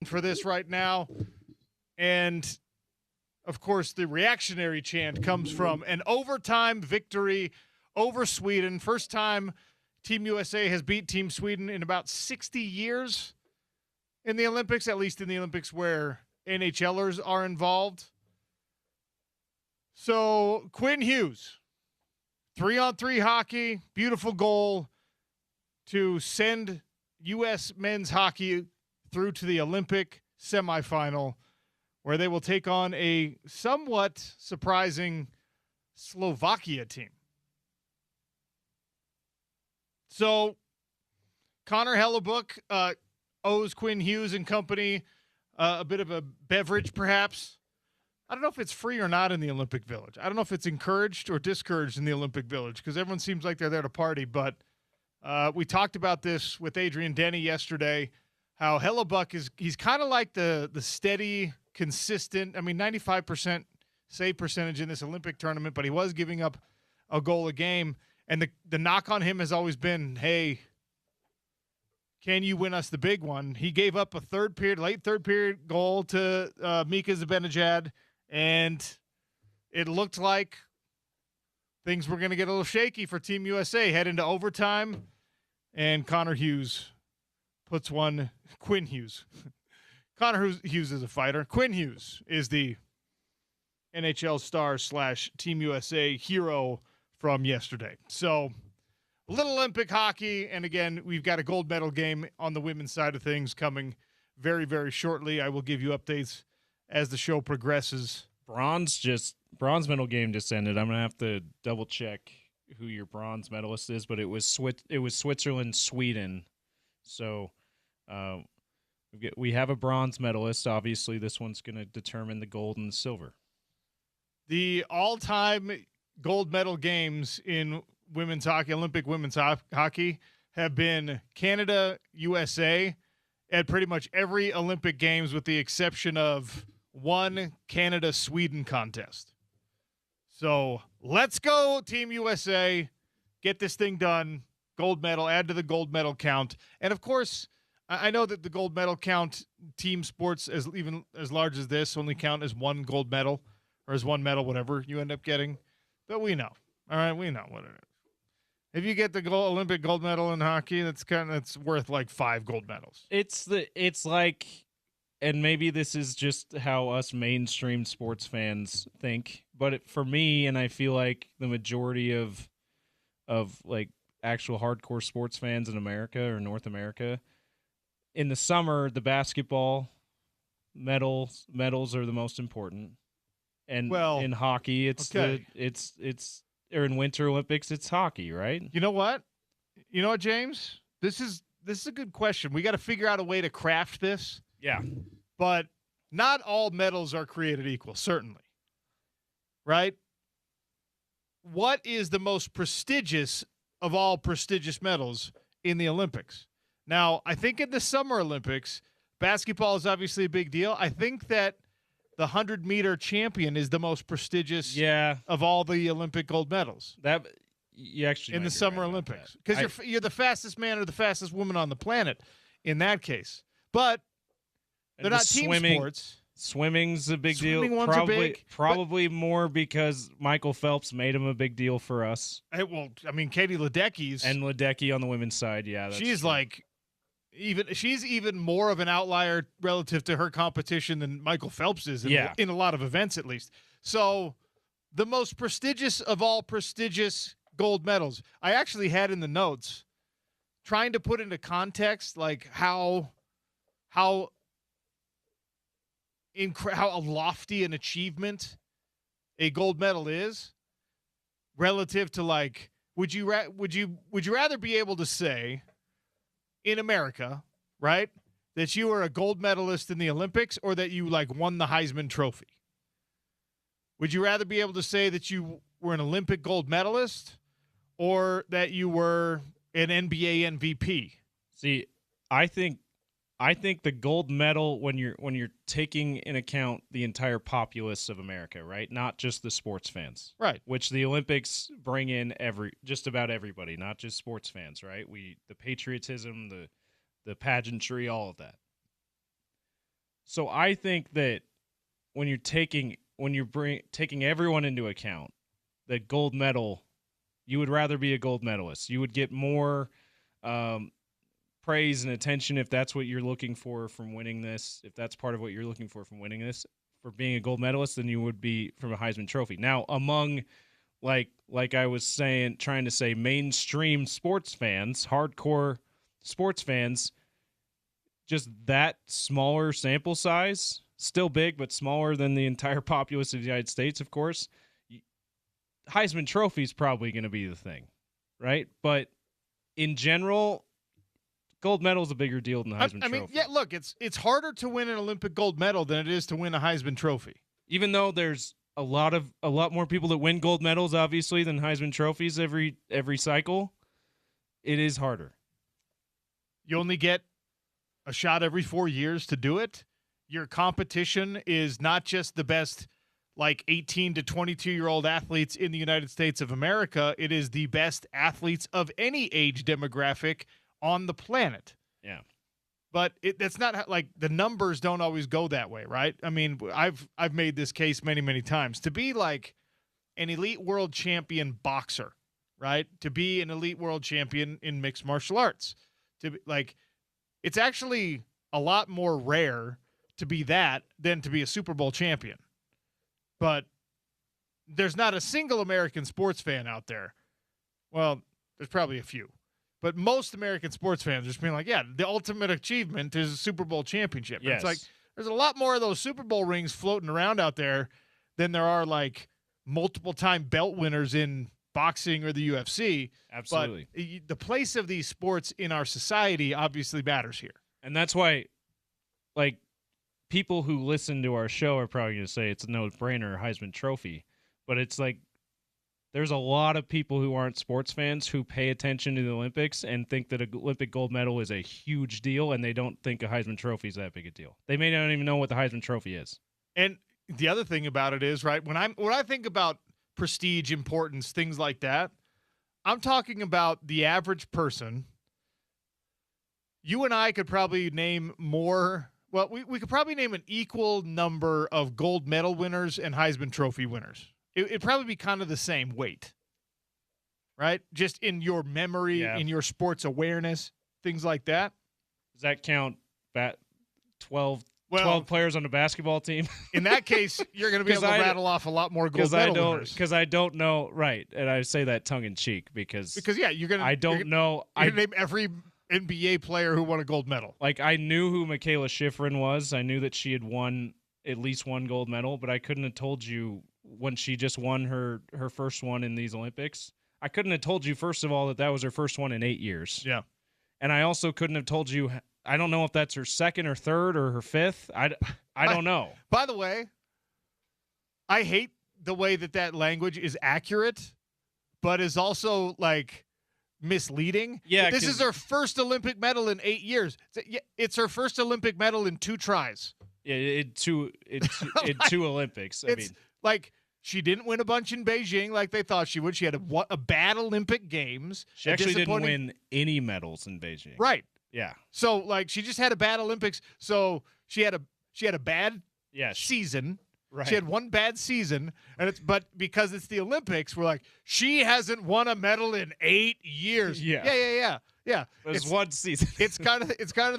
for this right now. And, of course, the reactionary chant comes from an overtime victory over Sweden. First time Team USA has beat Team Sweden in about 60 years in the Olympics, at least in the Olympics where NHLers are involved. So, Quinn Hughes, 3-on-3 hockey, beautiful goal to send U.S. men's hockey through to the Olympic semifinal, where they will take on a somewhat surprising Slovakia team. So, Connor Hellebuck owes Quinn Hughes and company a bit of a beverage, perhaps. I don't know if it's free or not in the Olympic Village. I don't know if it's encouraged or discouraged in the Olympic Village because everyone seems like they're there to party. But we talked about this with Adrian Denny yesterday, how Hellebuck he's kind of like the steady, consistent, 95% save percentage in this Olympic tournament, but he was giving up a goal a game. And the knock on him has always been, hey, can you win us the big one? He gave up a late third period goal to Mika Zibanejad, and it looked like things were going to get a little shaky for Team USA, head into overtime, and Connor Hughes puts one. Quinn Hughes. Connor Hughes is a fighter. Quinn Hughes is the NHL star / Team USA hero from yesterday. So, a little Olympic hockey, and again, we've got a gold medal game on the women's side of things coming very, very shortly. I will give you updates as the show progresses. Bronze medal game just ended. I'm gonna have to double check who your bronze medalist is, but it was Switzerland, Sweden. So we have a bronze medalist. Obviously, this one's gonna determine the gold and the silver. The all-time gold medal games in women's hockey, Olympic women's hockey, have been Canada, USA, at pretty much every Olympic Games with the exception of one Canada-Sweden contest. So let's go, Team USA. Get this thing done. Gold medal, add to the gold medal count. And, of course, I know that the gold medal count, team sports, even as large as this, only count as one gold medal or as one medal, whatever you end up getting. But we know. All right, we know what it is. If you get the Olympic gold medal in hockey, that's worth like 5 gold medals. It's like, and maybe this is just how us mainstream sports fans think, but for me, and I feel like the majority of like actual hardcore sports fans in America or North America, in the summer, the basketball medals are the most important, and in hockey, it's or in Winter Olympics, it's hockey, right? You know what, James? This is a good question. We got to figure out a way to craft this. Yeah. But not all medals are created equal, certainly. Right? What is the most prestigious of all prestigious medals in the Olympics? Now, I think in the Summer Olympics, basketball is obviously a big deal. I think that the 100-meter champion is the most prestigious of all the Olympic gold medals. That you actually in the Summer Olympics, because you're the fastest man or the fastest woman on the planet in that case. But they're not team sports. Swimming's a big deal. Swimming ones are big. Probably more because Michael Phelps made him a big deal for us. Katie Ledecky's and Ledecky on the women's side. Yeah, she's true. She's even more of an outlier relative to her competition than Michael Phelps is in a lot of events, at least. So the most prestigious of all prestigious gold medals, I actually had in the notes, trying to put into context like how lofty an achievement a gold medal is relative to, like, would you rather be able to say in America, right, that you were a gold medalist in the Olympics or that you won the Heisman Trophy? Would you rather be able to say that you were an Olympic gold medalist or that you were an NBA MVP? See, I think the gold medal, when you're taking in account the entire populace of America, right? Not just the sports fans. Right. Which the Olympics bring in just about everybody, not just sports fans, right? The patriotism, the pageantry, all of that. So I think that when you're taking everyone into account, that gold medal, you would rather be a gold medalist. You would get more praise and attention if that's what you're looking for from winning this. If that's part of what you're looking for from winning this, for being a gold medalist, than you would be from a Heisman Trophy. Now, among like I was trying to say, mainstream sports fans, hardcore sports fans, just that smaller sample size, still big, but smaller than the entire populace of the United States, of course, Heisman Trophy is probably going to be the thing, right? But in general, gold medal is a bigger deal than the Heisman Trophy. I mean, yeah, look, it's harder to win an Olympic gold medal than it is to win a Heisman Trophy. Even though there's a lot more people that win gold medals, obviously, than Heisman trophies every cycle, it is harder. You only get a shot every 4 years to do it. Your competition is not just the best, like 18 to 22-year-old athletes in the United States of America. It is the best athletes of any age demographic on the planet. Yeah. But that's not like the numbers don't always go that way, right? I mean, I've made this case many, many times. To be like an elite world champion boxer, right? To be an elite world champion in mixed martial arts, to be like, it's actually a lot more rare to be that than to be a Super Bowl champion. But there's not a single American sports fan out there. Well, there's probably a few. But most American sports fans are just being like, yeah, the ultimate achievement is a Super Bowl championship. Yes. It's like there's a lot more of those Super Bowl rings floating around out there than there are like multiple-time belt winners in boxing or the UFC. Absolutely. But the place of these sports in our society obviously matters here. And that's why, like, people who listen to our show are probably going to say it's a no-brainer, Heisman Trophy. But it's like, there's a lot of people who aren't sports fans who pay attention to the Olympics and think that an Olympic gold medal is a huge deal, and they don't think a Heisman Trophy is that big a deal. They may not even know what the Heisman Trophy is. And the other thing about it is, right, when I think about prestige, importance, things like that, I'm talking about the average person. You and I could probably name more. Well, we could probably name an equal number of gold medal winners and Heisman Trophy winners. It'd probably be kind of the same weight, right? Just in your memory, in your sports awareness, things like that. Does that count 12 players on the basketball team? In that case, you're going to be able to rattle off a lot more gold medal winners. Because I don't know, right, and I say that tongue-in-cheek because yeah, you're going to – I don't know – I name every NBA player who won a gold medal. Like, I knew who Michaela Schifrin was. I knew that she had won at least one gold medal, but I couldn't have told you – when she just won her first one in these Olympics, I couldn't have told you, first of all, that was her first one in 8 years. Yeah. And I also couldn't have told you, I don't know if that's her second or third or her fifth. I don't know. By the way, I hate the way that language is accurate, but is also, like, misleading. Yeah. This is her first Olympic medal in 8 years. It's her first Olympic medal in 2 tries. Yeah, in two Olympics. I mean, like, she didn't win a bunch in Beijing like they thought she would. She had a bad Olympic Games. She actually didn't win any medals in Beijing. Right. Yeah. So, like, she just had a bad Olympics. So she had a bad season. Right. She had one bad season, but because it's the Olympics, we're like, she hasn't won a medal in 8 years. Yeah. It's one season. It's kind of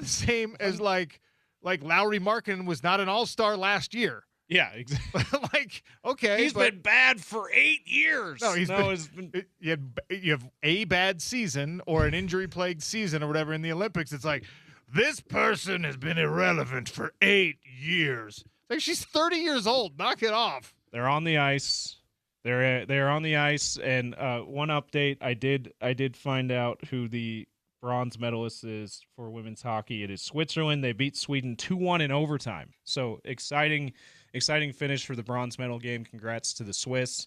the same as like Lowry Markkinen was not an all-star last year. Yeah, exactly. Like, okay, he's been bad for 8 years. No, you have a bad season or an injury-plagued season or whatever in the Olympics. It's like, this person has been irrelevant for 8 years. Like, she's 30 years old. Knock it off. They're on the ice. They're on the ice. And one update, I did find out who the bronze medalist is for women's hockey. It is Switzerland. They beat Sweden 2-1 in overtime. So exciting finish for the bronze medal game. Congrats to the Swiss.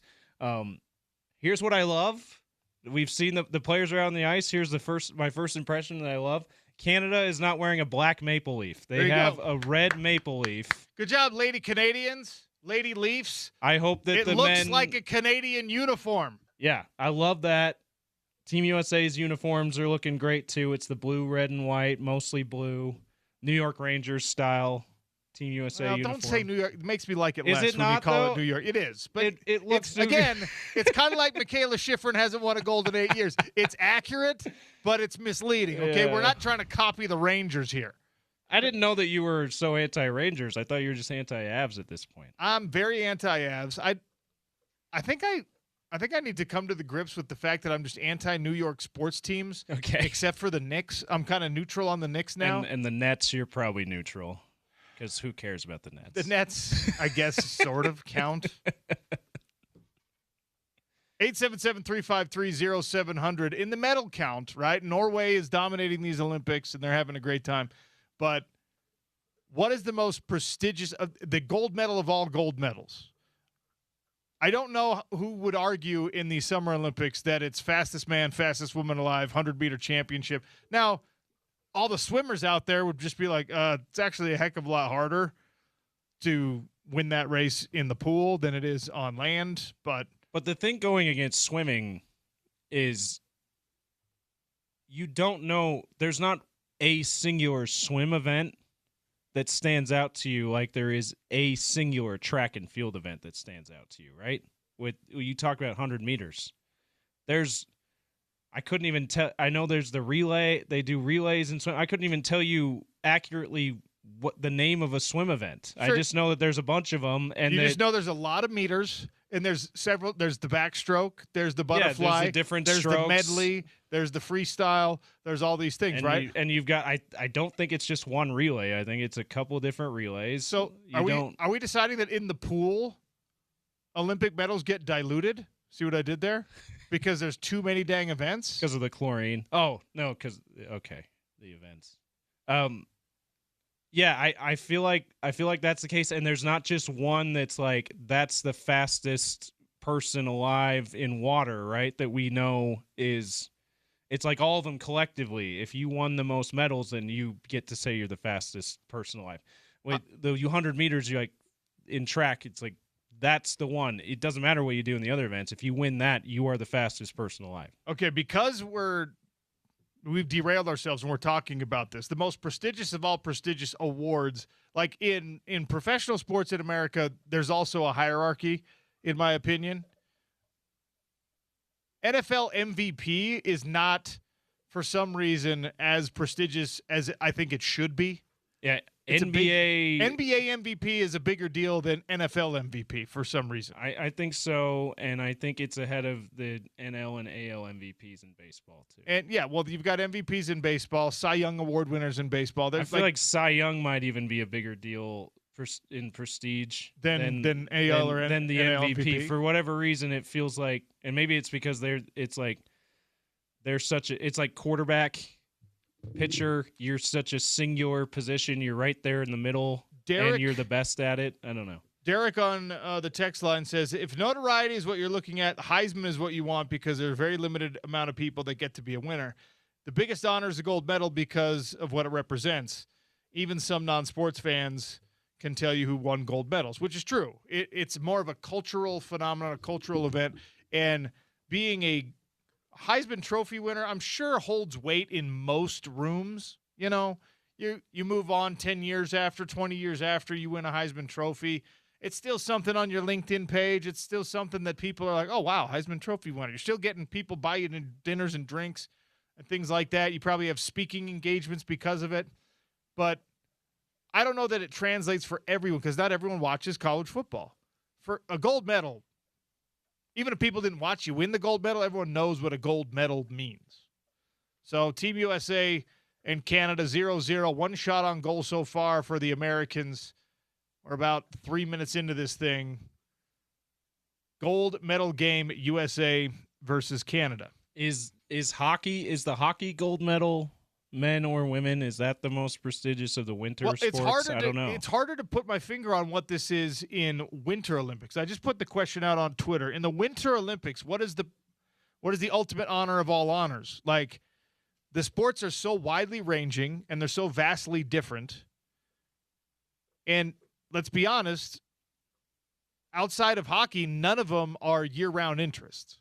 Here's what I love. We've seen the players are out on the ice. Here's my first impression that I love. Canada is not wearing a black maple leaf. They have a red maple leaf. Good job, Lady Canadians, Lady Leafs. I hope that it looks like a Canadian uniform. Yeah, I love that. Team USA's uniforms are looking great too. It's the blue, red, and white, mostly blue. New York Rangers style. Team USA Well, uniform. don't say New York. It makes me like it Is less it when you not, call though? it New York. It is. But It looks it's, again, it's kind of like Michaela Schifrin hasn't won a gold in 8 years. It's accurate, but it's misleading, okay? Yeah. We're not trying to copy the Rangers here. I didn't know that you were so anti-Rangers. I thought you were just anti-Avs at this point. I'm very anti-Avs. I think I need to come to the grips with the fact that I'm just anti-New York sports teams, Okay. except for the Knicks. I'm kind of neutral on the Knicks now. And the Nets, you're probably neutral, because who cares about the Nets? The Nets, I guess, sort of count. 877-353-0700. In the medal count, right? Norway is dominating these Olympics, and they're having a great time. But what is the most prestigious the gold medal of all gold medals? I don't know who would argue in the Summer Olympics that it's fastest man, fastest woman alive, 100-meter championship. Now, all the swimmers out there would just be like, it's actually a heck of a lot harder to win that race in the pool than it is on land. But the thing going against swimming is you don't know. There's not a singular swim event that stands out to you like there is a singular track and field event that stands out to you, right? With you talk about 100 meters. I couldn't even tell. I know there's the relay. They do relays and swim. I couldn't even tell you accurately what the name of a swim event. Sure. I just know that there's a bunch of them, and you just know there's a lot of meters, and there's several. There's the backstroke. There's the butterfly. Yeah, there's the different There's strokes. the medley. There's the freestyle. There's all these things, and right? You've got. I don't think it's just one relay. I think it's a couple different relays. So are we deciding that in the pool, Olympic medals get diluted? See what I did there? Because there's too many dang events. Because of the chlorine. Oh no, because okay, the events. Yeah, I feel like that's the case, and there's not just one that's like that's the fastest person alive in water, right? That we know is. It's like all of them collectively. If you won the most medals, then you get to say you're the fastest person alive. With the 100 meters, you're like in track. It's like that's the one. It doesn't matter what you do in the other events. If you win that, you are the fastest person alive. Okay, because we've derailed ourselves when we're talking about this. The most prestigious of all prestigious awards, like in professional sports in America, there's also a hierarchy, in my opinion. NFL MVP is not, for some reason, as prestigious as I think it should be. Yeah, NBA MVP is a bigger deal than NFL MVP for some reason. I think so, and I think it's ahead of the NL and AL MVPs in baseball too. And yeah, well, you've got MVPs in baseball, Cy Young Award winners in baseball. I feel like Cy Young might even be a bigger deal in prestige than AL or than the NL MVP. For whatever reason, it feels like, and maybe it's because it's like quarterback. Pitcher, you're such a singular position. You're right there in the middle, and you're the best at it. I don't know. Derek on the text line says, if notoriety is what you're looking at, Heisman is what you want because there's a very limited amount of people that get to be a winner. The biggest honor is a gold medal because of what it represents. Even some non-sports fans can tell you who won gold medals, which is true. It's more of a cultural phenomenon, a cultural event, and being a Heisman Trophy winner, I'm sure holds weight in most rooms. You know, you move on 10 years after, 20 years after you win a Heisman Trophy. It's still something on your LinkedIn page. It's still something that people are like, oh, wow, Heisman Trophy winner. You're still getting people buy you dinners and drinks and things like that. You probably have speaking engagements because of it. But I don't know that it translates for everyone because not everyone watches college football. For a gold medal, even if people didn't watch you win the gold medal, everyone knows what a gold medal means. So Team USA and Canada 0-0, one shot on goal so far for the Americans. We're about 3 minutes into this thing. Gold medal game, USA versus Canada. Is the hockey gold medal men or women? Is that the most prestigious of the winter sports? I don't know. It's harder to put my finger on what this is in Winter Olympics. I just put the question out on Twitter. In the Winter Olympics, what is the ultimate honor of all honors? Like, the sports are so widely ranging and they're so vastly different. And let's be honest, outside of hockey, none of them are year-round interests.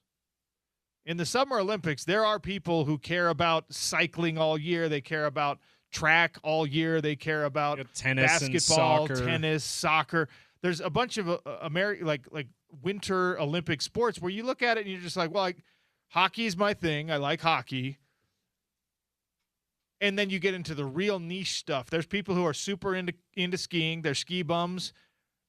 In the Summer Olympics, there are people who care about cycling all year. They care about track all year. They care about tennis, basketball, and tennis, soccer. There's a bunch of like winter Olympic sports where you look at it and you're just like, well, hockey is my thing. I like hockey. And then you get into the real niche stuff. There's people who are super into skiing. They're ski bums.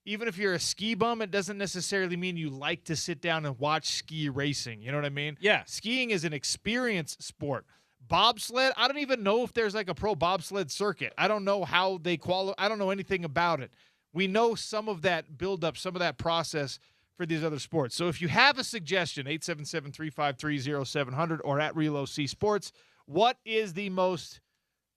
Even if you're a ski bum, it doesn't necessarily mean you like to sit down and watch ski racing. You know what I mean? Yeah. Skiing is an experience sport. Bobsled, I don't even know if there's like a pro bobsled circuit. I don't know how they qualify. I don't know anything about it. We know some of that buildup, some of that process for these other sports. So if you have a suggestion, 877-353-0700 or at Real OC Sports, what is the most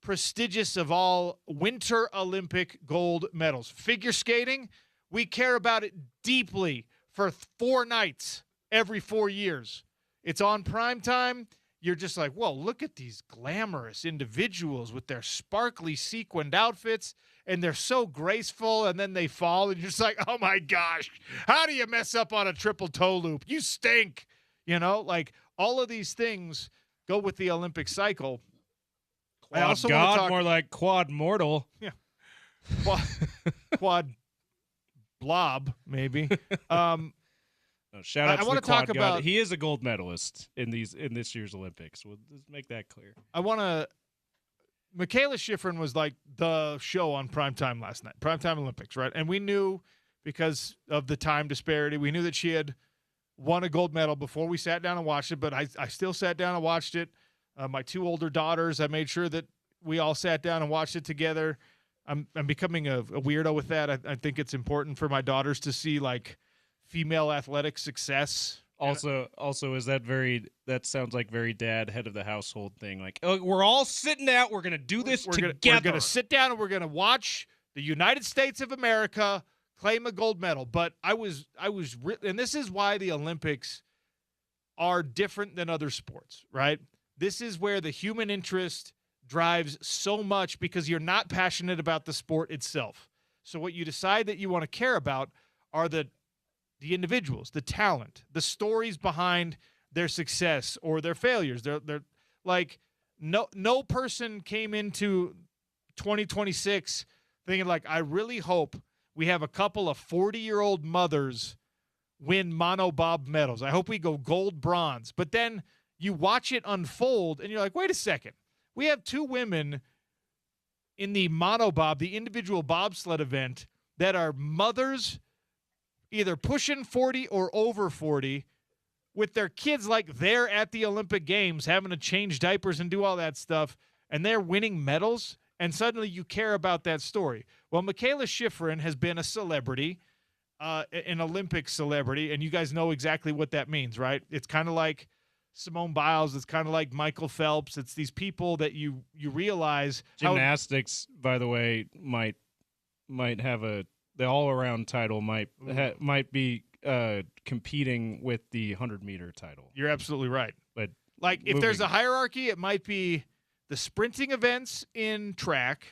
prestigious of all Winter Olympic gold medals? Figure skating, we care about it deeply for 4 nights every 4 years. It's on prime time. You're just like, whoa, look at these glamorous individuals with their sparkly sequined outfits, and they're so graceful, and then they fall, and you're just like, oh, my gosh, how do you mess up on a triple toe loop? You stink. You know, like all of these things go with the Olympic cycle. Quad I also God, more like quad mortal. Yeah. Quad blob, maybe. Shout out to the Quad God. He is a gold medalist in this year's Olympics. We'll just make that clear. Michaela Schifrin was like the show on primetime last night, primetime Olympics, right? And we knew because of the time disparity, we knew that she had won a gold medal before we sat down and watched it, but I still sat down and watched it. My 2 older daughters, I made sure that we all sat down and watched it together. I'm becoming a weirdo with that. I think it's important for my daughters to see like female athletic success. Also, is that sounds like very dad, head of the household thing. Like, oh, we're all sitting out. We're going to do this together. We're going to sit down and we're going to watch the United States of America claim a gold medal. But and this is why the Olympics are different than other sports, right? This is where the human interest drives so much because you're not passionate about the sport itself. So what you decide that you want to care about are the individuals, the talent, the stories behind their success or their failures. They're like no person came into 2026 thinking like, I really hope we have a couple of 40-year-old mothers win monobob medals. I hope we go gold, bronze. But then you watch it unfold and you're like, wait a second. We have 2 women in the monobob, the individual bobsled event, that are mothers either pushing 40 or over 40 with their kids like they're at the Olympic Games having to change diapers and do all that stuff, and they're winning medals, and suddenly you care about that story. Well, Michaela Schifrin has been a celebrity, an Olympic celebrity, and you guys know exactly what that means, right? It's kind of like Simone Biles. It's kind of like Michael Phelps. It's these people that you realize. Gymnastics, by the way, might have the all-around title might be competing with the 100-meter title. You're absolutely right. But like if there's a hierarchy, it might be the sprinting events in track.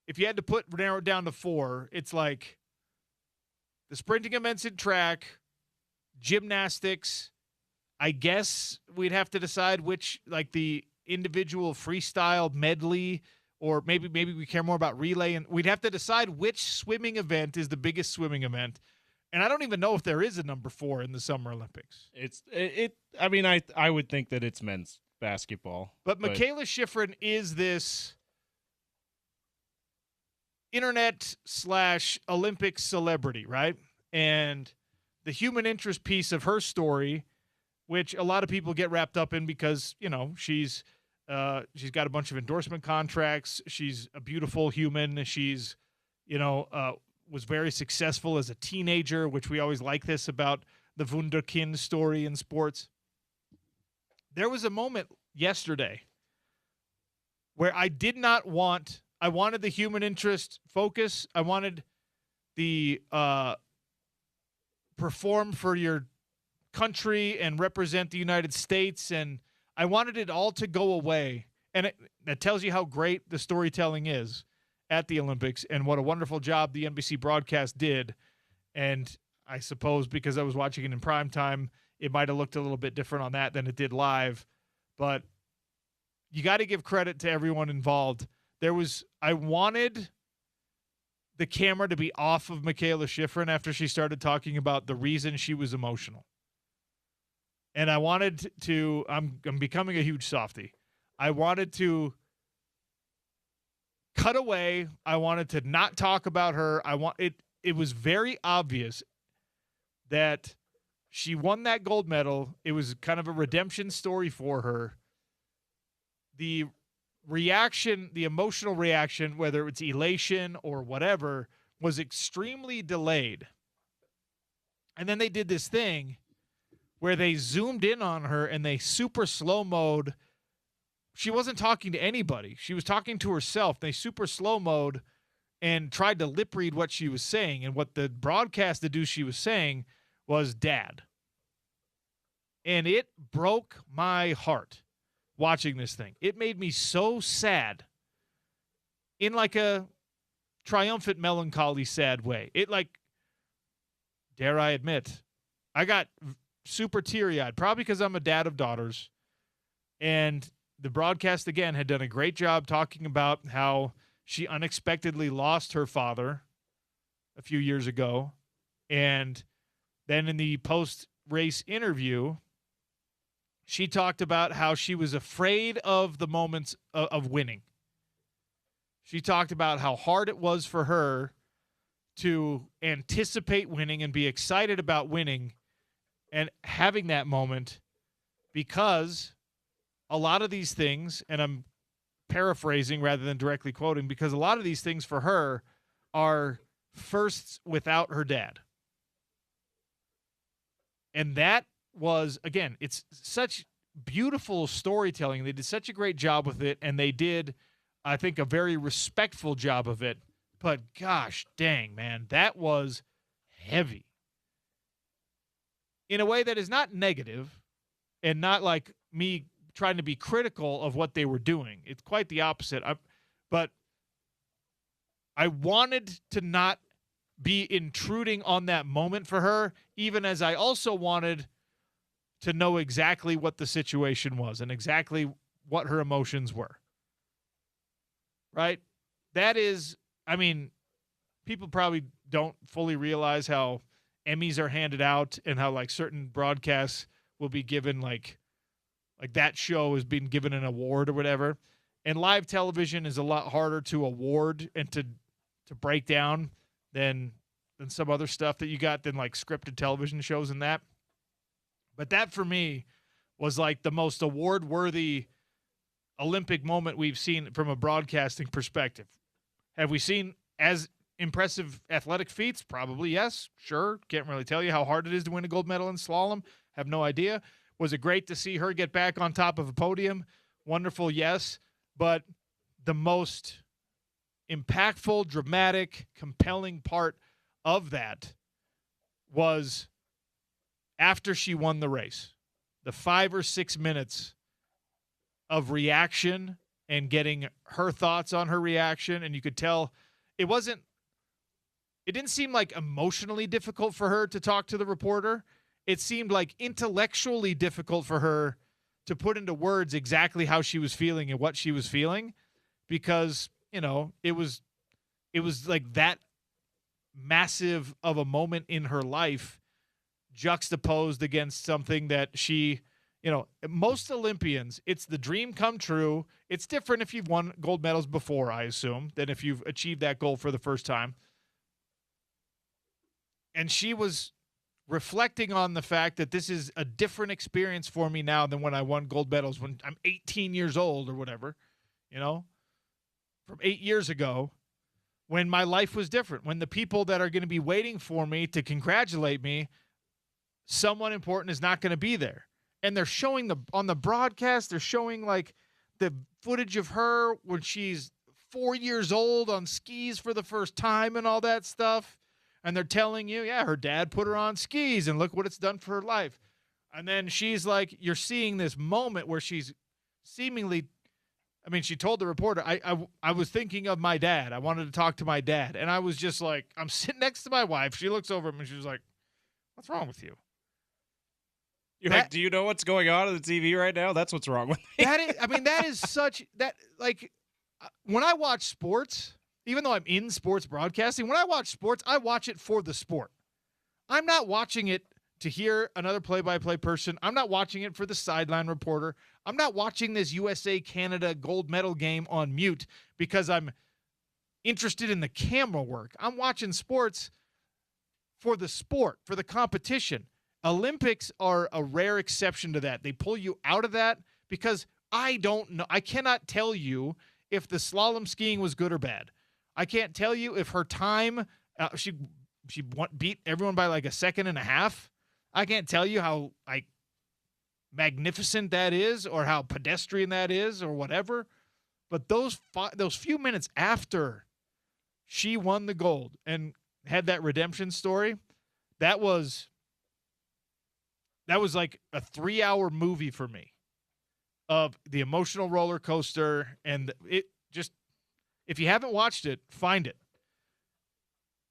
If you had to narrow it down to 4, it's like the sprinting events in track, gymnastics. I guess we'd have to decide which, like the individual freestyle medley, or maybe we care more about relay, and we'd have to decide which swimming event is the biggest swimming event. And I don't even know if there is a number 4 in the Summer Olympics. I mean, I would think that it's men's basketball. But Michaela Schifrin is this internet/Olympic celebrity, right? And the human interest piece of her story, which a lot of people get wrapped up in because, you know, she's got a bunch of endorsement contracts. She's a beautiful human. She's, was very successful as a teenager, which we always like this about the Wunderkind story in sports. There was a moment yesterday where I wanted the human interest focus. I wanted the perform for your country and represent the United States, and I wanted it all to go away. And that tells you how great the storytelling is at the Olympics and what a wonderful job the NBC broadcast did. And I suppose because I was watching it in prime time, it might have looked a little bit different on that than it did live. But you got to give credit to everyone involved. I wanted the camera to be off of Michaela Schifrin after she started talking about the reason she was emotional. And I wanted to, I'm becoming a huge softie. I wanted to cut away. I wanted to not talk about her. It was very obvious that she won that gold medal. It was kind of a redemption story for her. The reaction, the emotional reaction, whether it's elation or whatever, was extremely delayed. And then they did this thing where they zoomed in on her and they super slow mode. She wasn't talking to anybody. She was talking to herself. They super slow mode and tried to lip read what she was saying. And what the broadcast deduced she was saying was dad. And it broke my heart watching this thing. It made me so sad in like a triumphant, melancholy, sad way. It dare I admit, I got super teary-eyed, probably because I'm a dad of daughters. And the broadcast, again, had done a great job talking about how she unexpectedly lost her father a few years ago. And then in the post-race interview, she talked about how she was afraid of the moments of winning. She talked about how hard it was for her to anticipate winning and be excited about winning and having that moment, because a lot of these things, and I'm paraphrasing rather than directly quoting, because a lot of these things for her are firsts without her dad. And that was, again, it's such beautiful storytelling. They did such a great job with it, and they did, I think, a very respectful job of it. But gosh dang, man, that was heavy. In a way that is not negative and not like me trying to be critical of what they were doing. It's quite the opposite. But I wanted to not be intruding on that moment for her, even as I also wanted to know exactly what the situation was and exactly what her emotions were. Right? That is, I mean, people probably don't fully realize how Emmys are handed out and how like certain broadcasts will be given like that show has been given an award or whatever. And live television is a lot harder to award and to break down than some other stuff that you got than like scripted television shows and that. But that for me was like the most award-worthy Olympic moment we've seen from a broadcasting perspective. Have we seen as impressive athletic feats? Probably yes. Sure. Can't really tell you how hard it is to win a gold medal in slalom. Have no idea. Was it great to see her get back on top of a podium? Wonderful, yes. But the most impactful, dramatic, compelling part of that was after she won the race. The 5 or 6 minutes of reaction and getting her thoughts on her reaction. And you could tell it didn't seem like emotionally difficult for her to talk to the reporter. It seemed like intellectually difficult for her to put into words exactly how she was feeling and what she was feeling, because, you know, it was like that massive of a moment in her life juxtaposed against something that she, you know, most Olympians, it's the dream come true. It's different if you've won gold medals before, I assume, than if you've achieved that goal for the first time. And she was reflecting on the fact that this is a different experience for me now than when I won gold medals when I'm 18 years old or whatever, you know, from 8 years ago, when my life was different, when the people that are going to be waiting for me to congratulate me, someone important is not going to be there. And they're showing on the broadcast, they're showing like the footage of her when she's 4 years old on skis for the first time and all that stuff. And they're telling you, yeah, her dad put her on skis and look what it's done for her life. And then she's like, you're seeing this moment where she's seemingly, I mean, she told the reporter, I was thinking of my dad. I wanted to talk to my dad. And I was just like, I'm sitting next to my wife. She looks over at me and she's like, what's wrong with you? You're like, do you know what's going on the TV right now? That's what's wrong with me. that is such that like when I watch sports, even though I'm in sports broadcasting, when I watch sports, I watch it for the sport. I'm not watching it to hear another play-by-play person. I'm not watching it for the sideline reporter. I'm not watching this USA-Canada gold medal game on mute because I'm interested in the camera work. I'm watching sports for the sport, for the competition. Olympics are a rare exception to that. They pull you out of that because I don't know. I cannot tell you if the slalom skiing was good or bad. I can't tell you if her time, she beat everyone by like a second and a half. I can't tell you how like magnificent that is or how pedestrian that is or whatever. But those few minutes after she won the gold and had that redemption story, that was like a 3-hour movie for me of the emotional roller coaster. And it just, if you haven't watched it, find it.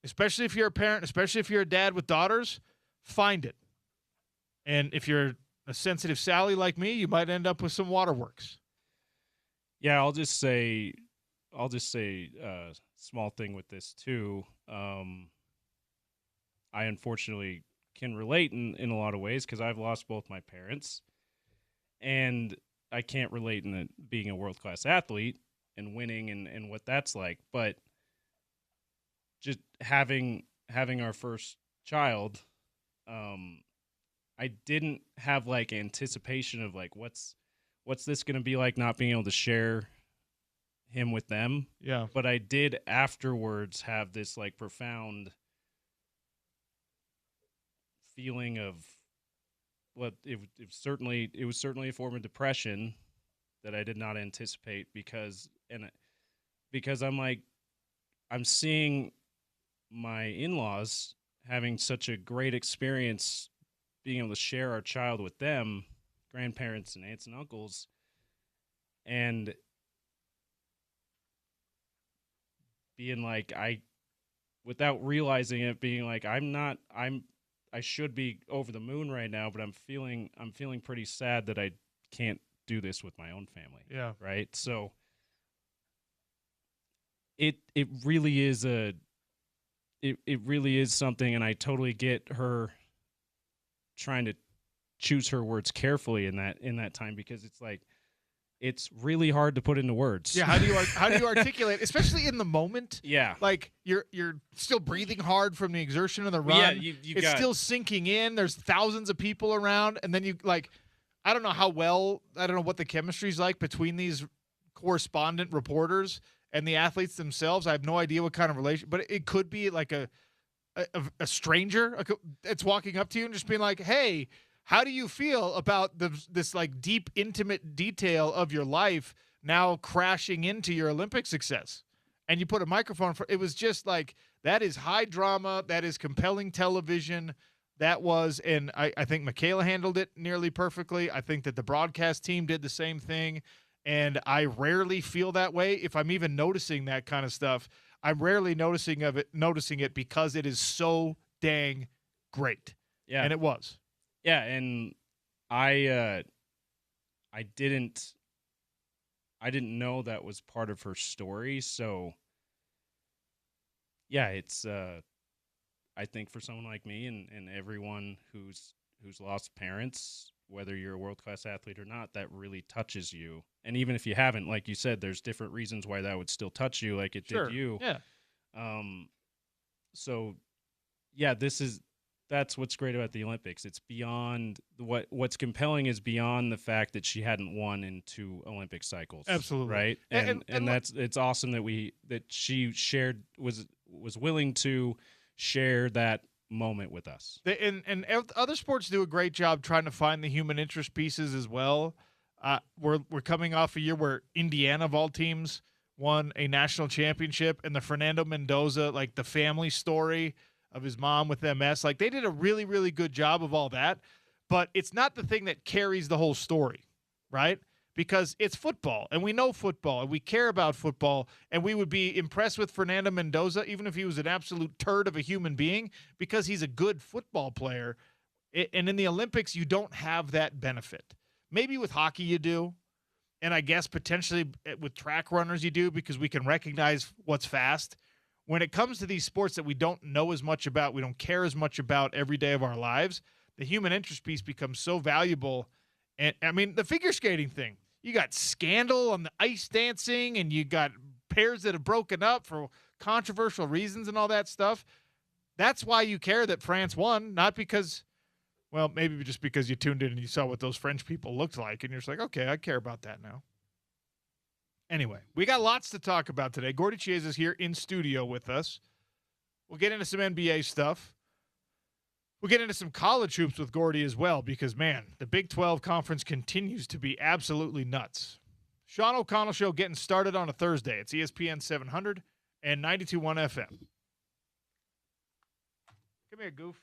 Especially if you're a parent, especially if you're a dad with daughters, find it. And if you're a sensitive Sally like me, you might end up with some waterworks. Yeah, I'll just say small thing with this too. I unfortunately can relate in a lot of ways because I've lost both my parents, and I can't relate in being a world-class athlete and winning and what that's like. But just having our first child, I didn't have like anticipation of like what's this going to be like not being able to share him with them. Yeah. But I did afterwards have this like profound feeling of what it was certainly a form of depression that I did not anticipate because I'm seeing my in-laws having such a great experience being able to share our child with them, grandparents and aunts and uncles, and being like without realizing it, being like I should be over the moon right now, but I'm feeling pretty sad that I can't do this with my own family. Yeah. Right. So it really is it really is something, and I totally get her trying to choose her words carefully in that time, because it's like it's really hard to put into words. Yeah, how do you articulate, especially in the moment? Yeah, like you're still breathing hard from the exertion of the run. Yeah, it's still sinking in. There's thousands of people around, and then you like, I don't know what the chemistry's like between these correspondent reporters and the athletes themselves. I have no idea what kind of relation, but it could be like a stranger that's walking up to you and just being like, "Hey, how do you feel about this like deep, intimate detail of your life now crashing into your Olympic success?" And you put a microphone for it. Was just like, that is high drama. That is compelling television. That was, and I think Michaela handled it nearly perfectly. I think that the broadcast team did the same thing. And I rarely feel that way. If I'm even noticing that kind of stuff, I'm rarely noticing it because it is so dang great. Yeah. And it was. Yeah, and I didn't know that was part of her story. So yeah, it's I think for someone like me and everyone who's lost parents, whether you're a world-class athlete or not, that really touches you. And even if you haven't, like you said, there's different reasons why that would still touch you, like it did you. Yeah. So yeah, that's what's great about the Olympics. It's beyond what's compelling is beyond the fact that she hadn't won in 2 Olympic cycles. Absolutely. Right. And it's awesome that she was willing to share that moment with us. And other sports do a great job trying to find the human interest pieces as well. We're coming off a year where Indiana, of all teams, won a national championship, and the Fernando Mendoza, like the family story of his mom with MS, like they did a really, really good job of all that. But it's not the thing that carries the whole story, right? Because it's football, and we know football, and we care about football, and we would be impressed with Fernando Mendoza, even if he was an absolute turd of a human being, because he's a good football player. And in the Olympics, you don't have that benefit. Maybe with hockey you do, and I guess potentially with track runners you do because we can recognize what's fast. When it comes to these sports that we don't know as much about, we don't care as much about every day of our lives, the human interest piece becomes so valuable. And I mean, the figure skating thing, you got scandal on the ice dancing, and you got pairs that have broken up for controversial reasons and all that stuff. That's why you care that France won, not because, well, maybe just because you tuned in and you saw what those French people looked like, and you're just like, okay, I care about that now. Anyway, we got lots to talk about today. Gordy Chiesa is here in studio with us. We'll get into some NBA stuff. We'll get into some college hoops with Gordy as well because, man, the Big 12 conference continues to be absolutely nuts. Sean O'Connell Show getting started on a Thursday. It's ESPN 700 and 92.1 FM. Come here, Goof.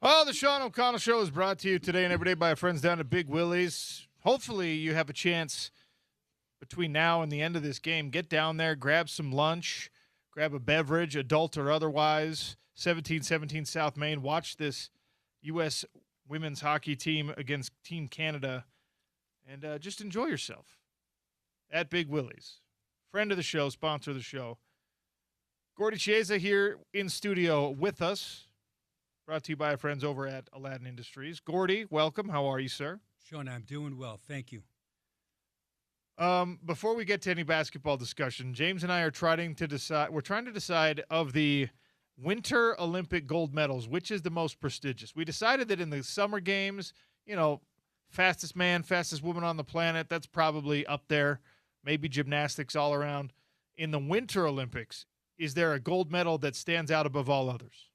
Oh, the Sean O'Connell Show is brought to you today and every day by our friends down at Big Willie's. Hopefully you have a chance between now and the end of this game. Get down there, grab some lunch, grab a beverage, adult or otherwise. 1717 South Main. Watch this U.S. women's hockey team against Team Canada and just enjoy yourself at Big Willie's. Friend of the show, sponsor of the show. Gordy Chiesa here in studio with us. brought to you by our friends over at Aladdin Industries. Gordy, welcome. How are you, sir? Sean, I'm doing well. Thank you. Before we get to any basketball discussion, James and I are trying to decide. We're trying to decide of the Winter Olympic gold medals, which is the most prestigious. We decided that in the summer games, fastest man, fastest woman on the planet, that's probably up there. Maybe gymnastics all around. In the Winter Olympics, is there a gold medal that stands out above all others?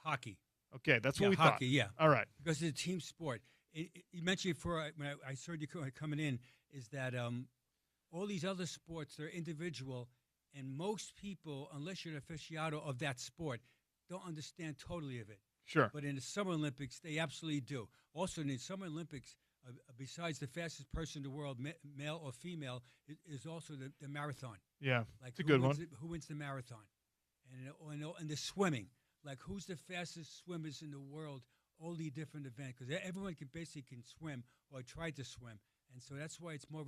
Hockey. Okay, that's what Yeah, we hockey, thought. yeah. All right. Because it's a team sport. You mentioned before, when I heard you coming in, is that all these other sports are individual, and most people, unless you're an aficionado of that sport, don't understand totally of it. Sure. But in the Summer Olympics, they absolutely do. Also, in the Summer Olympics, besides the fastest person in the world, male or female, is also the marathon. Yeah, Like it's a good one. Who wins the marathon? And the swimming. Like, who's the fastest swimmers in the world? All the different events, because everyone can swim or try to swim, and so that's why it's more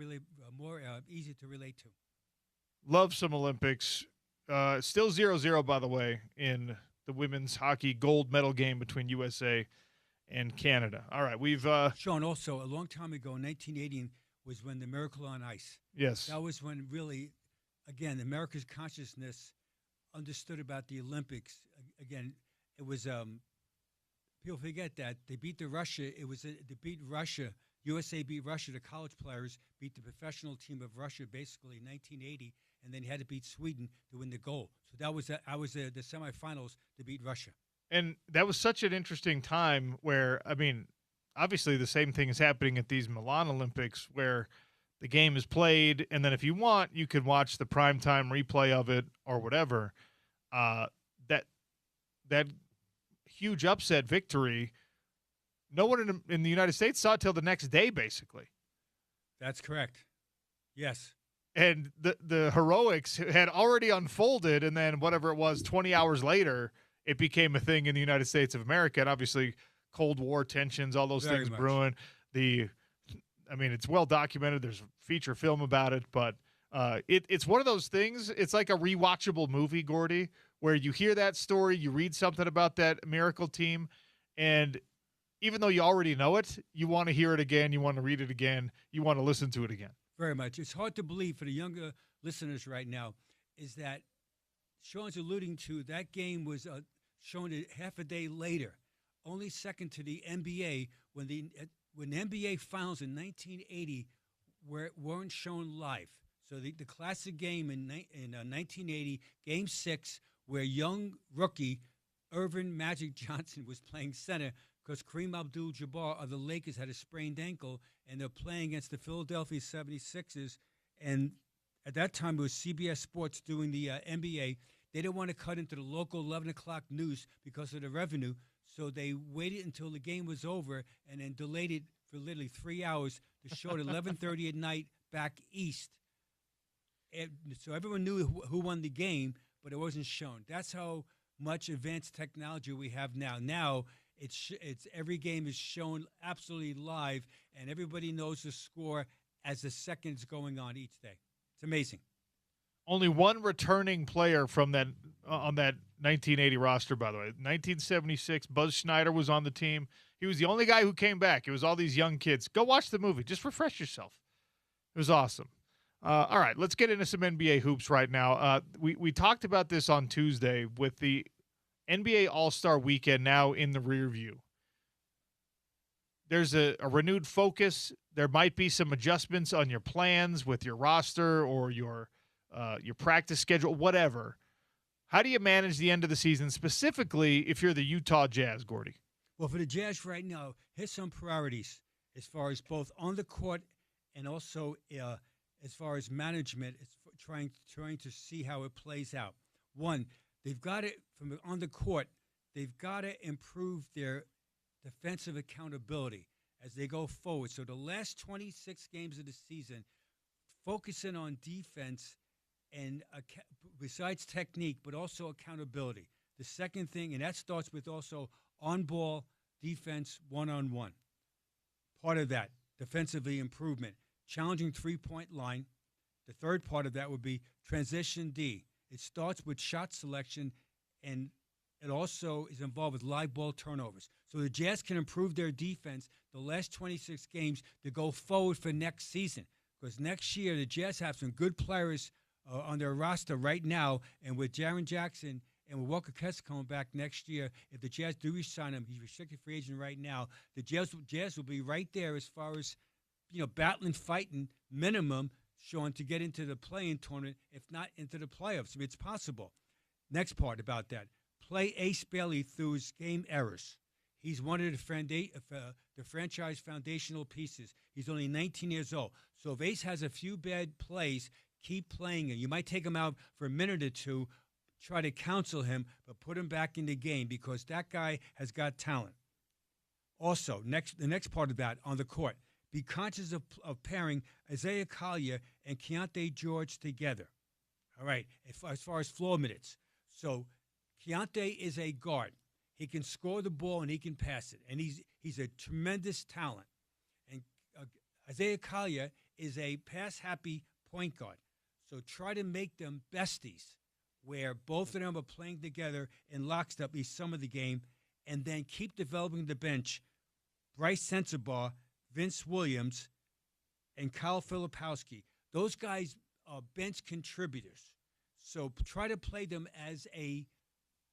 easy to relate to. Love some Olympics. Still 0-0, by the way, in the women's hockey gold medal game between USA and Canada. All right, we've Sean, also a long time ago, 1980 was when the Miracle on Ice. Yes, That was when really, again, America's consciousness understood about the Olympics. Again, it was. People forget that they beat Russia. They beat Russia. USA beat Russia. The college players beat the professional team of Russia basically in 1980, and then had to beat Sweden to win the gold. So that was the semifinals to beat Russia. and that was such an interesting time where, obviously the same thing is happening at these Milan Olympics where the game is played, and then if you want, you can watch the primetime replay of it or whatever. That huge upset victory, no one in the United States saw it till the next day, basically. That's correct. Yes. And the heroics had already unfolded, and then whatever it was, 20 hours later, it became a thing in the United States of America. And obviously, Cold War tensions, all those Very things much. brewing. It's well documented. There's a feature film about it, but it's one of those things. It's like a rewatchable movie, Gordy, where you hear that story, you read something about that miracle team, and even though you already know it, you want to hear it again, you want to read it again, you want to listen to it again. Very much. It's hard to believe for the younger listeners right now is that Sean's alluding to that game was shown half a day later, only second to the NBA when the NBA finals in 1980 weren't shown live. So the classic game in 1980, Game 6, where young rookie Irvin Magic Johnson was playing center because Kareem Abdul-Jabbar of the Lakers had a sprained ankle, and they're playing against the Philadelphia 76ers. And at that time, it was CBS Sports doing the NBA. They didn't want to cut into the local 11 o'clock news because of the revenue, so they waited until the game was over and then delayed it for literally 3 hours to show it at 11:30 at night back east. And so everyone knew who won the game, but it wasn't shown. That's how much advanced technology we have now. Now it's every game is shown absolutely live, and everybody knows the score as the seconds going on each day. It's amazing. Only one returning player from that on that 1980 roster, by the way. 1976, Buzz Schneider was on the team. He was the only guy who came back. It was all these young kids. Go watch the movie. Just refresh yourself. It was awesome. All right, let's get into some NBA hoops right now. We talked about this on Tuesday with the NBA All-Star Weekend now in the rear view. There's a renewed focus. There might be some adjustments on your plans with your roster or your practice schedule, whatever. How do you manage the end of the season, specifically if you're the Utah Jazz, Gordy? Well, for the Jazz right now, here's some priorities as far as both on the court and also as far as management. It's trying to see how it plays out. One, they've got it from on the court. They've got to improve their defensive accountability as they go forward. So the last 26 games of the season, focusing on defense and besides technique, but also accountability. The second thing, and that starts with also on-ball defense, one-on-one. Part of that, defensively improvement, challenging three-point line. The third part of that would be transition D. It starts with shot selection, and it also is involved with live ball turnovers. So the Jazz can improve their defense the last 26 games to go forward for next season. Because next year, the Jazz have some good players on their roster right now. And with Jaren Jackson and with Walker Kessler coming back next year, if the Jazz do re-sign him, he's restricted free agent right now, the Jazz will be right there as far as, battling, fighting, minimum, Sean, to get into the play-in tournament, if not into the playoffs. I mean, it's possible. Next part about that. Play Ace Bailey through his game errors. He's one of the franchise foundational pieces. He's only 19 years old. So if Ace has a few bad plays, keep playing him. You might take him out for a minute or two, try to counsel him, but put him back in the game because that guy has got talent. Also, the next part of that, on the court, be conscious of pairing Isaiah Collier and Keontae George together. All right, as far as floor minutes. So Keontae is a guard. He can score the ball and he can pass it, and he's a tremendous talent. And Isaiah Collier is a pass-happy point guard. So try to make them besties, where both of them are playing together in lockstep some of the game, and then keep developing the bench. Bryce Sensabaugh, Vince Williams, and Kyle Filipowski. Those guys are bench contributors. So try to play them as a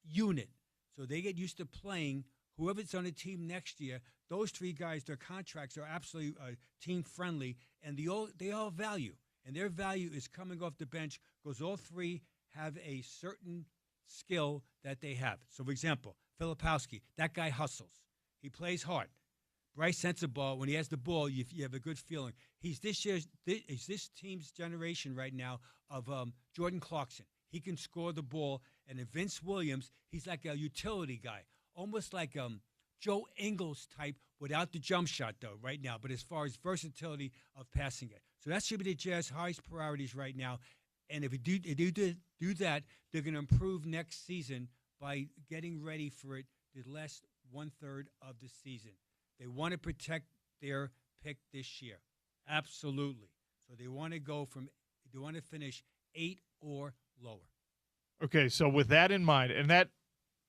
unit. So they get used to playing whoever's on the team next year. Those three guys, their contracts are absolutely team friendly, and they all value. And their value is coming off the bench because all three have a certain skill that they have. So, for example, Filipowski, that guy hustles. He plays hard. Bryce Sensabaugh, when he has the ball, you have a good feeling. He's this team's generation right now of Jordan Clarkson. He can score the ball. And in Vince Williams, he's like a utility guy, almost like Joe Ingles type without the jump shot, though, right now. But as far as versatility of passing it. So that should be the Jazz's highest priorities right now. And if you do that, they're going to improve next season by getting ready for it the last one-third of the season. They want to protect their pick this year. Absolutely. So they want to finish 8 or lower. Okay, so with that in mind, and that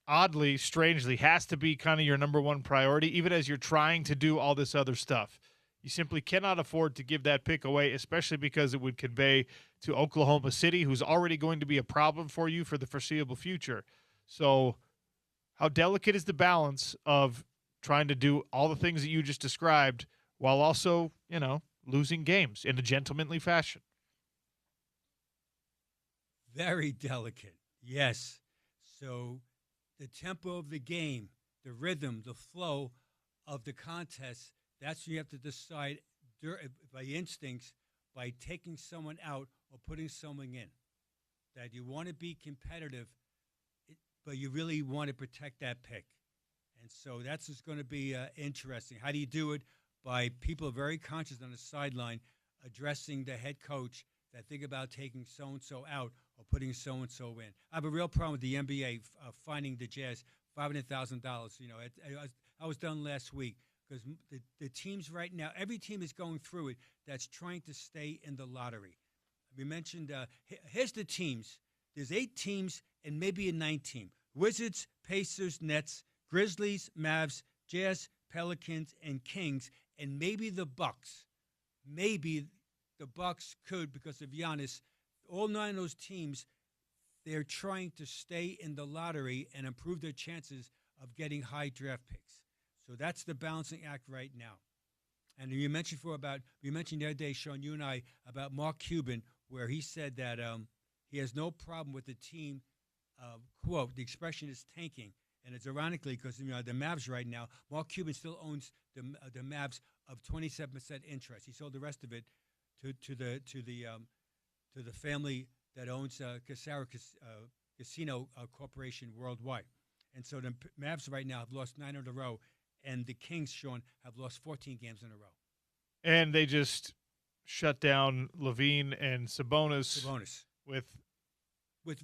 oddly, strangely, has to be kind of your number one priority, even as you're trying to do all this other stuff. You simply cannot afford to give that pick away, especially because it would convey to Oklahoma City, who's already going to be a problem for you for the foreseeable future. So how delicate is the balance of trying to do all the things that you just described while also, losing games in a gentlemanly fashion? Very delicate, yes. So the tempo of the game, the rhythm, the flow of the contest, that's what you have to decide by instincts, by taking someone out or putting someone in. That you want to be competitive, but you really want to protect that pick. And so that's just going to be interesting. How do you do it? By people very conscious on the sideline addressing the head coach that think about taking so-and-so out or putting so-and-so in. I have a real problem with the NBA finding the Jazz $500,000. I was done last week because the teams right now, every team is going through it that's trying to stay in the lottery. We mentioned, here's the teams. There's 8 teams and maybe a 9th team. Wizards, Pacers, Nets, Grizzlies, Mavs, Jazz, Pelicans, and Kings, and maybe the Bucks. Maybe the Bucks could, because of Giannis. All 9 of those teams, they're trying to stay in the lottery and improve their chances of getting high draft picks. So that's the balancing act right now. And we mentioned the other day, Sean, you and I, about Mark Cuban, where he said that he has no problem with the team, quote, the expression is tanking. And it's ironically because the Mavs right now, Mark Cuban still owns the Mavs of 27% interest. He sold the rest of it to the family that owns Casino Corporation worldwide. And so the Mavs right now have lost 9 in a row, and the Kings, Sean, have lost 14 games in a row. And they just shut down Levine and Sabonis with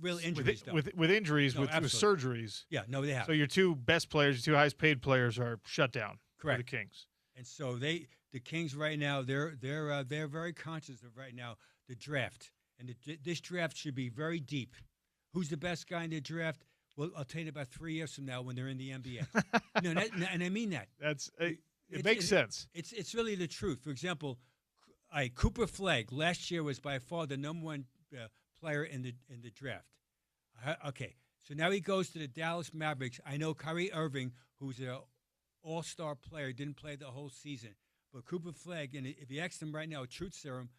real injuries, with injuries, with surgeries. Yeah, no, they have. So your 2 best players, your 2 highest paid players are shut down. Correct. For the Kings. And so the Kings right now, they're very conscious of right now the draft, and this draft should be very deep. who's the best guy in the draft? Well, I'll tell you about 3 years from now when they're in the NBA. And I mean that. It makes sense. It's really the truth. For example, Cooper Flagg last year was by far the number one player in the draft. Okay, so now he goes to the Dallas Mavericks. I know Kyrie Irving, who's an all-star player, didn't play the whole season. But Cooper Flagg, and if you ask him right now, a truth serum,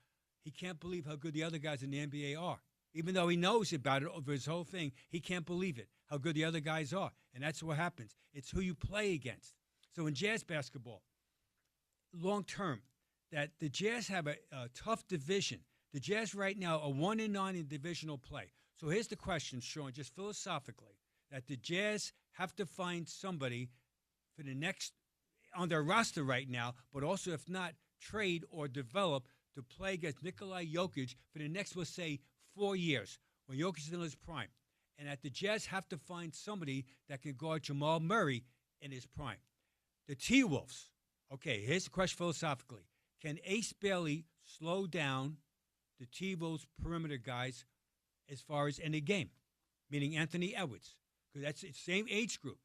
he can't believe how good the other guys in the NBA are. Even though he knows about it over his whole thing, he can't believe it, how good the other guys are. And that's what happens. It's who you play against. So in Jazz basketball, long term, that the Jazz have a tough division. The Jazz right now are 1-9 in divisional play. So here's the question, Sean, just philosophically, that the Jazz have to find somebody for the next, on their roster right now, but also if not, trade or develop to play against Nikolai Jokic for the next, we'll say, 4 years, when Jokic is in his prime. And that the Jazz have to find somebody that can guard Jamal Murray in his prime. The T-Wolves, okay, here's the question philosophically. Can Ace Bailey slow down the T-Wolves perimeter guys as far as in the game, meaning Anthony Edwards? Because that's the same age group.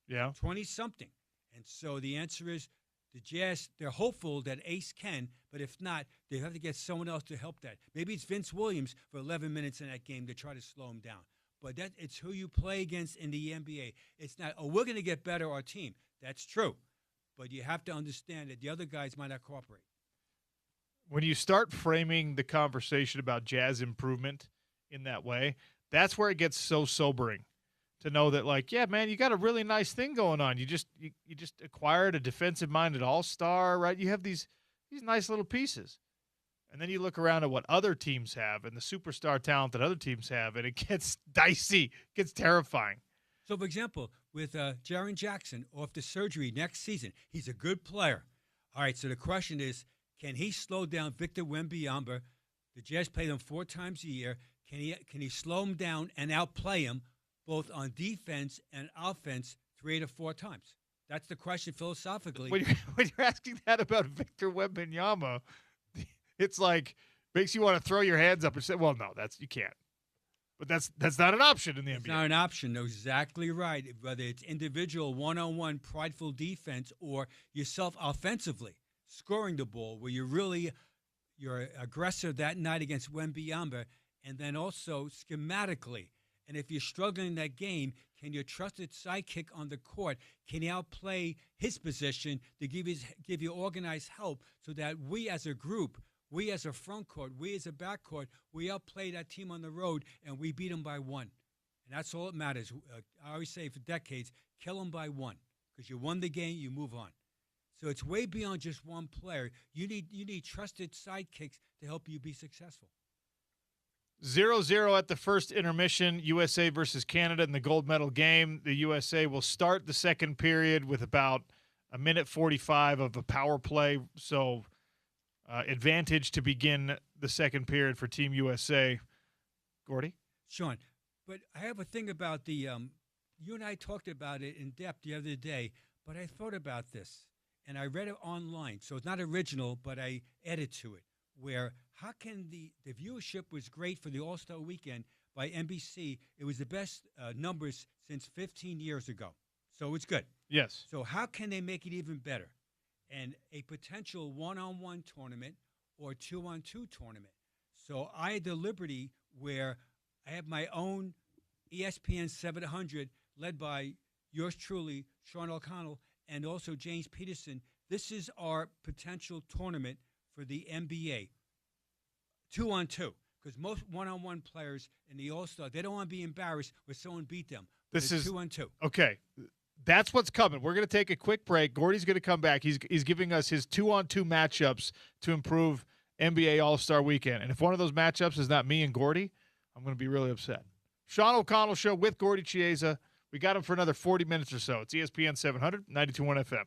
Yeah. 20-something. And so the answer is the Jazz, they're hopeful that Ace can, but if not, they have to get someone else to help that. Maybe it's Vince Williams for 11 minutes in that game to try to slow him down. But it's who you play against in the NBA. It's not, we're going to get better, our team. That's true. But you have to understand that the other guys might not cooperate. When you start framing the conversation about Jazz improvement in that way, that's where it gets so sobering. To know that, like, yeah, man, you got a really nice thing going on. You just acquired a defensive-minded all-star, right? You have these nice little pieces. And then you look around at what other teams have and the superstar talent that other teams have, and it gets dicey. It gets terrifying. So, for example, with Jaren Jackson off the surgery next season, he's a good player. All right, so the question is, can he slow down Victor Wembanyama? The Jazz play them 4 times a year. Can he slow him down and outplay him both on defense and offense 3 to 4 times? That's the question philosophically. When you're asking that about Victor Wembanyama, it's like makes you want to throw your hands up and say, "Well, no, you can't." But that's not an option in the NBA. It's not an option. No, exactly right. Whether it's individual, one-on-one, prideful defense, or yourself offensively scoring the ball, where you're aggressive that night against Wembanyama, and then also schematically. And if you're struggling in that game, can your trusted sidekick on the court, can he outplay his position to give you organized help so that we as a group, we as a front court, we as a back court, we outplay that team on the road and we beat them by 1. And that's all that matters. I always say for decades, kill them by 1. Because you won the game, you move on. So it's way beyond just one player. You need trusted sidekicks to help you be successful. 0-0 at the first intermission, USA versus Canada in the gold medal game. The USA will start the second period with about 1:45 of a power play. So advantage to begin the second period for Team USA. Gordy? Sean, but I have a thing about the you and I talked about it in depth the other day, but I thought about this, and I read it online. So it's not original, but I added to it. Where how can the viewership was great for the All-Star Weekend by NBC. It was the best numbers since 15 years ago. So it's good. Yes. So how can they make it even better? And a potential one-on-one tournament or two-on-two tournament. So I had the liberty where I have my own ESPN 700 led by yours truly, Sean O'Connell, and also James Peterson. This is our potential tournament for the NBA, 2-on-2, because most one-on-one players in the All-Star, they don't want to be embarrassed when someone beat them. This is 2-on-2. Okay. That's what's coming. We're going to take a quick break. Gordy's going to come back. He's giving us his 2-on-2 matchups to improve NBA All-Star Weekend. And if one of those matchups is not me and Gordy, I'm going to be really upset. Sean O'Connell Show with Gordy Chiesa. We got him for another 40 minutes or so. It's ESPN 700, 92.1 FM.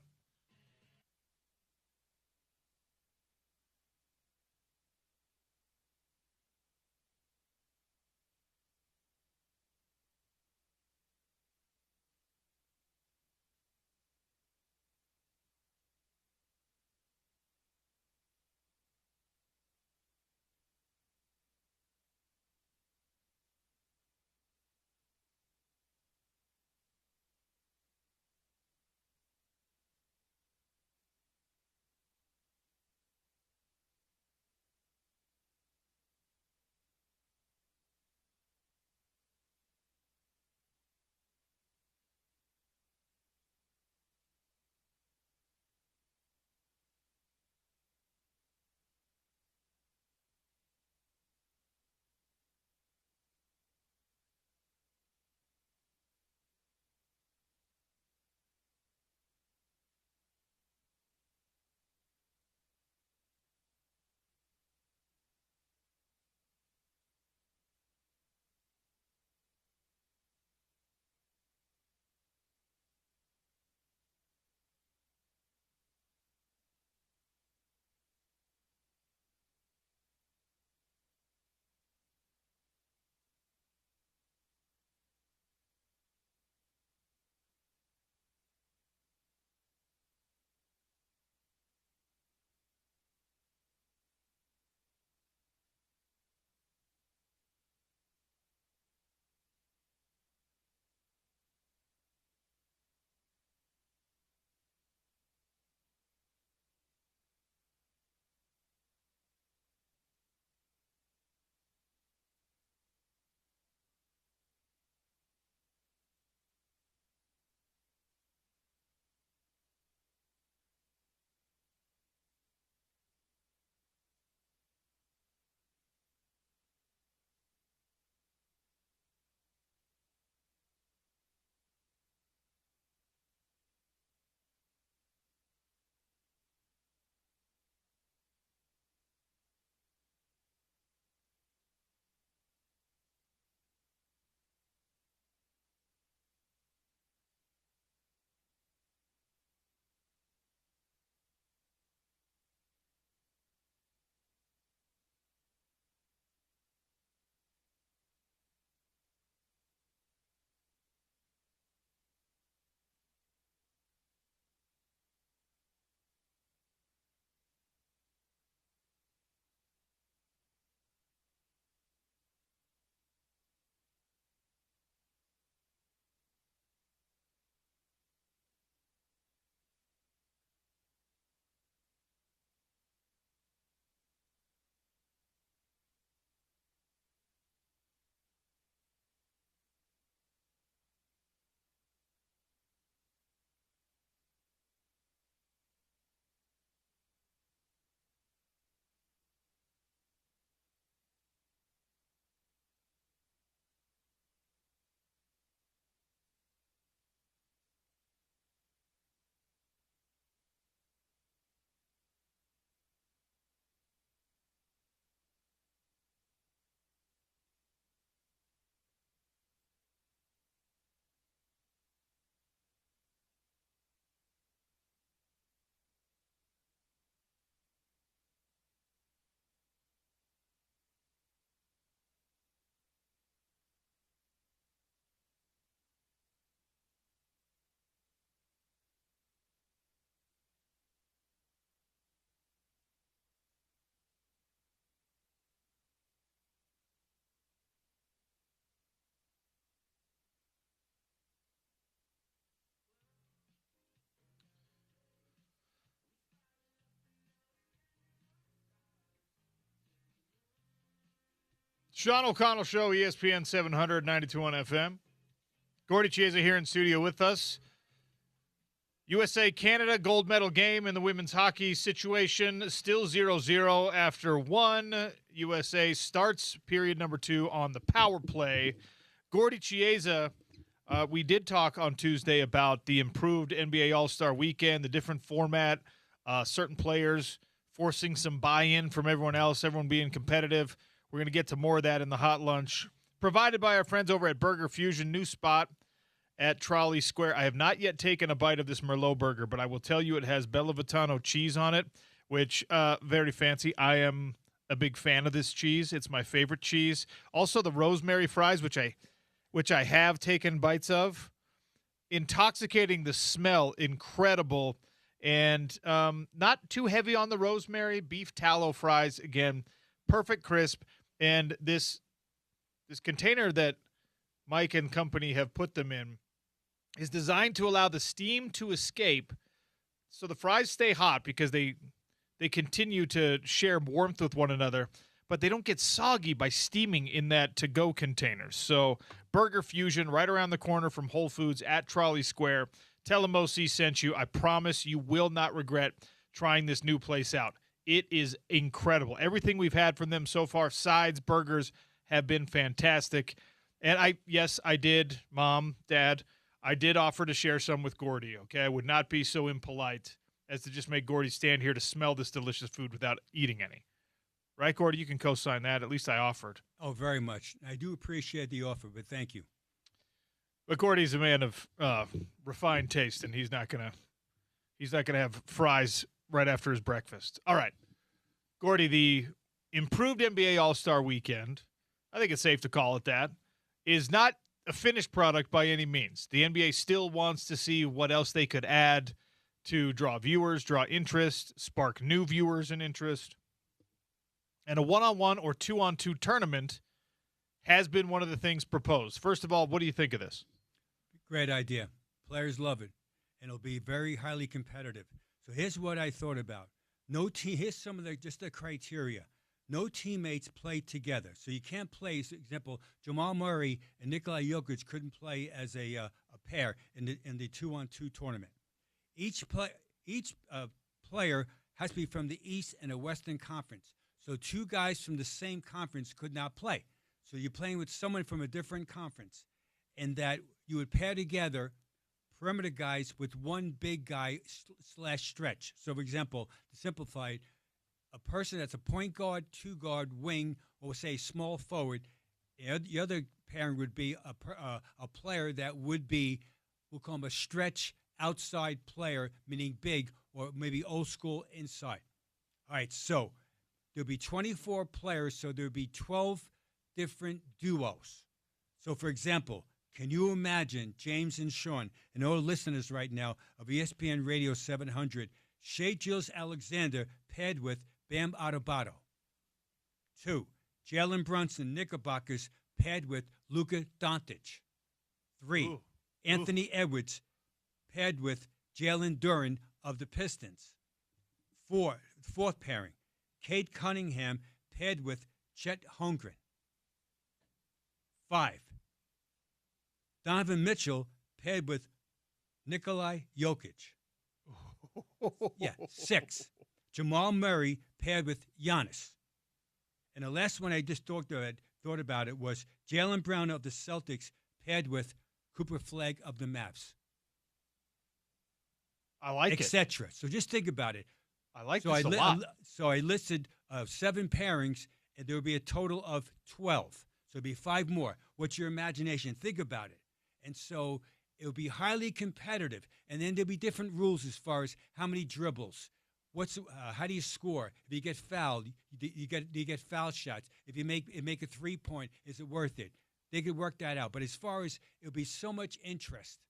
Sean O'Connell Show, ESPN 700, 92.1 FM. Gordy Chiesa here in studio with us. USA-Canada gold medal game in the women's hockey situation. Still 0-0 after one. USA starts period number 2 on the power play. Gordy Chiesa, we did talk on Tuesday about the improved NBA All-Star Weekend, the different format, certain players forcing some buy-in from everyone else, everyone being competitive. We're going to get to more of that in the hot lunch, provided by our friends over at Burger Fusion, new spot at Trolley Square. I have not yet taken a bite of this Merlot burger, but I will tell you it has Bella Vitano cheese on it, which very fancy. I am a big fan of this cheese. It's my favorite cheese. Also the rosemary fries, which I have taken bites of. Intoxicating, the smell, incredible, and not too heavy on the rosemary. Beef tallow fries, again, perfect crisp. And this container that Mike and company have put them in is designed to allow the steam to escape so the fries stay hot because they continue to share warmth with one another, but they don't get soggy by steaming in that to-go containers. So Burger Fusion right around the corner from Whole Foods at Trolley Square. Tell them OC sent you. I promise you will not regret trying this new place out. It is incredible. Everything we've had from them so far, sides, burgers, have been fantastic. And I did, Mom, Dad, I did offer to share some with Gordy, okay? I would not be so impolite as to just make Gordy stand here to smell this delicious food without eating any. Right, Gordy? You can co-sign that. At least I offered. Oh, very much. I do appreciate the offer, but thank you. But Gordy's a man of refined taste, and he's not gonna have fries right after his breakfast. All right, Gordy, the improved NBA All-Star Weekend, I think it's safe to call it that, is not a finished product by any means. The NBA still wants to see what else they could add to draw viewers, draw interest, spark new viewers and interest. And a one-on-one or two-on-two tournament has been one of the things proposed. First of all, what do you think of this? Great idea. Players love it, and it'll be very highly competitive. So here's what I thought about. Here's some of the criteria. No teammates play together. So you can't play, for example, Jamal Murray and Nikola Jokic couldn't play as a pair in the two-on-two tournament. Each player has to be from the East and the Western Conference. So two guys from the same conference could not play. So you're playing with someone from a different conference, and that you would pair together perimeter guys with one big guy / stretch. So, for example, to simplify it, a person that's a point guard, two guard, wing, or say small forward. The other pairing would be a player that would be, we'll call him a stretch outside player, meaning big, or maybe old school inside. All right, so there'll be 24 players, so there'll be 12 different duos. So, for example, can you imagine James and Sean and all listeners right now of ESPN Radio 700, Shea Gilgeous-Alexander paired with Bam Adebayo. 2, Jalen Brunson Knickerbockers paired with Luka Doncic. 3, Anthony Edwards paired with Jalen Duren of the Pistons. 4th pairing, Cade Cunningham paired with Chet Holmgren. 5, Donovan Mitchell paired with Nikola Jokic. 6, Jamal Murray paired with Giannis. And the last one I just thought about it was Jaylen Brown of the Celtics paired with Cooper Flagg of the Mavs. I like it. Etc. So just think about it. I like this a lot. So I listed 7 pairings, and there will be a total of 12. So it'll be 5 more. What's your imagination? Think about it. And so it'll be highly competitive. And then there'll be different rules as far as how many dribbles. How do you score? If you get fouled, you get foul shots. If you make a 3-point, is it worth it? They could work that out. But as far as it'll be so much interest.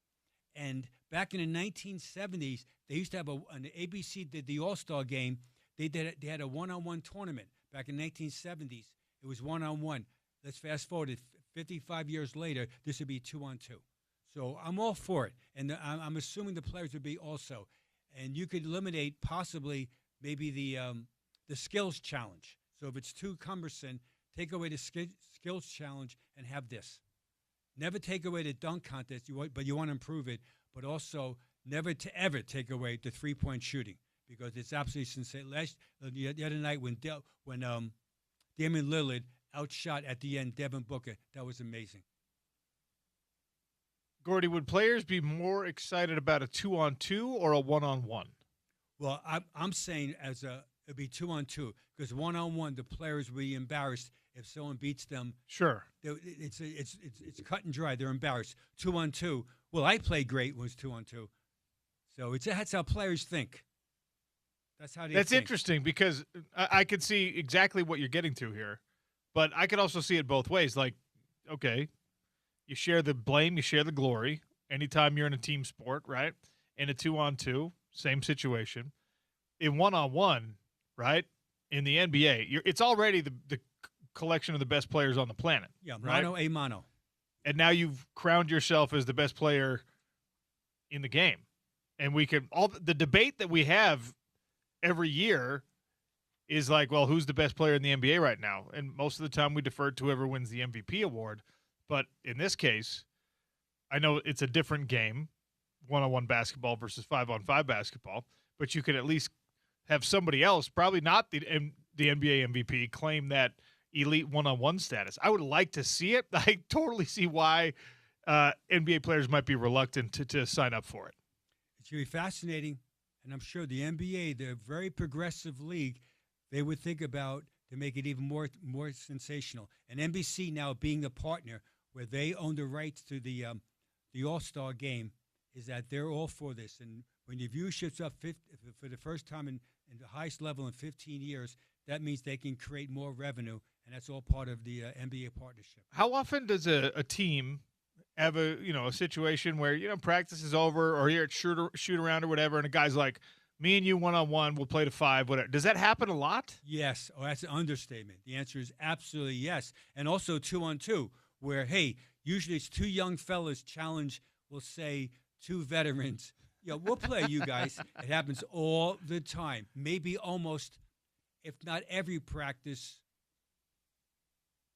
And back in the 1970s, they used to have an ABC did the All-Star game. They had a one-on-one tournament back in the 1970s. It was one-on-one. Let's fast forward. 55 years later, this would be 2-on-2. So I'm all for it, and I'm assuming the players would be also. And you could eliminate possibly maybe the skills challenge. So if it's too cumbersome take away the skills challenge and have this. Never take away the dunk contest, but you want to improve it, but also never to ever take away the three-point shooting because it's absolutely sensational. The other night when Damian Lillard outshot at the end Devin Booker, that was amazing. Gordy, would players be more excited about a 2-on-2 or a 1-on-1? Well, I'm saying it'd be 2-on-2 because 1-on-1 the players will be embarrassed if someone beats them. Sure, it's cut and dry. They're embarrassed. 2-on-2. Well, I played great when it was 2-on-2. So that's how players think. That's how they. That's think. interesting because I could see exactly what you're getting to here, but I could also see it both ways. Like, okay, you share the blame, you share the glory. Anytime you're in a team sport, right? In a 2-on-2, same situation. In 1-on-1, right? In the NBA, it's already the collection of the best players on the planet. Yeah, right? mano a mano. And now you've crowned yourself as the best player in the game. And we could all the debate that we have every year is like, well, who's the best player in the NBA right now? And most of the time we defer to whoever wins the MVP award. But in this case, I know it's a different game, 1-on-1 basketball versus 5-on-5 basketball, but you could at least have somebody else, probably not the NBA MVP, claim that elite 1-on-1 status. I would like to see it. I totally see why NBA players might be reluctant to sign up for it. It should be fascinating, and I'm sure the NBA, the very progressive league, they would think about to make it even more sensational. And NBC now being the partner where they own the rights to the All-Star game is that they're all for this. And when your viewership's up for the first time in the highest level in 15 years, that means they can create more revenue, and that's all part of the NBA partnership. How often does a team have a situation where practice is over or you're at shoot around or whatever, and a guy's like, me and you 1-on-1, we'll play to 5, whatever. Does that happen a lot? Yes. Oh, that's an understatement. The answer is absolutely yes. And also 2-on-2, where, hey, usually it's two young fellas challenge, we'll say, two veterans. We'll play you guys. It happens all the time. Maybe almost, if not every practice,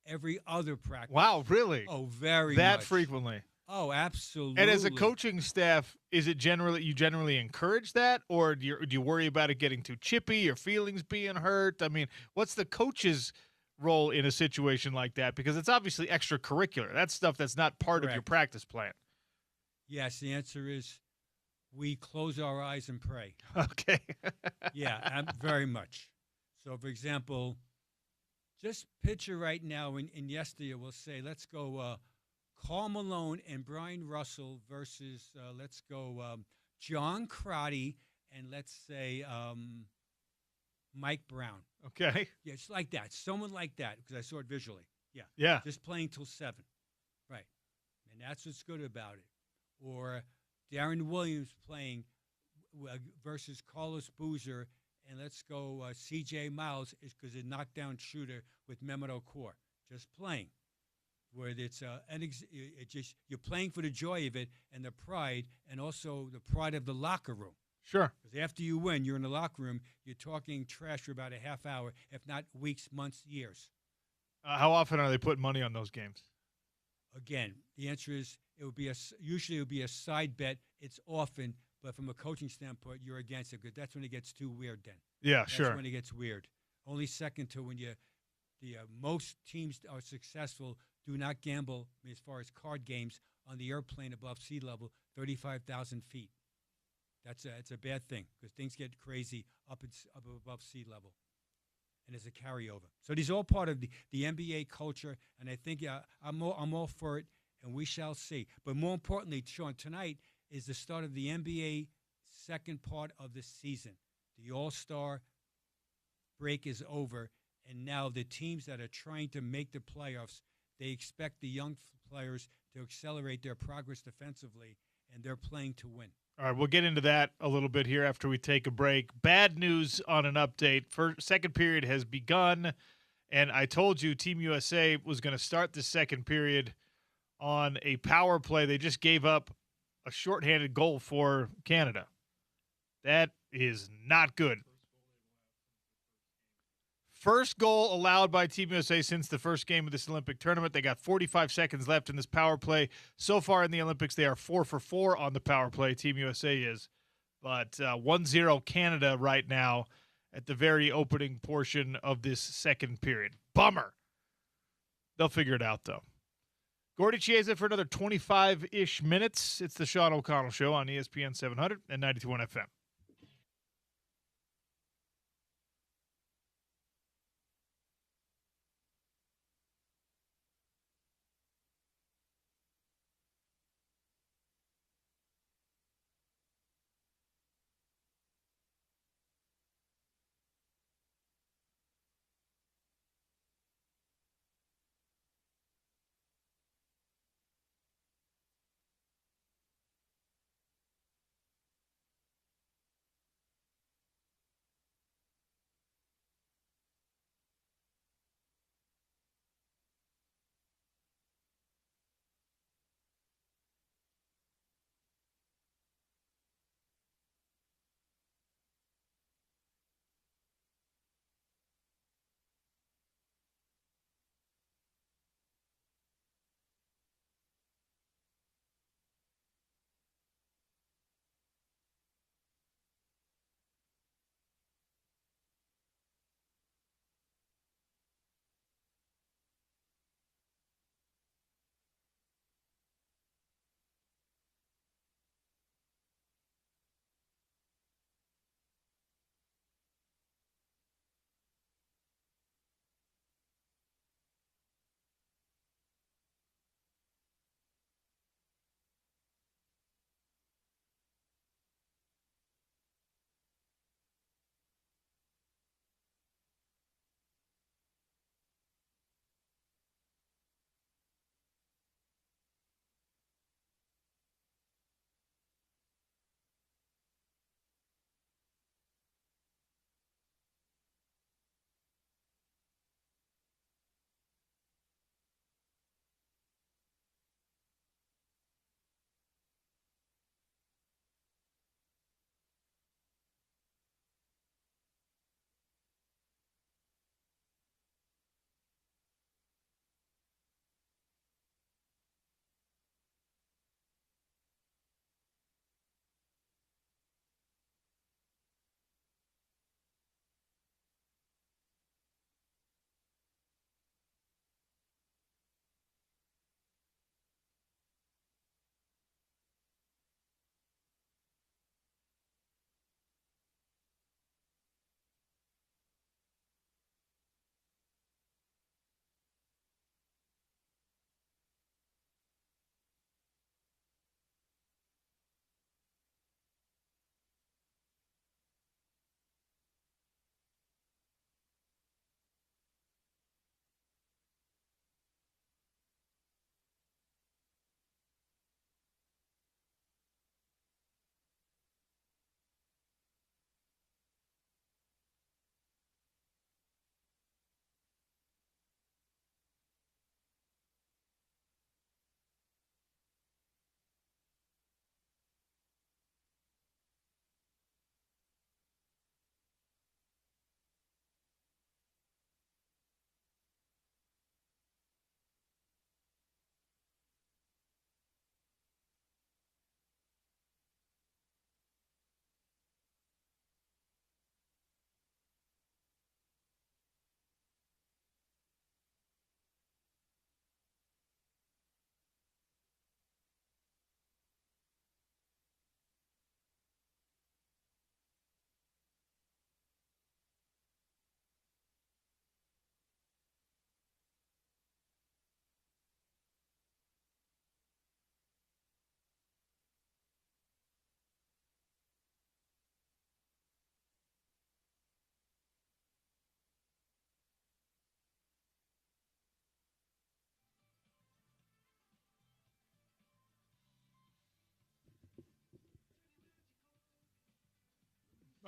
every other practice. Wow, really? Oh, very that much. frequently. Oh, absolutely. And as a coaching staff, is it you generally encourage that, or do you worry about it getting too chippy, your feelings being hurt? I mean, what's the coach's role in a situation like that? Because it's obviously extracurricular. That's stuff that's not part of your practice plan. Yes, the answer is we close our eyes and pray. Okay. Yeah, very much. So, for example, just picture right now in yesterday, we'll say, let's go Karl Malone and Brian Russell versus, let's go John Crotty and let's say Mike Brown. Okay. Yeah, it's like that. Someone like that, because I saw it visually. Yeah. Yeah. Just playing till 7. Right. And that's what's good about it. Or Darren Williams playing versus Carlos Boozer, and let's go C.J. Miles is because a knockdown shooter with Mehmet Okur. Just playing. Where it's you're playing for the joy of it and the pride, and also the pride of the locker room. Sure. Because after you win, you're in the locker room, you're talking trash for about a half hour, if not weeks, months, years. How often are they putting money on those games? Again, the answer is usually it would be a side bet. It's often, but from a coaching standpoint, you're against it because that's when it gets too weird. Then Sure. That's when it gets weird. Only second to when the most teams are successful do not gamble as far as card games on the airplane above sea level, 35,000 feet. It's a bad thing because things get crazy up above sea level, and there's a carryover. So these are all part of the NBA culture, and I think I'm all for it, and we shall see. But more importantly, Sean, tonight is the start of the NBA second part of the season. The All-Star break is over, and now the teams that are trying to make the playoffs, they expect the young players to accelerate their progress defensively, and they're playing to win. All right, we'll get into that a little bit here after we take a break. Bad news on an update. Second period has begun, and I told you Team USA was going to start the second period on a power play. They just gave up a shorthanded goal for Canada. That is not good. First goal allowed by Team USA since the first game of this Olympic tournament. They got 45 seconds left in this power play. So far in the Olympics, they are 4 for 4 on the power play. Team USA is. But 1-0 Canada right now at the very opening portion of this second period. Bummer. They'll figure it out, though. Gordy Chiesa for another 25-ish minutes. It's the Sean O'Connell Show on ESPN 700 and 92.1 FM.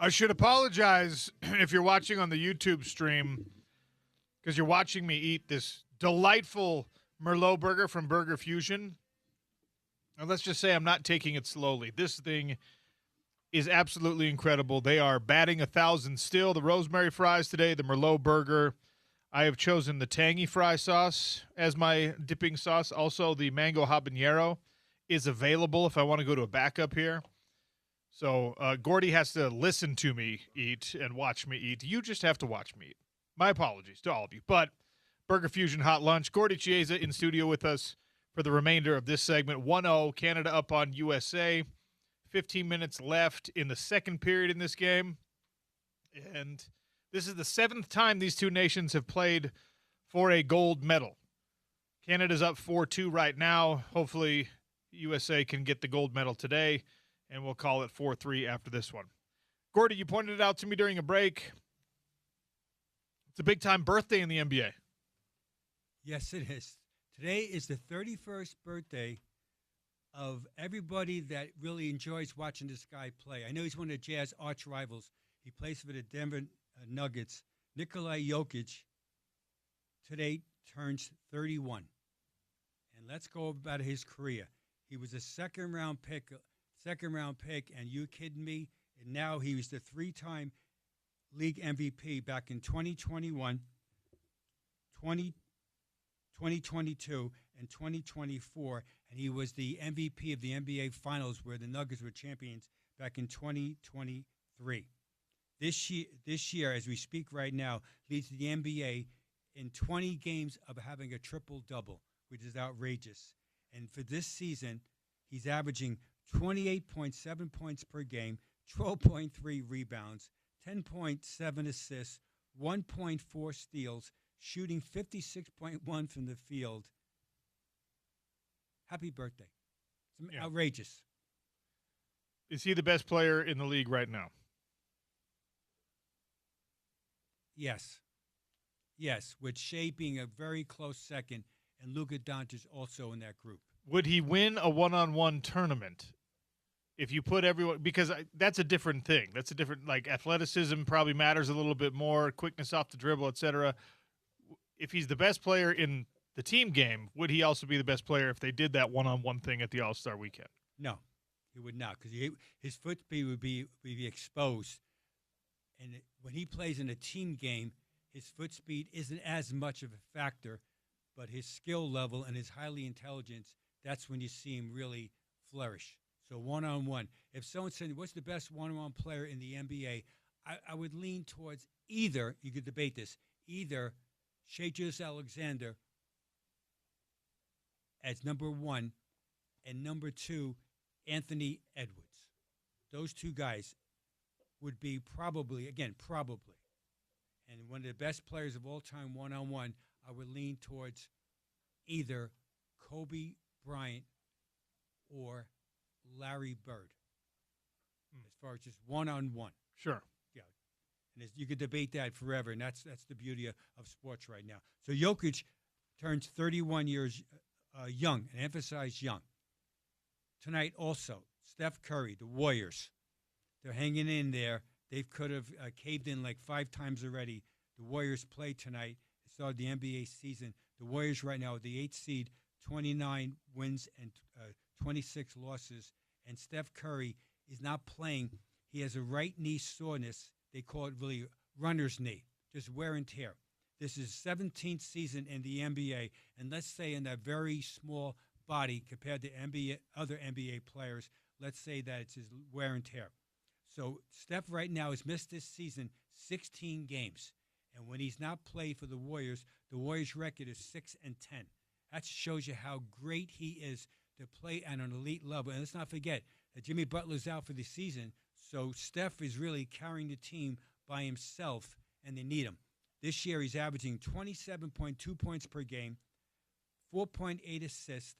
I should apologize if you're watching on the YouTube stream because you're watching me eat this delightful Merlot burger from Burger Fusion. And let's just say I'm not taking it slowly. This thing is absolutely incredible. They are batting 1,000 still. The rosemary fries today, the Merlot burger. I have chosen the tangy fry sauce as my dipping sauce. Also, the mango habanero is available if I want to go to a backup here. So Gordy has to listen to me eat and watch me eat. You just have to watch me eat. My apologies to all of you. But Burger Fusion Hot Lunch. Gordy Chiesa in studio with us for the remainder of this segment. 1-0, Canada up on USA. 15 minutes left in the second period in this game. And this is the 7th time these two nations have played for a gold medal. Canada's up 4-2 right now. Hopefully USA can get the gold medal today, and we'll call it 4-3 after this one. Gordy, you pointed it out to me during a break. It's a big-time birthday in the NBA. Yes, it is. Today is the 31st birthday of everybody that really enjoys watching this guy play. I know he's one of the Jazz arch rivals. He plays for the Denver Nuggets. Nikola Jokic today turns 31. And let's go about his career. He was a second-round pick, and you kidding me? And now he was the 3-time league MVP back in 2021, 2022, and 2024, and he was the MVP of the NBA Finals where the Nuggets were champions back in 2023. This year, as we speak right now, leads the NBA in 20 games of having a triple-double, which is outrageous. And for this season, he's averaging 28.7 points per game, 12.3 rebounds, 10.7 assists, 1.4 steals, shooting 56.1 from the field. Happy birthday. It's outrageous. Is he the best player in the league right now? Yes. Yes, with Shea being a very close second and Luka Doncic also in that group. Would he win a one-on-one tournament if you put everyone – because that's a different thing. That's a different – like athleticism probably matters a little bit more, quickness off the dribble, et cetera. If he's the best player in the team game, would he also be the best player if they did that one-on-one thing at the All-Star weekend? No, he would not, because his foot speed would be exposed. And when he plays in a team game, his foot speed isn't as much of a factor, but his skill level and his highly intelligence, that's when you see him really flourish. So one-on-one. If someone said, what's the best one-on-one player in the NBA, I would lean towards either, you could debate this, either Shai Gilgeous-Alexander as number 1 and number 2, Anthony Edwards. Those two guys would be probably. And one of the best players of all time one-on-one, I would lean towards either Kobe Bryant or Larry Bird as far as just one-on-one. Sure. Yeah. And you could debate that forever, and that's the beauty of sports right now. So Jokic turns 31 years young, and emphasize young. Tonight also, Steph Curry, the Warriors, they're hanging in there. They could have caved in like 5 times already. The Warriors play tonight. It started the NBA season. The Warriors right now are the 8th seed, 29 wins and 26 losses. And Steph Curry is not playing. He has a right knee soreness. They call it really runner's knee, just wear and tear. This is 17th season in the NBA, and let's say in that very small body compared to other NBA players, let's say that it's his wear and tear. So Steph right now has missed this season 16 games, and when he's not played for the Warriors record is 6-10. That shows you how great he is to play at an elite level. And let's not forget that Jimmy Butler's out for the season, so Steph is really carrying the team by himself, and they need him. This year he's averaging 27.2 points per game, 4.8 assists,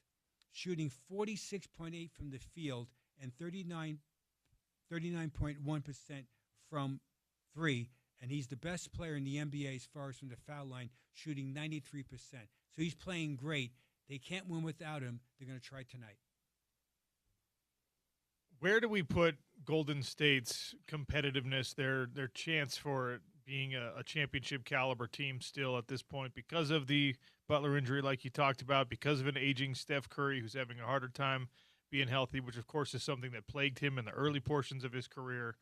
shooting 46.8 from the field, and 39.1% from 3. And he's the best player in the NBA as far as from the foul line, shooting 93%. So he's playing great. They can't win without him. They're going to try tonight. Where do we put Golden State's competitiveness, their chance for being a championship caliber team still at this point because of the Butler injury like you talked about, because of an aging Steph Curry who's having a harder time being healthy, which of course is something that plagued him in the early portions of his career.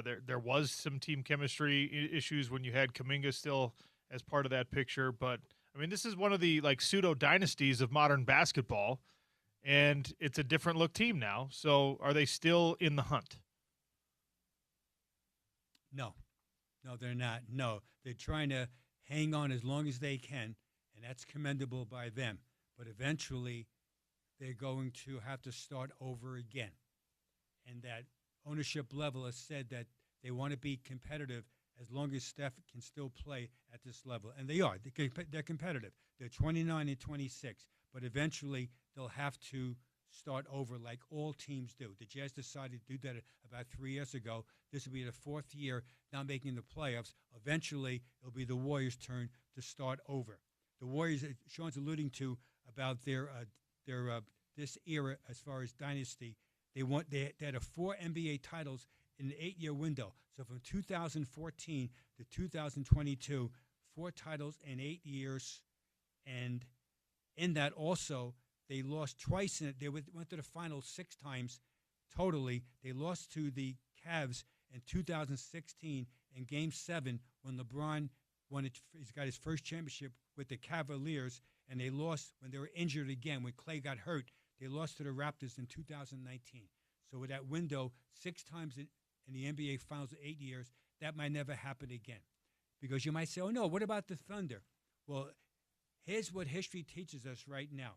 There was some team chemistry issues when you had Kuminga still as part of that picture, but I mean, this is one of the like pseudo dynasties of modern basketball, and it's a different look team now. So, are they still in the hunt? No, they're not. No, they're trying to hang on as long as they can, and that's commendable by them. But eventually, they're going to have to start over again. And that ownership level has said that they want to be competitive as long as Steph can still play at this level. And they are. They're competitive. They're 29 and 26. But eventually, they'll have to start over like all teams do. The Jazz decided to do that about 3 years ago. This will be the fourth year not making the playoffs. Eventually, it'll be the Warriors' turn to start over. The Warriors, Sean's alluding to about their this era as far as dynasty, they had 4 NBA titles in an 8-year window. So from 2014 to 2022, 4 titles in 8 years, and in that also they lost twice in it. They went to the finals 6 times totally. They lost to the Cavs in 2016 in Game 7 when LeBron he's got his first championship with the Cavaliers, and they lost when they were injured again. When Clay got hurt, they lost to the Raptors in 2019. So with that window, 6 times in the NBA Finals in 8 years, that might never happen again. Because you might say, oh, no, what about the Thunder? Well, here's what history teaches us right now.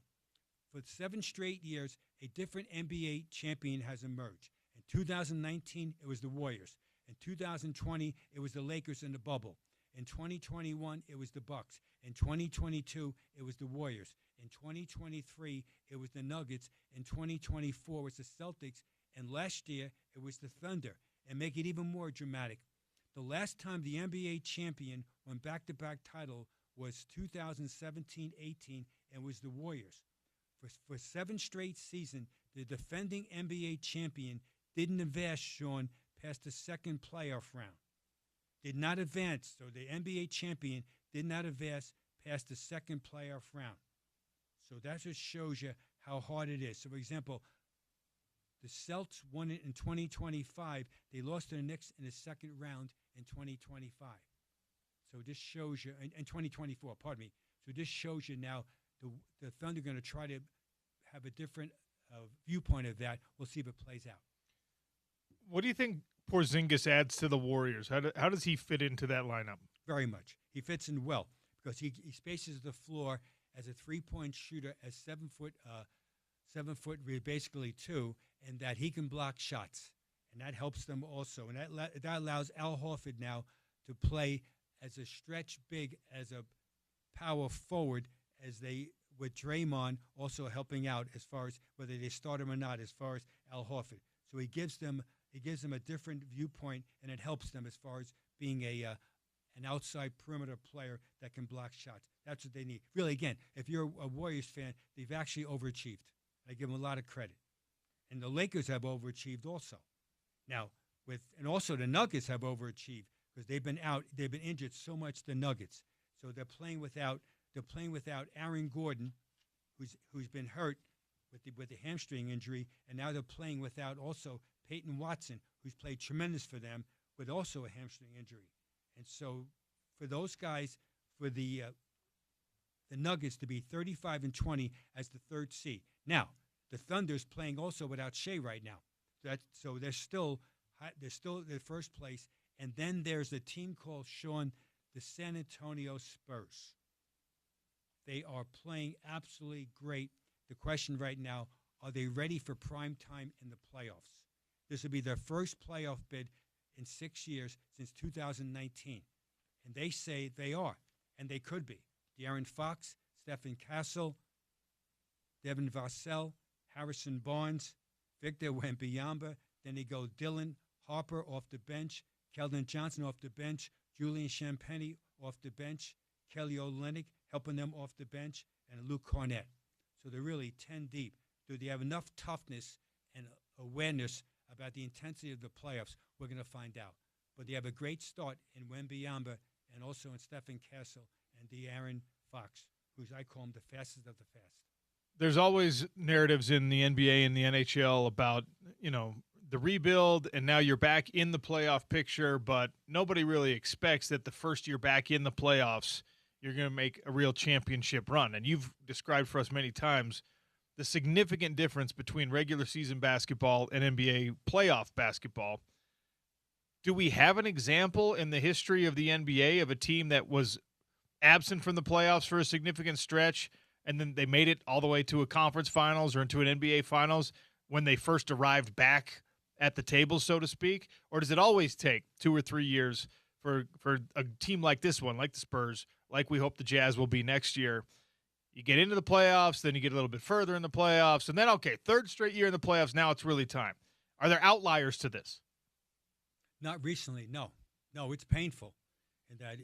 For 7 straight years, a different NBA champion has emerged. In 2019, it was the Warriors. In 2020, it was the Lakers in the bubble. In 2021, it was the Bucks. In 2022, it was the Warriors. In 2023, it was the Nuggets. In 2024, it was the Celtics. And last year, it was the Thunder. And make it even more dramatic, the last time the NBA champion won back-to-back title was 2017-18, and was the Warriors. For 7 straight seasons, the defending NBA champion didn't advance, Sean, past the second playoff round. Did not advance. So the NBA champion did not advance past the second playoff round. So that just shows you how hard it is. So, for example, the Celtics won it in 2025. They lost to the Knicks in the second round in 2025. So this shows you, in 2024, pardon me. So this shows you now the Thunder are going to try to have a different viewpoint of that. We'll see if it plays out. What do you think Porzingis adds to the Warriors? How does he fit into that lineup? Very much. He fits in well because he spaces the floor as a 3-point shooter, as 7 foot, basically 2, and that he can block shots, and that helps them also. And that allows Al Horford now to play as a stretch big, as a power forward, as they with Draymond also helping out as far as whether they start him or not, as far as Al Horford. So he gives them a different viewpoint, and it helps them as far as being an outside perimeter player that can block shots. That's what they need. Really, again, if you're a Warriors fan, they've actually overachieved. I give them a lot of credit. And the Lakers have overachieved also. Now, and also the Nuggets have overachieved because they've been injured so much, the Nuggets. So they're playing without Aaron Gordon, who's been hurt with the hamstring injury, and now they're playing without also Peyton Watson, who's played tremendous for them with also a hamstring injury. And so for those guys, for the Nuggets to be 35-20 as the 3rd seed. Now, the Thunder's playing also without Shea right now. So they're still in first place. And then there's a team called, Sean, the San Antonio Spurs. They are playing absolutely great. The question right now, are they ready for prime time in the playoffs? This will be their first playoff bid in 6 years since 2019. And they say they are, and they could be. De'Aaron Fox, Stephen Castle, Devin Vassell, Harrison Barnes, Victor Wembanyama. Then they go Dylan Harper off the bench, Keldon Johnson off the bench, Julian Champagnie off the bench, Kelly Olynyk helping them off the bench, and Luke Cornett. So they're really 10 deep. Do they have enough toughness and awareness about the intensity of the playoffs? We're going to find out. But they have a great start in Wembanyama and also in Stephen Castle and De'Aaron Fox, who's I call him the fastest of the fast. there's always narratives in the NBA and the NHL about, the rebuild, and now you're back in the playoff picture, but nobody really expects that the first year back in the playoffs, you're going to make a real championship run. And you've described for us many times the significant difference between regular season basketball and NBA playoff basketball. Do we have an example in the history of the NBA of a team that was absent from the playoffs for a significant stretch, and then they made it all the way to a conference finals or into an NBA finals when they first arrived back at the table, so to speak? Or does it always take 2 or 3 years for a team like this one, like the Spurs, like we hope the Jazz will be next year? You get into the playoffs, then you get a little bit further in the playoffs, and then, okay, third straight year in the playoffs, now it's really time. Are there outliers to this? Not recently, no. No, it's painful. And that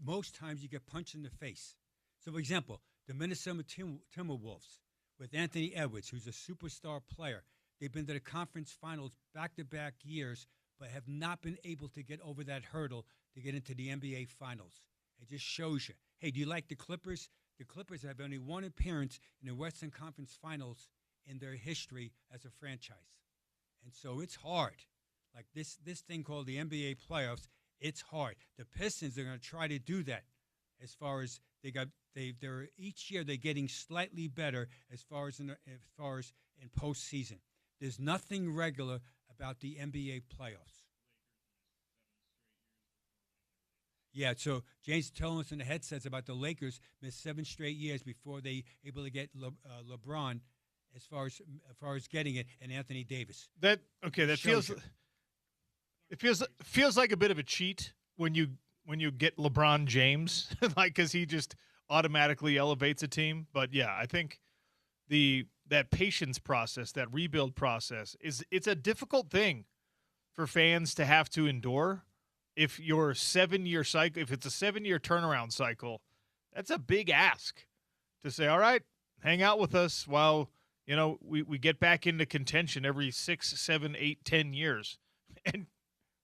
most times you get punched in the face. So, for example, the Minnesota Timberwolves with Anthony Edwards, who's a superstar player. They've been to the conference finals back-to-back years, but have not been able to get over that hurdle to get into the NBA finals. It just shows you. Hey, do you like the Clippers? The Clippers have only one appearance in the Western Conference Finals in their history as a franchise. And so it's hard. Like this thing called the NBA playoffs, it's hard. The Pistons are going to try to do that as far as they're each year they're getting slightly better as far as in postseason. There's nothing regular about the NBA playoffs. Yeah, so James telling us in the headsets about the Lakers missed 7 straight years before they able to get LeBron as far as getting it, and Anthony Davis. That feels like a bit of a cheat when you get LeBron James, like, because he just automatically elevates a team. But yeah, I think that patience process, that rebuild process, it's a difficult thing for fans to have to endure. If your 7-year cycle, if it's a 7-year turnaround cycle, that's a big ask to say, all right, hang out with us while, we get back into contention every 6, 7, 8, 10 years. And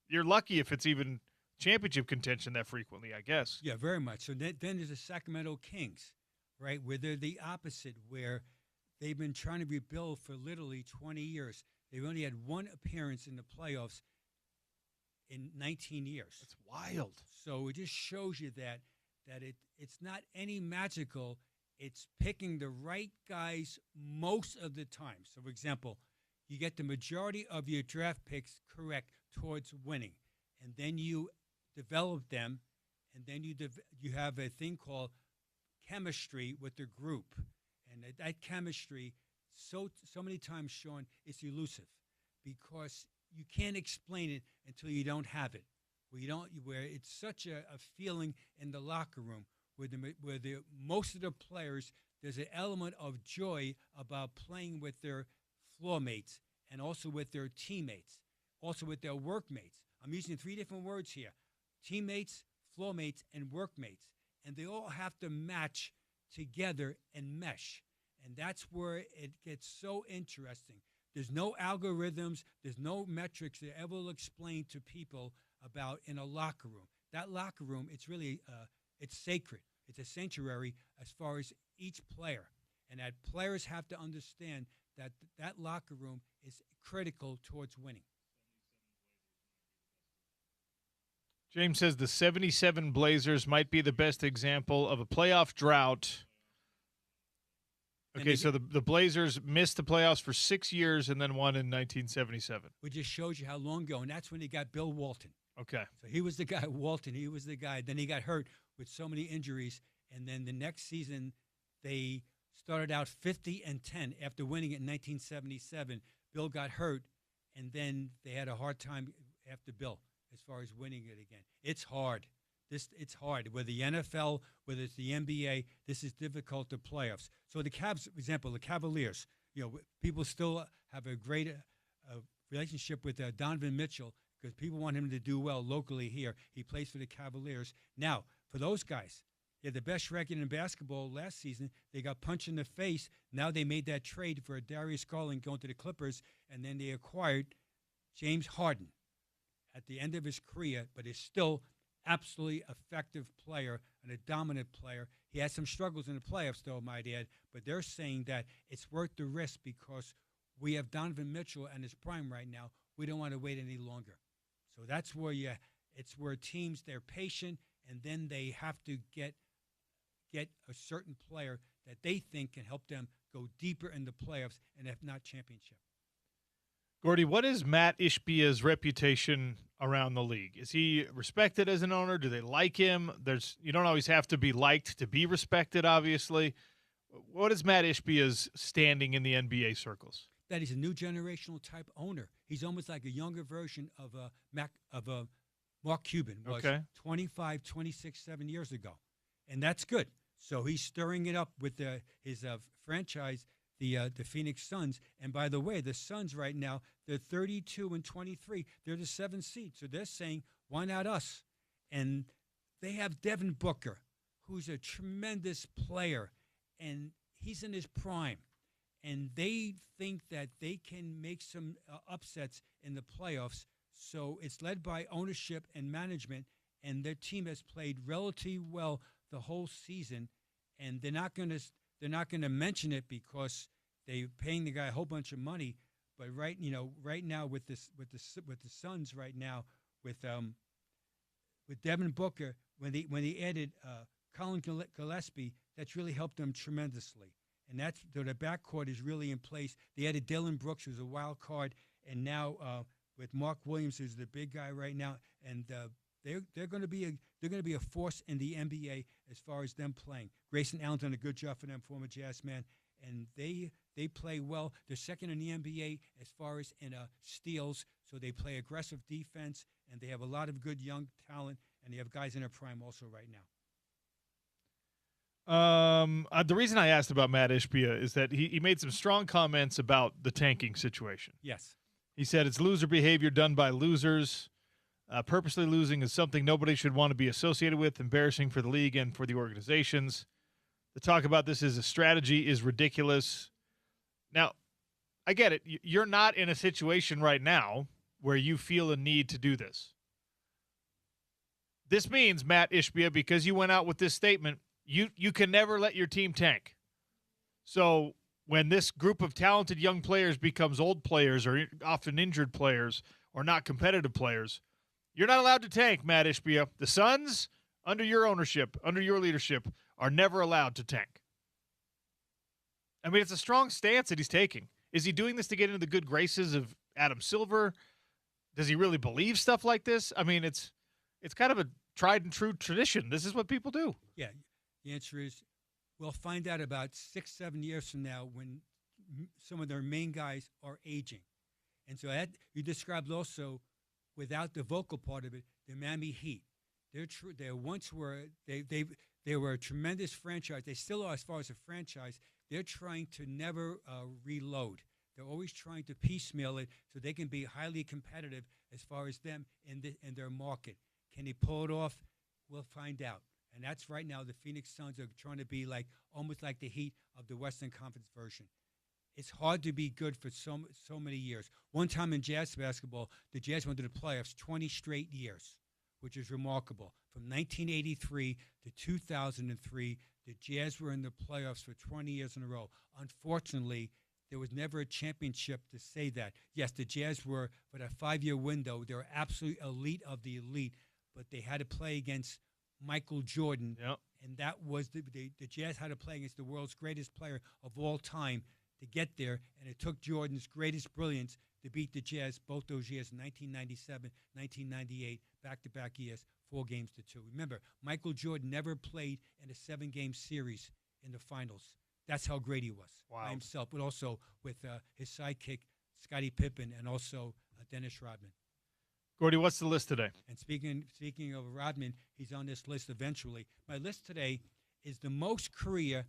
you're lucky if it's even championship contention that frequently, I guess. Yeah, very much. So then there's the Sacramento Kings, right, where they're the opposite, where they've been trying to rebuild for literally 20 years. They've only had one appearance in the playoffs in 19 years. That's wild. So it just shows you that it's not any magical. It's picking the right guys most of the time. So, for example, you get the majority of your draft picks correct towards winning, and then you develop them, and then you have a thing called chemistry with the group, and that chemistry so many times, Sean, is elusive because you can't explain it until you don't have it. Where it's such a feeling in the locker room where the most of the players, there's an element of joy about playing with their floor mates and also with their teammates, also with their workmates. I'm using 3 different words here: teammates, floor mates, and workmates. And they all have to match together and mesh. And that's where it gets so interesting. There's no algorithms, there's no metrics that ever will explain to people about in a locker room. That locker room, it's really, it's sacred. It's a sanctuary as far as each player. And that players have to understand that locker room is critical towards winning. James says the 77 Blazers might be the best example of a playoff drought. Okay, so the Blazers missed the playoffs for 6 years and then won in 1977. Which just shows you how long ago, and that's when they got Bill Walton. Okay. So he was the guy, Walton, he was the guy. Then he got hurt with so many injuries, and then the next season they started out 50-10 after winning it in 1977. Bill got hurt, and then they had a hard time after Bill as far as winning it again. It's hard. It's hard. Whether the NFL, whether it's the NBA, this is difficult to playoffs. So the Cavs, for example, the Cavaliers, people still have a great relationship with Donovan Mitchell because people want him to do well locally here. He plays for the Cavaliers. Now, for those guys, they had the best record in basketball last season. They got punched in the face. Now they made that trade for Darius Garland going to the Clippers, and then they acquired James Harden at the end of his career, but it's still absolutely effective player and a dominant player. He had some struggles in the playoffs, though, might add, but they're saying that it's worth the risk because we have Donovan Mitchell and his prime right now. We don't want to wait any longer. So that's where it's where teams, they're patient, and then they have to get a certain player that they think can help them go deeper in the playoffs and if not championship. Gordy, what is Matt Ishbia's reputation around the league? Is he respected as an owner? Do they like him? You don't always have to be liked to be respected, obviously. What is Matt Ishbia's standing in the NBA circles? That he's a new generational type owner. He's almost like a younger version of Mark Cuban was 25, 26, 7 years ago. And that's good. So he's stirring it up with his franchise, the Phoenix Suns. And by the way, the Suns right now, they're 32-23. They're the 7th seed. So they're saying, why not us? And they have Devin Booker, who's a tremendous player, and he's in his prime. And they think that they can make some upsets in the playoffs. So it's led by ownership and management, and their team has played relatively well the whole season. And they're not going to mention it because they're paying the guy a whole bunch of money. But right now with the Suns right now with Devin Booker, when they added Colin Gillespie, that's really helped them tremendously. And that's the backcourt is really in place. They added Dylan Brooks, who's a wild card, and now with Mark Williams, who's the big guy right now, and they're going to be a force in the NBA as far as them playing. Grayson Allen's done a good job for them, former Jazz man, and they play well. They're second in the NBA as far as in steals, so they play aggressive defense, and they have a lot of good young talent, and they have guys in their prime also right now. The reason I asked about Matt Ishbia is that he made some strong comments about the tanking situation. Yes. He said it's loser behavior done by losers. Purposely losing is something nobody should want to be associated with, embarrassing for the league and for the organizations. The talk about this as a strategy is ridiculous. Now, I get it. You're not in a situation right now where you feel a need to do this. This means, Matt Ishbia, because you went out with this statement, you can never let your team tank. So when this group of talented young players becomes old players or often injured players or not competitive players, you're not allowed to tank, Matt Ishbia. The Suns, under your ownership, under your leadership, are never allowed to tank. I mean, it's a strong stance that he's taking. Is he doing this to get into the good graces of Adam Silver? Does he really believe stuff like this? I mean, it's kind of a tried and true tradition. This is what people do. Yeah. The answer is we'll find out about 6-7 years from now when some of their main guys are aging. And so that you described also, without the vocal part of it, the Miami Heat. They once were they were a tremendous franchise. They still are as far as a franchise. They're trying to never reload. They're always trying to piecemeal it so they can be highly competitive as far as them in their market. Can they pull it off? We'll find out. And that's right now the Phoenix Suns are trying to be almost like the Heat of the Western Conference version. It's hard to be good for so many years. One time in Jazz basketball, the Jazz went to the playoffs 20 straight years, which is remarkable. From 1983 to 2003, the Jazz were in the playoffs for 20 years in a row. Unfortunately, there was never a championship to say that. Yes, the Jazz were, for that 5-year window, they were absolute elite of the elite, but they had to play against Michael Jordan, and that was the Jazz had to play against the world's greatest player of all time to get there, and it took Jordan's greatest brilliance to beat the Jazz both those years, 1997, 1998, back-to-back years, 4-2. Remember, Michael Jordan never played in a 7-game series in the finals. That's how great he was by himself, but also with his sidekick, Scottie Pippen, and also Dennis Rodman. Gordy, what's the list today? And speaking of Rodman, he's on this list eventually. My list today is the most career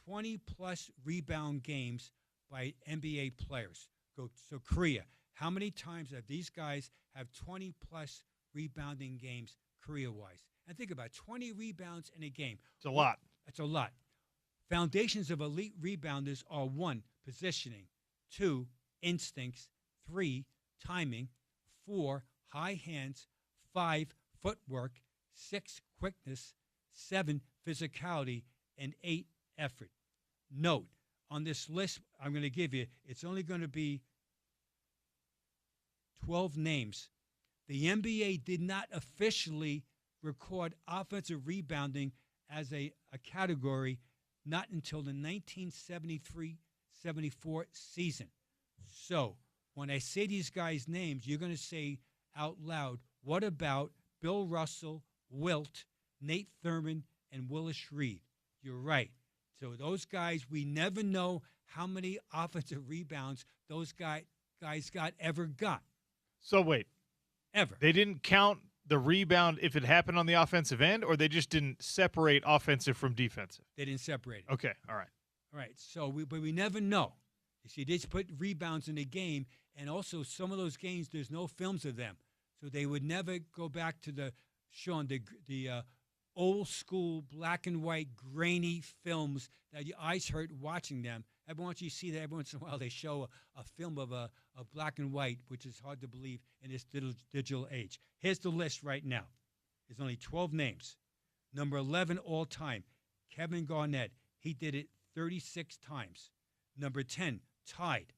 20-plus rebound games by NBA players. So career. How many times have these guys have 20-plus rebounding games career-wise? And think about it, 20 rebounds in a game. It's a lot. It's a lot. Foundations of elite rebounders are 1, positioning, 2, instincts, 3, timing, 4, high hands, 5, footwork, 6 quickness, 7 physicality, and 8 effort. Note, on this list I'm going to give you, it's only going to be 12 names. The NBA did not officially record offensive rebounding as a category not until the 1973-74 season. So when I say these guys' names, you're going to say out loud, what about Bill Russell, Wilt, Nate Thurmond, and Willis Reed? You're right. So those guys, we never know how many offensive rebounds those guys ever got. So wait. Ever. They didn't count the rebound if it happened on the offensive end, or they just didn't separate offensive from defensive? They didn't separate it. Okay, all right. All right, so but we never know. You see, they just put rebounds in the game, and also some of those games, there's no films of them. So they would never go back to the old school black and white grainy films that your eyes hurt watching them. Every once you see that, every once in a while they show a film of a black and white, which is hard to believe in this digital age. Here's the list right now. There's only 12 names. Number 11 all time, Kevin Garnett. He did it 36 times. Number 10, tied.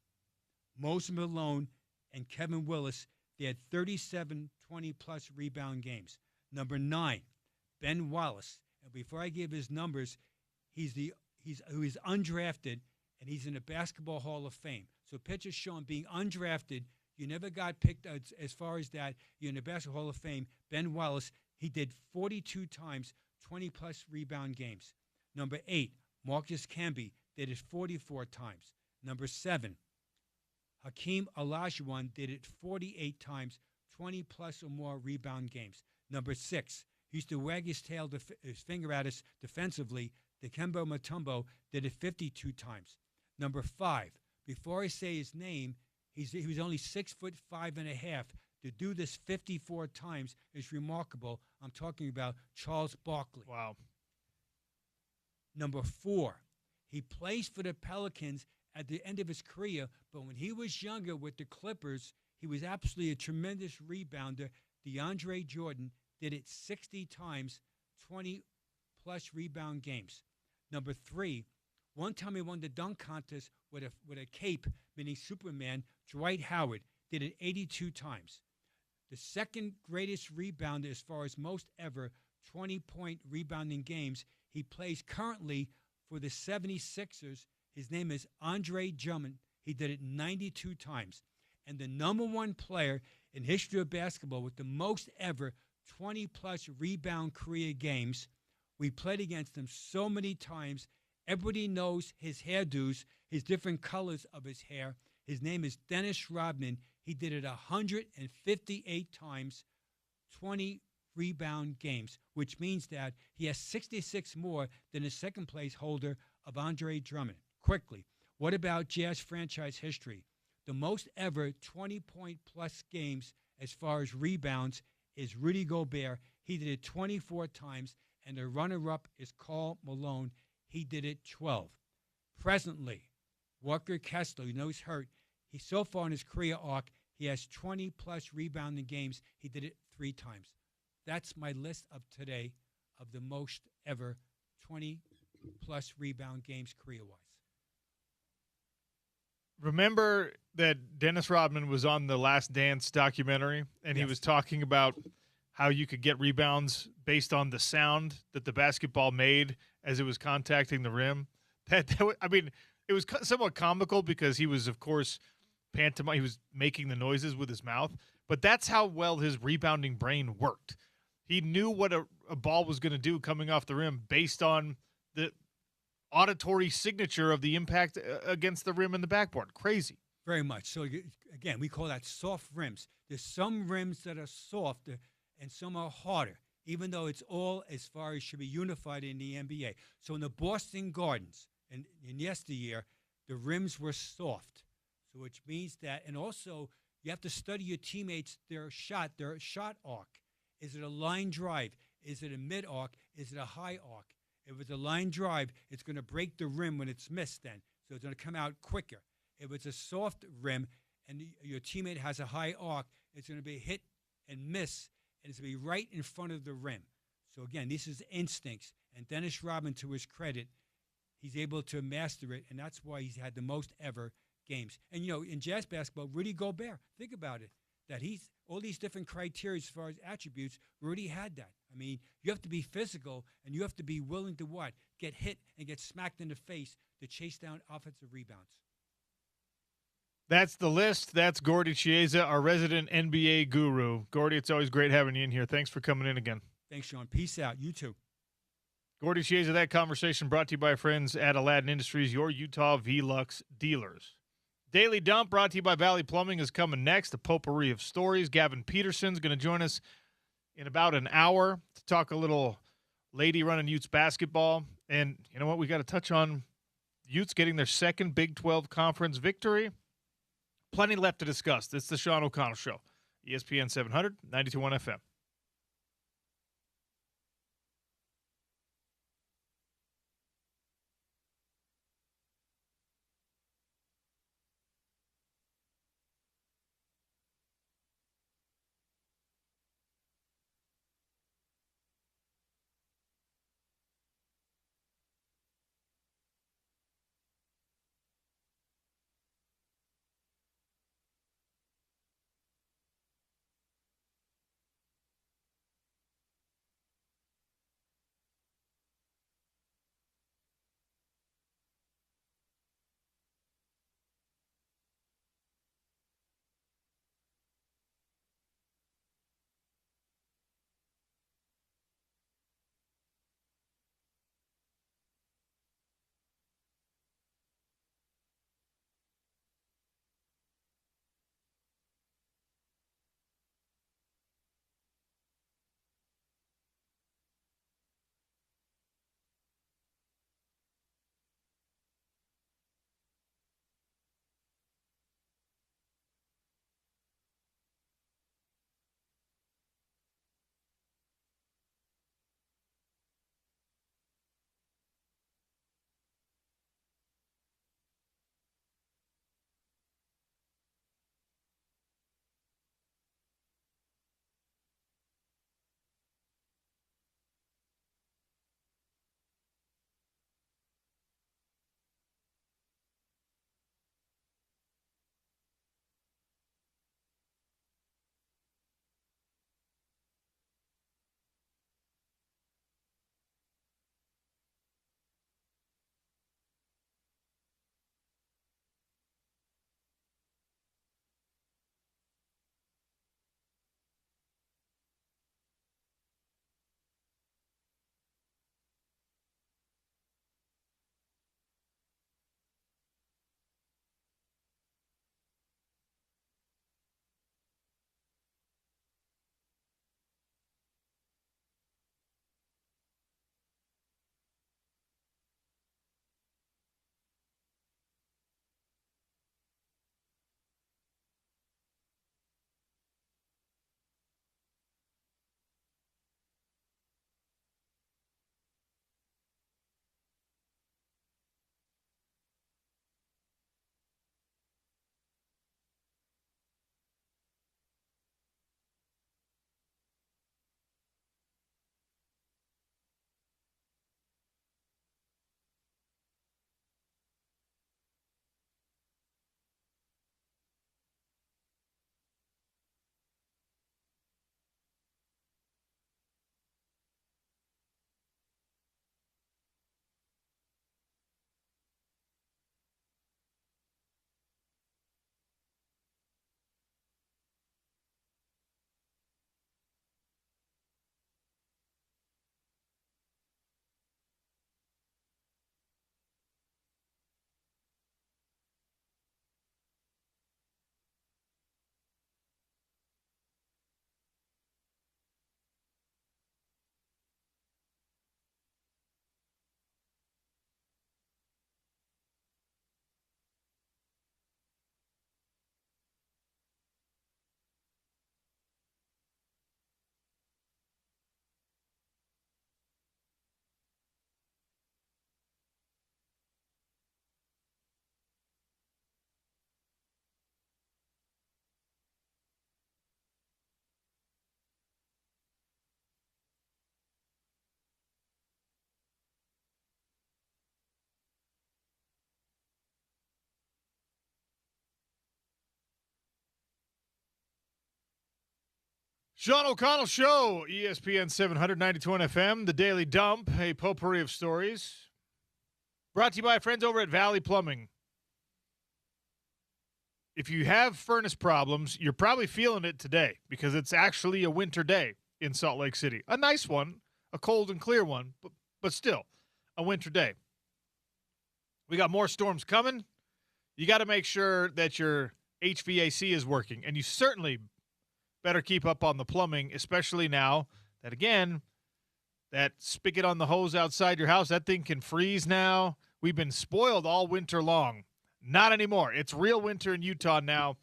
Moses Malone and Kevin Willis, they had 37 20-plus rebound games. Number 9, Ben Wallace. And before I give his numbers, he's undrafted, and he's in the Basketball Hall of Fame. So pictures showing being undrafted, you never got picked as far as that. You're in the Basketball Hall of Fame. Ben Wallace, he did 42 times, 20-plus rebound games. Number 8, Marcus Camby, did it 44 times. Number 7, Hakeem Olajuwon did it 48 times, 20-plus or more rebound games. Number 6, he used to wag his finger at us defensively. Dikembe Mutombo did it 52 times. Number 5, before I say his name, he was only 6'5.5". To do this 54 times is remarkable. I'm talking about Charles Barkley. Wow. Number 4, he plays for the Pelicans at the end of his career, but when he was younger with the Clippers, he was absolutely a tremendous rebounder. DeAndre Jordan did it 60 times, 20-plus rebound games. Number 3, one time he won the dunk contest with a cape, meaning Superman. Dwight Howard did it 82 times. The second greatest rebounder as far as most ever 20-point rebounding games, he plays currently for the 76ers. His name is Andre Drummond. He did it 92 times. And the number 1 player in history of basketball with the most ever 20-plus rebound career games. We played against him so many times. Everybody knows his hairdos, his different colors of his hair. His name is Dennis Rodman. He did it 158 times, 20 rebound games, which means that he has 66 more than the second place holder of Andre Drummond. Quickly, what about Jazz franchise history? The most ever 20-point-plus games as far as rebounds is Rudy Gobert. He did it 24 times, and the runner-up is Karl Malone. He did it 12. Presently, Walker Kessler, you know he's hurt. He's so far in his career arc, he has 20-plus rebounding games. He did it 3 times. That's my list of today of the most ever 20-plus rebound games career-wise. Remember that Dennis Rodman was on the Last Dance documentary, and he was talking about how you could get rebounds based on the sound that the basketball made as it was contacting the rim. I mean, it was somewhat comical because he was, of course, pantomime. He was making the noises with his mouth, but that's how well his rebounding brain worked. He knew what a ball was going to do coming off the rim based on the auditory signature of the impact against the rim and the backboard. Crazy. Very much. So, again, we call that soft rims. There's some rims that are softer and some are harder, even though it's all as far as should be unified in the NBA. So in the Boston Gardens, in yesteryear, the rims were soft. So which means that, and also you have to study your teammates, their shot arc. Is it a line drive? Is it a mid arc? Is it a high arc? If it's a line drive, it's going to break the rim when it's missed then. So it's going to come out quicker. If it's a soft rim and your teammate has a high arc, it's going to be hit and miss, and it's going to be right in front of the rim. So again, this is instincts. And Dennis Rodman, to his credit, he's able to master it, and that's why he's had the most ever games. And in jazz basketball, Rudy Gobert, think about it, that he's all these different criteria as far as attributes. Rudy had that. I mean, you have to be physical, and you have to be willing to what? Get hit and get smacked in the face to chase down offensive rebounds. That's the list. That's Gordy Chiesa, our resident NBA guru. Gordy, it's always great having you in here. Thanks for coming in again. Thanks, Sean. Peace out. You too. Gordy Chiesa, that conversation brought to you by our friends at Aladdin Industries, your Utah Velux dealers. Daily Dump brought to you by Valley Plumbing is coming next. A potpourri of stories. Gavin Peterson's going to join us in about an hour to talk a little lady running Utes basketball. And you know what? We got to touch on Utes getting their second Big 12 conference victory. Plenty left to discuss. This is the Sean O'Connell Show. ESPN 700, 92.1 FM. Sean O'Connell Show, ESPN 792 FM, the Daily Dump, a potpourri of stories. Brought to you by friends over at Valley Plumbing. If you have furnace problems, you're probably feeling it today because it's actually a winter day in Salt Lake City. A nice one, a cold and clear one, but still a winter day. We got more storms coming. You got to make sure that your HVAC is working, and you certainly better keep up on the plumbing, especially now that, again, that spigot on the hose outside your house, that thing can freeze now. We've been spoiled all winter long. Not anymore. It's real winter in Utah now.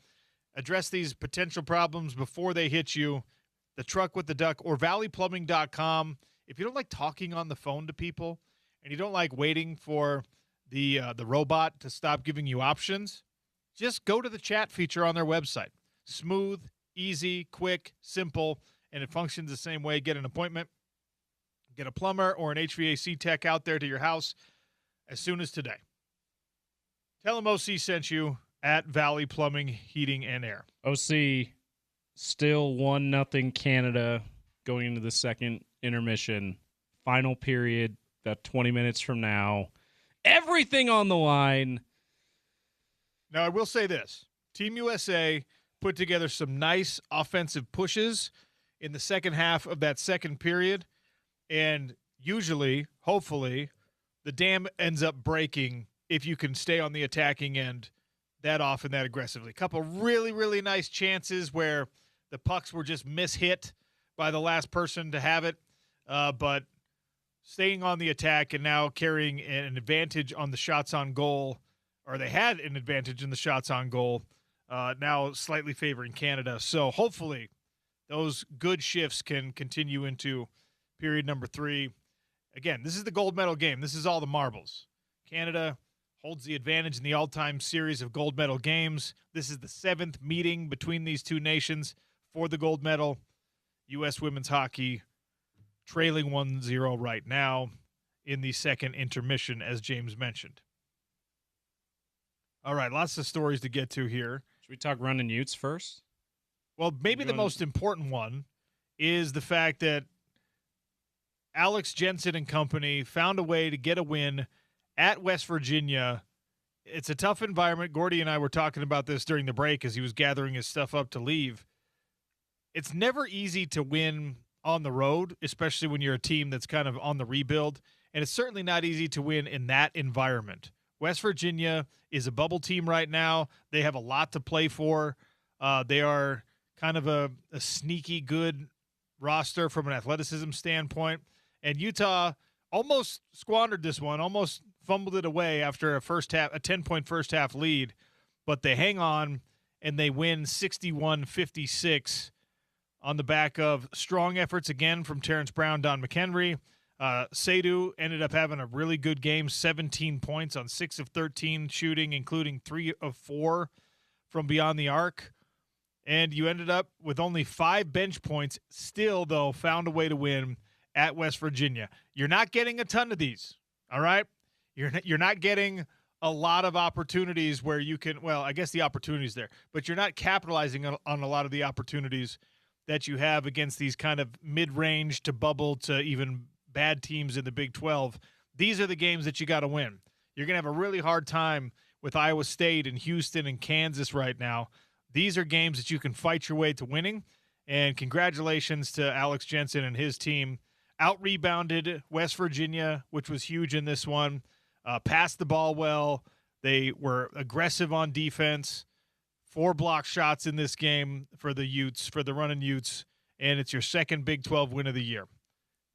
Address these potential problems before they hit you. The Truck with the Duck or valleyplumbing.com. If you don't like talking on the phone to people and you don't like waiting for the robot to stop giving you options, just go to the chat feature on their website. Smooth, easy, quick, simple, and it functions the same way. Get an appointment. Get a plumber or an HVAC tech out there to your house as soon as today. Tell them OC sent you at Valley Plumbing, Heating, and Air. OC, still 1-0 Canada going into the second intermission. Final period, about 20 minutes from now. Everything on the line. Now, I will say this. Team USA put together some nice offensive pushes in the second half of that second period, and usually, hopefully, the dam ends up breaking if you can stay on the attacking end that often, that aggressively. A couple really, really nice chances where the pucks were just mishit by the last person to have it, but staying on the attack and now carrying an advantage on the shots on goal, or they had an advantage in the shots on goal, now slightly favoring Canada. So hopefully those good shifts can continue into period number 3. Again, this is the gold medal game. This is all the marbles. Canada holds the advantage in the all-time series of gold medal games. This is the 7th meeting between these two nations for the gold medal. U.S. women's hockey trailing 1-0 right now in the second intermission, as James mentioned. All right, lots of stories to get to here. Should we talk running Utes first? Well, maybe the most important one is the fact that Alex Jensen and company found a way to get a win at West Virginia. It's a tough environment. Gordy and I were talking about this during the break as he was gathering his stuff up to leave. It's never easy to win on the road, especially when you're a team that's kind of on the rebuild, and it's certainly not easy to win in that environment. West Virginia is a bubble team right now. They have a lot to play for. They are kind of a sneaky good roster from an athleticism standpoint, and Utah almost squandered this one, almost fumbled it away after a 10-point first half lead, but they hang on and they win 61-56 on the back of strong efforts again from Terrence Brown, Don McHenry. Seydu ended up having a really good game, 17 points on 6 of 13 shooting, including 3 of 4 from beyond the arc. And you ended up with only 5 bench points, still, though, found a way to win at West Virginia. You're not getting a ton of these, all right? You're not getting a lot of opportunities where you can, well, I guess the opportunity's there, but you're not capitalizing on a lot of the opportunities that you have against these kind of mid-range to bubble to even bad teams in the Big 12. These are the games that you got to win. You're going to have a really hard time with Iowa State and Houston and Kansas right now. These are games that you can fight your way to winning, and congratulations to Alex Jensen and his team. Out-rebounded West Virginia, which was huge in this one. Passed the ball well. They were aggressive on defense. 4 block shots in this game for the Utes, for the running Utes, and it's your second Big 12 win of the year.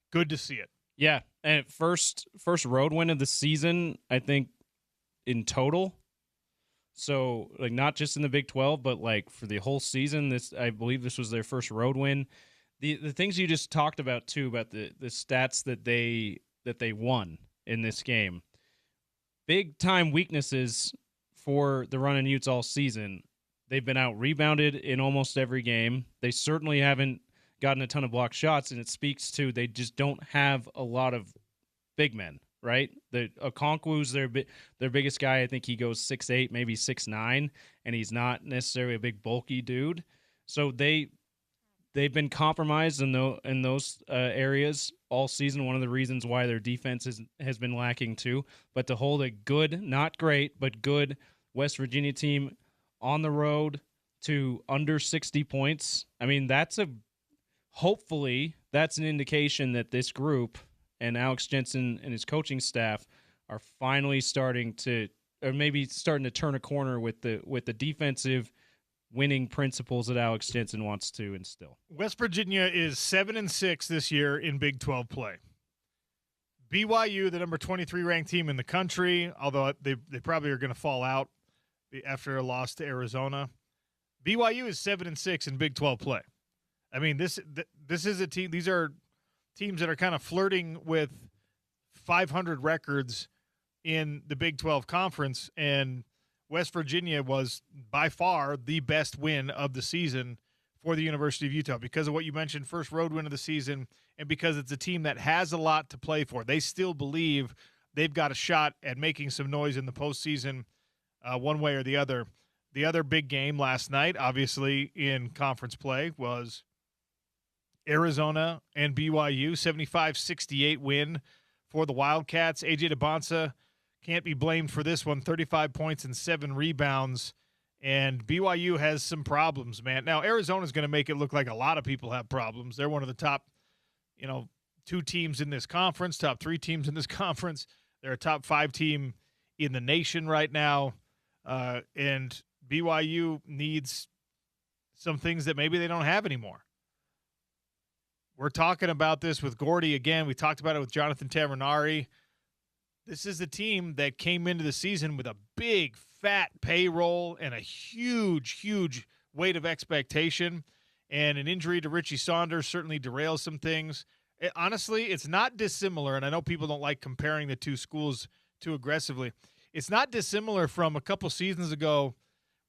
Good to see it. Yeah, and first road win of the season, I think, in total. So, like, not just in the Big 12, but, like, for the whole season, I believe this was their first road win. The things you just talked about, too, about the stats that they won in this game. Big-time weaknesses for the running Utes all season. They've been out-rebounded in almost every game. They certainly haven't gotten a ton of block shots, and it speaks to they just don't have a lot of big men, right? Okonkwo's their biggest guy. I think he goes 6'8", maybe 6'9", and he's not necessarily a big, bulky dude. So they they've been compromised in those areas all season. One of the reasons why their defense has been lacking too. But to hold a good, not great, but good West Virginia team on the road to under 60 points, I mean, hopefully that's an indication that this group and Alex Jensen and his coaching staff are finally starting to turn a corner with the defensive winning principles that Alex Jensen wants to instill. West Virginia is 7-6 this year in Big 12 play. BYU, the number 23 ranked team in the country, although they probably are going to fall out after a loss to Arizona. BYU is 7-6 in Big 12 play. I mean, this is a team. These are teams that are kind of flirting with 500 records in the Big 12 conference, and West Virginia was by far the best win of the season for the University of Utah because of what you mentioned, first road win of the season, and because it's a team that has a lot to play for. They still believe they've got a shot at making some noise in the postseason one way or the other. The other big game last night, obviously, in conference play was Arizona and BYU, 75-68 win for the Wildcats. A.J. DeBonsa can't be blamed for this one, 35 points and 7 rebounds. And BYU has some problems, man. Now, Arizona's going to make it look like a lot of people have problems. They're one of the top, 2 teams in this conference, top 3 teams in this conference. They're a top 5 team in the nation right now. And BYU needs some things that maybe they don't have anymore. We're talking about this with Gordy again. We talked about it with Jonathan Tavernari. This is a team that came into the season with a big, fat payroll and a huge, huge weight of expectation. And an injury to Richie Saunders certainly derails some things. Honestly, it's not dissimilar, and I know people don't like comparing the two schools too aggressively. It's not dissimilar from a couple seasons ago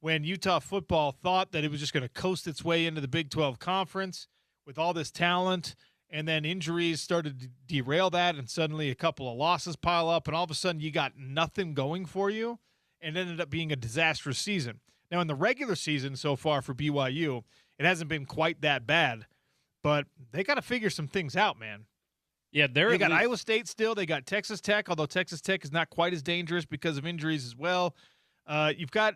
when Utah football thought that it was just going to coast its way into the Big 12 conference with all this talent, and then injuries started to derail that, and suddenly a couple of losses pile up, and all of a sudden you got nothing going for you, and it ended up being a disastrous season. Now, in the regular season so far for BYU, it hasn't been quite that bad, but they got to figure some things out, man. Yeah, they got Iowa State still. They got Texas Tech, although Texas Tech is not quite as dangerous because of injuries as well. You've got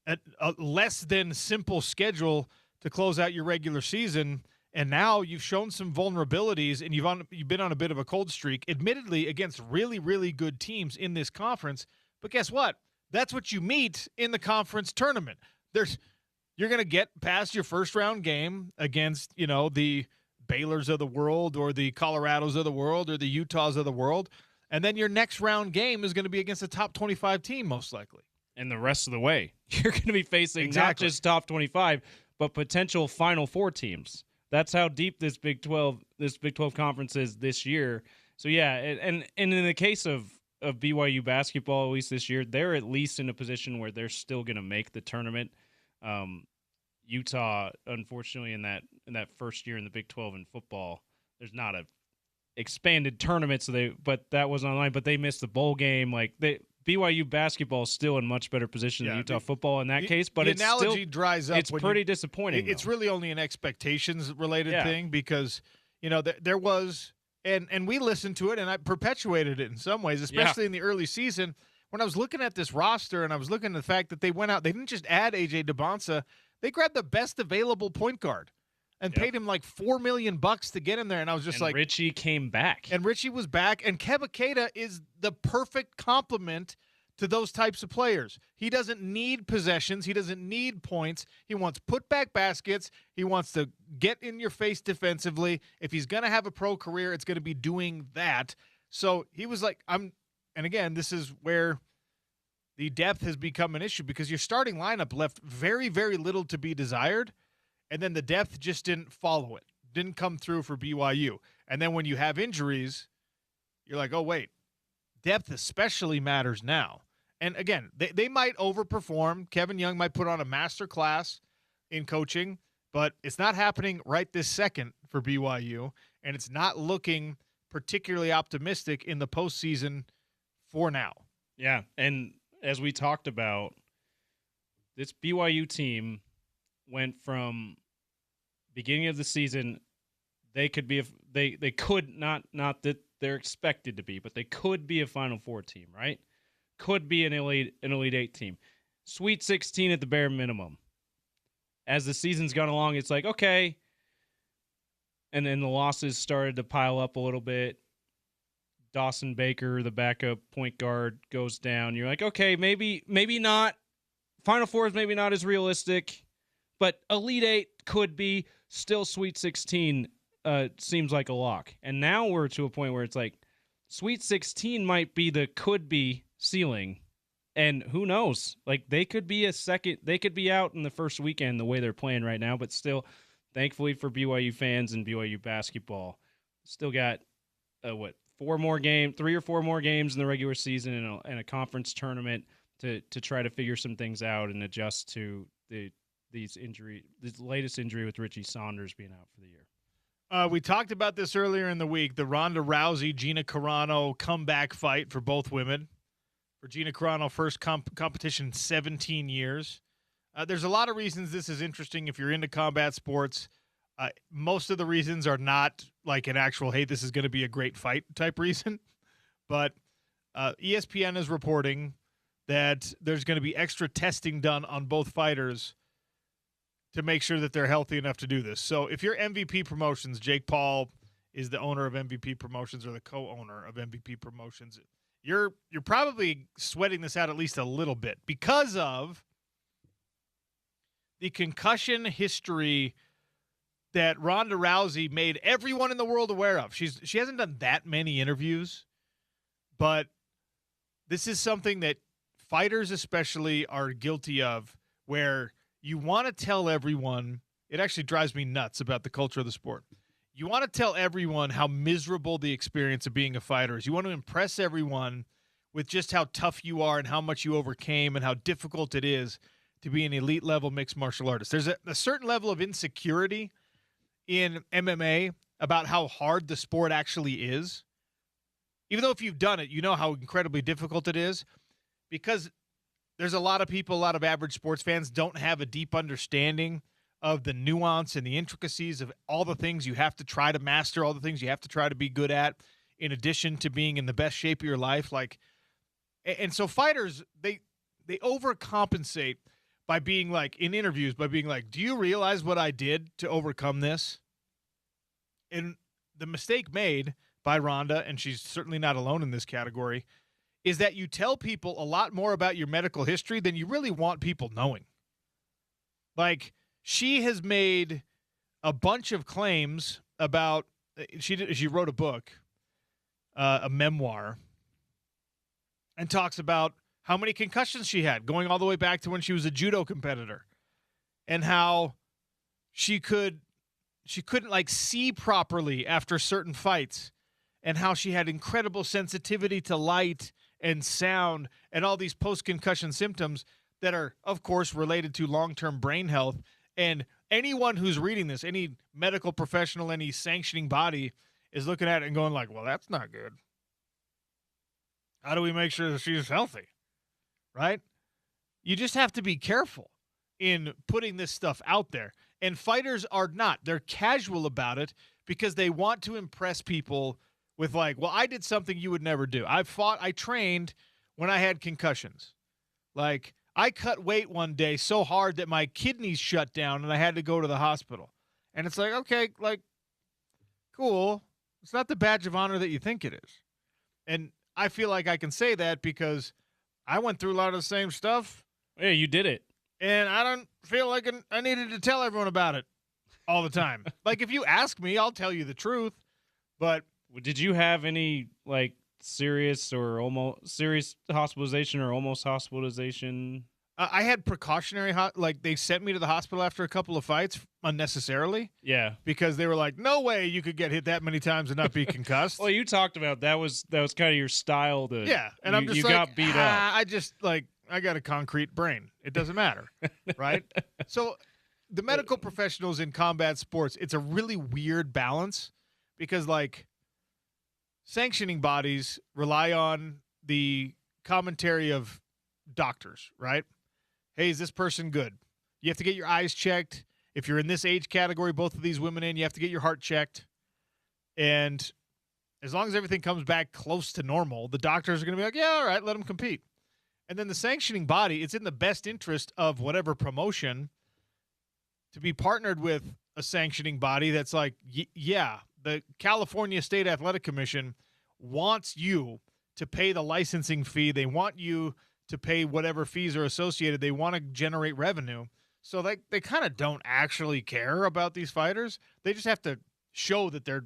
a less than simple schedule to close out your regular season. And now you've shown some vulnerabilities, and you've been on a bit of a cold streak, admittedly against really, really good teams in this conference. But guess what? That's what you meet in the conference tournament. You're going to get past your first-round game against, the Baylors of the world or the Colorados of the world or the Utahs of the world, and then your next round game is going to be against a top 25 team most likely. And the rest of the way, you're going to be facing not just top 25, but potential Final Four teams. That's how deep this Big 12 conference is this year. So yeah, and in the case of BYU basketball, at least this year, they're at least in a position where they're still going to make the tournament. Utah, unfortunately, in that first year in the Big 12 in football, there's not a expanded tournament, but that was online. But they missed the bowl game. BYU basketball is still in much better position than Utah football in that case, but the analogy dries up. It's pretty disappointing. It's really only an expectations-related thing because, there was – and we listened to it, and I perpetuated it in some ways, especially in the early season. When I was looking at this roster and I was looking at the fact that they went out – they didn't just add A.J. DeBonsa. They grabbed the best available point guard and paid him like $4 million to get him there. And I was just like, Richie came back. And Richie was back. And Keba Keita is the perfect complement to those types of players. He doesn't need possessions. He doesn't need points. He wants putback baskets. He wants to get in your face defensively. If he's going to have a pro career, it's going to be doing that. So he was like, and again, this is where the depth has become an issue because your starting lineup left very, very little to be desired. And then the depth just didn't follow it, didn't come through for BYU. And then when you have injuries, you're like, oh, wait, depth especially matters now. And again, they might overperform. Kevin Young might put on a master class in coaching, but it's not happening right this second for BYU. And it's not looking particularly optimistic in the postseason for now. Yeah. And as we talked about, this BYU team went from beginning of the season, they could be they could not that they're expected to be, but they could be a Final Four team, right? Could be an Elite Eight team. Sweet 16 at the bare minimum. As the season's gone along, it's like, okay. And then the losses started to pile up a little bit. Dawson Baker, the backup point guard, goes down. You're like, okay, maybe not. Final Four is maybe not as realistic, but Elite Eight could be. Still Sweet 16 seems like a lock. And now we're to a point where it's like Sweet 16 might be the could be ceiling. And who knows? Like, they could be out in the first weekend the way they're playing right now, but still, thankfully for BYU fans and BYU basketball, still got, 3 or 4 more games in the regular season and a conference tournament to try to figure some things out and adjust to this latest injury with Richie Saunders being out for the year. We talked about this earlier in the week, the Ronda Rousey, Gina Carano comeback fight for both women. For Gina Carano, first competition in 17 years. There's a lot of reasons this is interesting if you're into combat sports. Most of the reasons are not like an actual, hey, this is going to be a great fight type reason. But ESPN is reporting that there's going to be extra testing done on both fighters to make sure that they're healthy enough to do this. So if you're MVP Promotions, Jake Paul is the owner of MVP Promotions or the co-owner of MVP Promotions. You're probably sweating this out at least a little bit because of the concussion history that Ronda Rousey made everyone in the world aware of. She hasn't done that many interviews, but this is something that fighters especially are guilty of, where you want to tell everyone. It actually drives me nuts about the culture of the sport. You want to tell everyone how miserable the experience of being a fighter is. You want to impress everyone with just how tough you are and how much you overcame and how difficult it is to be an elite level mixed martial artist. There's a certain level of insecurity in MMA about how hard the sport actually is. Even though if you've done it, you know how incredibly difficult it is, because there's a lot of people, a lot of average sports fans don't have a deep understanding of the nuance and the intricacies of all the things you have to try to master, all the things you have to try to be good at, in addition to being in the best shape of your life. And so fighters, they overcompensate by being like, in interviews, by being like, do you realize what I did to overcome this? And the mistake made by Ronda, and she's certainly not alone in this category, is that you tell people a lot more about your medical history than you really want people knowing. Like, she has made a bunch of claims about, she wrote a book, a memoir, and talks about how many concussions she had, going all the way back to when she was a judo competitor, and how she couldn't like see properly after certain fights, and how she had incredible sensitivity to light and sound and all these post-concussion symptoms that are, of course, related to long-term brain health. And anyone who's reading this, any medical professional, any sanctioning body, is looking at it and going like, well, that's not good. How do we make sure that she's healthy? Right? You just have to be careful in putting this stuff out there. And fighters are not. They're casual about it because they want to impress people with like, well, I did something you would never do. I trained when I had concussions. Like, I cut weight one day so hard that my kidneys shut down and I had to go to the hospital. And it's like, okay, like, cool. It's not the badge of honor that you think it is. And I feel like I can say that because I went through a lot of the same stuff. Yeah, you did it. And I don't feel like I needed to tell everyone about it all the time. Like, if you ask me, I'll tell you the truth. But did you have any, like, serious or almost serious hospitalization or almost hospitalization? I had precautionary, like, they sent me to the hospital after a couple of fights unnecessarily. Yeah. Because they were like, no way you could get hit that many times and not be concussed. Well, you talked about that was kind of your style to. Yeah. And I'm just you like, got beat up. I just, like, I got a concrete brain. It doesn't matter. Right? So the medical professionals in combat sports, it's a really weird balance because, like, sanctioning bodies rely on the commentary of doctors, right? Hey, is this person good? You have to get your eyes checked. if you're in this age category, both of these women you have to get your heart checked. And as long as everything comes back close to normal, the doctors are going to be like, yeah, all right, let them compete. And then the sanctioning body, it's in the best interest of whatever promotion to be partnered with a sanctioning body that's like, yeah, the California State Athletic Commission wants you to pay the licensing fee. They want you to pay whatever fees are associated. They want to generate revenue. So they kind of don't actually care about these fighters. They just have to show that they're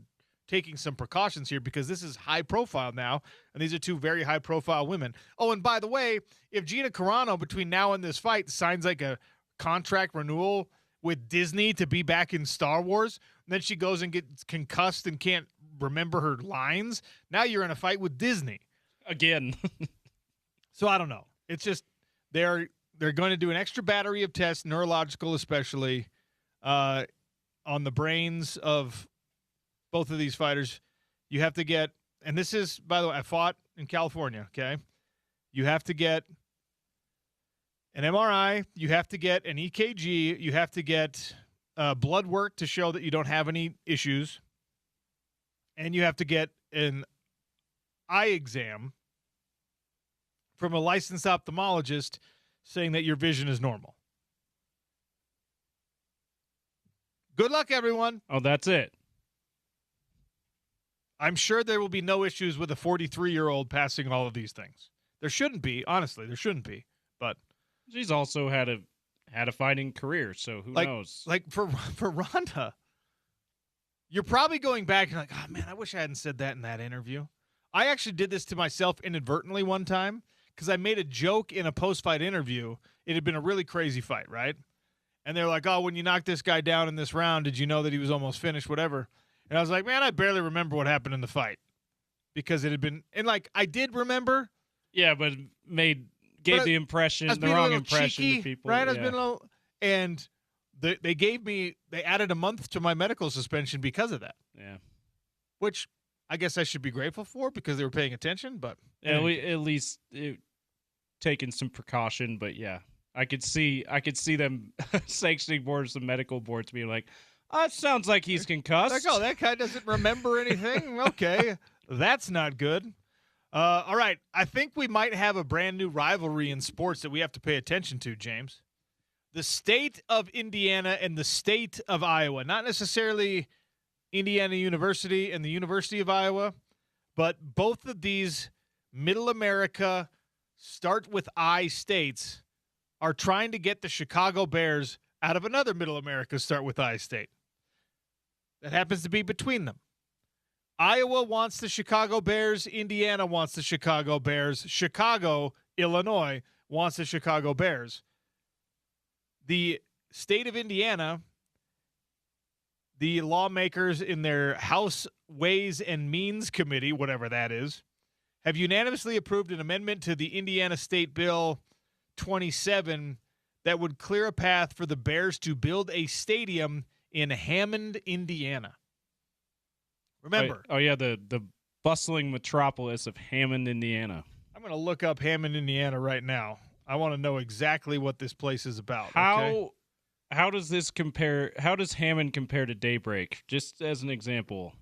taking some precautions here because this is high profile now, and these are two very high profile women. Oh, and by the way, if Gina Carano between now and this fight signs like a contract renewal with Disney to be back in Star Wars, and then she goes and gets concussed and can't remember her lines, now you're in a fight with Disney again. So I don't know. It's just they're going to do an extra battery of tests, neurological especially, on the brains of both of these fighters. You have to get, and this is, by the way, I fought in California, okay? You have to get an MRI, you have to get an EKG, you have to get blood work to show that you don't have any issues, and you have to get an eye exam from a licensed ophthalmologist saying that your vision is normal. Good luck, everyone. Oh, that's it. I'm sure there will be no issues with a 43-year-old passing all of these things. There shouldn't be, honestly. There shouldn't be. But she's also had a fighting career, so who knows? Like for Ronda, you're probably going back and like, oh man, I wish I hadn't said that in that interview. I actually did this to myself inadvertently one time because I made a joke in a post-fight interview. It had been a really crazy fight, right? And they're like, oh, when you knocked this guy down in this round, did you know that he was almost finished, whatever? And I was like, man, I barely remember what happened in the fight because it had been – and, like, I did remember. Yeah, but gave the impression, the wrong impression cheeky, to people. Right? Yeah. I was being a little – and they added a month to my medical suspension because of that. Yeah. Which I guess I should be grateful for because they were paying attention, but – at least taking some precaution, but yeah. I could see them sanctioning boards, the medical boards being like, it sounds like he's concussed. Like, oh, that guy doesn't remember anything? Okay, that's not good. All right, I think we might have a brand new rivalry in sports that we have to pay attention to, James. The state of Indiana and the state of Iowa. Not necessarily Indiana University and the University of Iowa, but both of these Middle America start with I states are trying to get the Chicago Bears out of another Middle America start with I state. That happens to be between them. Iowa wants the Chicago Bears. Indiana wants the Chicago Bears. Chicago, Illinois, wants the Chicago Bears. The state of Indiana, the lawmakers in their House Ways and Means Committee, whatever that is, have unanimously approved an amendment to the Indiana State Bill 27 that would clear a path for the Bears to build a stadium in Hammond, Indiana. Remember. Oh yeah, the bustling metropolis of Hammond, Indiana. I'm going to look up Hammond, Indiana right now. I want to know exactly what this place is about. How does this compare? How does Hammond compare to Daybreak? Just as an example.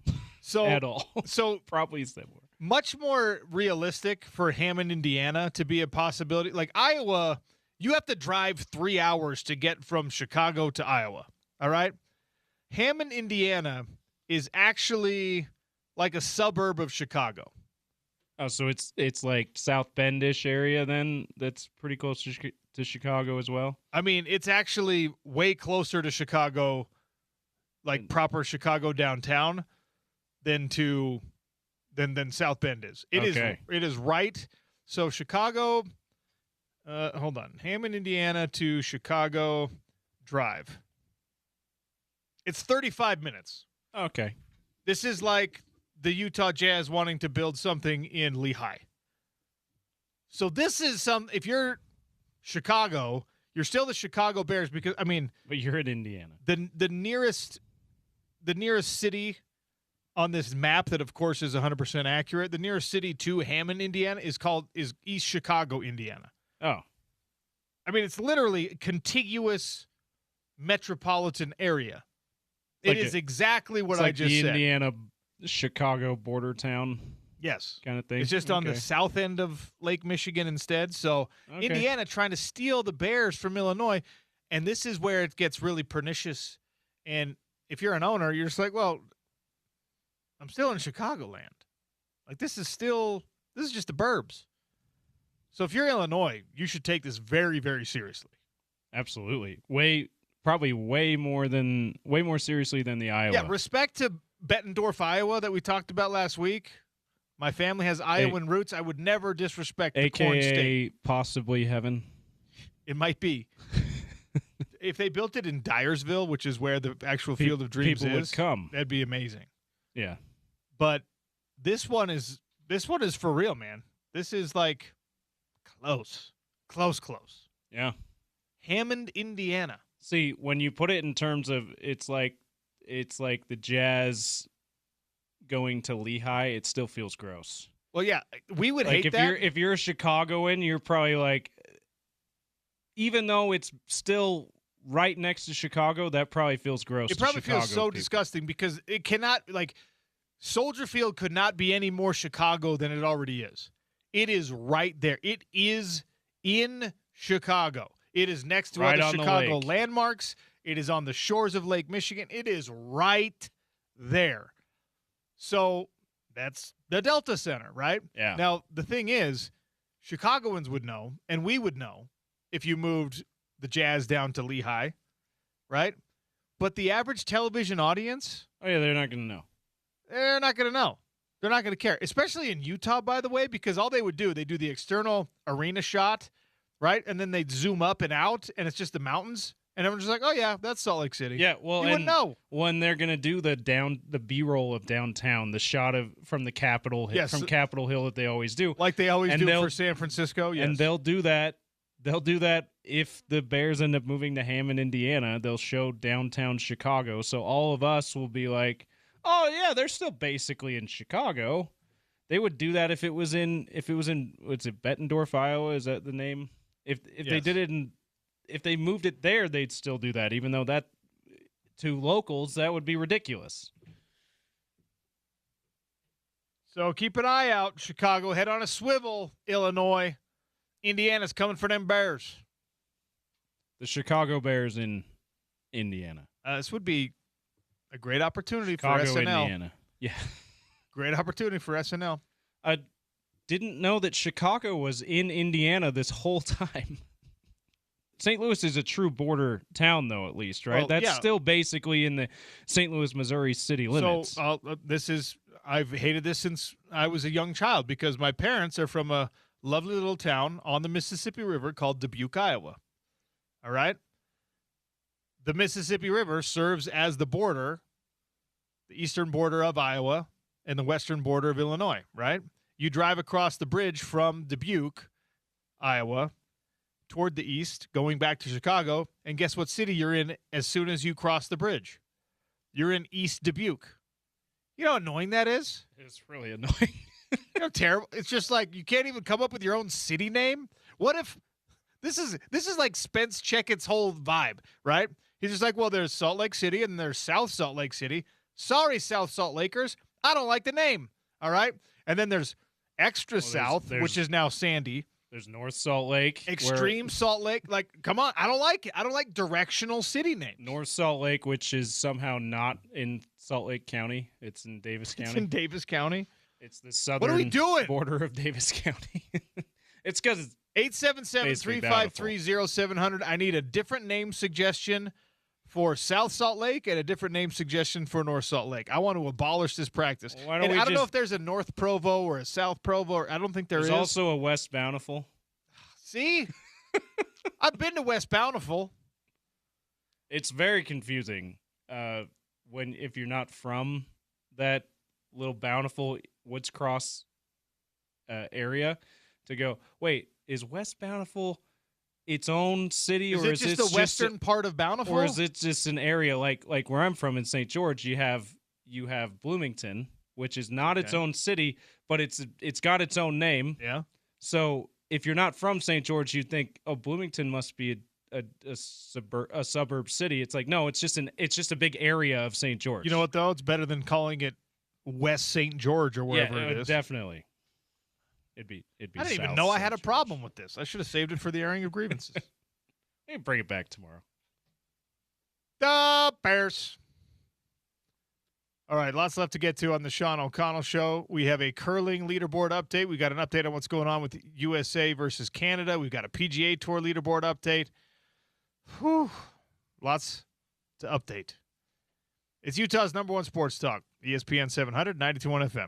So at all. So probably similar. Much more realistic for Hammond, Indiana to be a possibility. Like Iowa, you have to drive 3 hours to get from Chicago to Iowa. All right? Hammond, Indiana is actually like a suburb of Chicago. Oh, so it's like South Bend-ish area then? That's pretty close to Chicago as well? I mean, it's actually way closer to Chicago, like proper Chicago downtown, than South Bend is. It is right. So Chicago, hold on. Hammond, Indiana to Chicago drive. It's 35 minutes. Okay. This is like the Utah Jazz wanting to build something in Lehigh. So this is if you're Chicago, you're still the Chicago Bears because, I mean. But you're in Indiana. The nearest city on this map that, of course, is 100% accurate, the nearest city to Hammond, Indiana is East Chicago, Indiana. Oh. I mean, it's literally contiguous metropolitan area. Like It is exactly what It's I like just the said. Indiana-Chicago border town Yes. kind of thing. It's just on the Okay. south end of Lake Michigan instead. So Okay. Indiana trying to steal the Bears from Illinois, and this is where it gets really pernicious. And if you're an owner, you're just like, well, I'm still in Chicagoland. Like this is just the burbs. So if you're Illinois, you should take this very, very seriously. Absolutely. Probably way more seriously than the Iowa. Yeah, respect to Bettendorf, Iowa that we talked about last week. My family has Iowan roots. I would never disrespect the Corn State. AKA possibly heaven. It might be. If they built it in Dyersville, which is where the actual Field of Dreams people is, would come. that'd be amazing. Yeah. But this one is for real, man. This is like close. Yeah. Hammond, Indiana. See, when you put it in terms of it's like the Jazz going to Lehigh, it still feels gross. Well, yeah, we would Like hate that. if you're a Chicagoan, you're probably like, even though it's still right next to Chicago, that probably feels gross. It probably to Chicago feels so people. disgusting because it cannot, like, Soldier Field could not be any more Chicago than it already is. It is right there. It is in Chicago. It is next to Right other on the Chicago lake. landmarks. It is on the shores of Lake Michigan. It is right there. So that's the Delta Center, right? Yeah. Now, the thing is, Chicagoans would know, and we would know if you moved the Jazz down to Lehigh, right? But the average television audience, Oh yeah, they're not going to know. they're not going to know. They're not going to care, especially in Utah, by the way, because all they would do, they do the external arena shot, right? And then they'd zoom up and out, and it's just the mountains. And everyone's just like, oh, yeah, that's Salt Lake City. Yeah, well, you wouldn't know. when they're gonna do the B-roll of downtown, the shot from the Capitol Yes. from Capitol Hill that they always do, Like they always And do they'll- for San Francisco. Yes. and they'll do that. They'll do that if the Bears end up moving to Hammond, Indiana. They'll show downtown Chicago, so all of us will be like, "Oh yeah, they're still basically in Chicago." They would do that if it was in what's it, Bettendorf, Iowa? Is that the name? If they Yes. did it if they moved it there, they'd still do that, even though that to locals that would be ridiculous. So keep an eye out, Chicago. Head on a swivel, Illinois. Indiana's coming for them Bears. The Chicago Bears in Indiana, This would be a great opportunity Chicago, for SNL. Indiana. Yeah, Great opportunity for SNL. I didn't know that Chicago was in Indiana this whole time. St. Louis is a true border town, though, at least, right? Well, That's yeah. still basically in the St. Louis, Missouri city limits. So I've hated this since I was a young child because my parents are from a lovely little town on the Mississippi River called Dubuque, Iowa. All right? The Mississippi River serves as the border, the eastern border of Iowa and the western border of Illinois, right? You drive across the bridge from Dubuque, Iowa, toward the east, going back to Chicago, and guess what city you're in as soon as you cross the bridge? You're in East Dubuque. You know how annoying that is? It's really annoying. You know, terrible. It's just like you can't even come up with your own city name. What if this is like Spence Checketts' whole vibe, right? He's just like, well, there's Salt Lake City and there's South Salt Lake City. Sorry, South Salt Lakers, I don't like the name. All right, and then there's Extra South, there's- which is now Sandy. There's North Salt Lake. Extreme Salt Lake. Like, come on, I don't like it. I don't like directional city names. North Salt Lake, which is somehow not in Salt Lake County. It's in Davis It's County. in Davis County. It's the southern What are we doing? border of Davis County. It's because 877-353-0700. I need a different name suggestion for South Salt Lake and a different name suggestion for North Salt Lake. I want to abolish this practice. Well, why don't and we I don't know just- if there's a North Provo or a South Provo. Or I don't think there's is. also a West Bountiful. See? I've been to West Bountiful. It's very confusing if you're not from that little Bountiful Woods Cross area to go, wait, is West Bountiful its own city, Is or it is just it the western part of Bountiful? or is it just an area like where I'm from in St. George? You have Bloomington, which is not its Okay. own city, but it's got its own name. Yeah. So if you're not from St. George, you'd think, oh, Bloomington must be a suburb city. It's like, no, it's just a big area of St. George. You know what, though? It's better than calling it West St. George or wherever it is. Definitely. It'd be. I didn't even South know I St. had a George. problem with this. I should have saved it for the airing of grievances. Hey, bring it back tomorrow. The Bears. All right, lots left to get to on the Sean O'Connell Show. We have a curling leaderboard update. We got an update on what's going on with USA versus Canada. We've got a PGA Tour leaderboard update. Whew. Lots to update. It's Utah's number one sports talk, ESPN 700, 92.1 FM.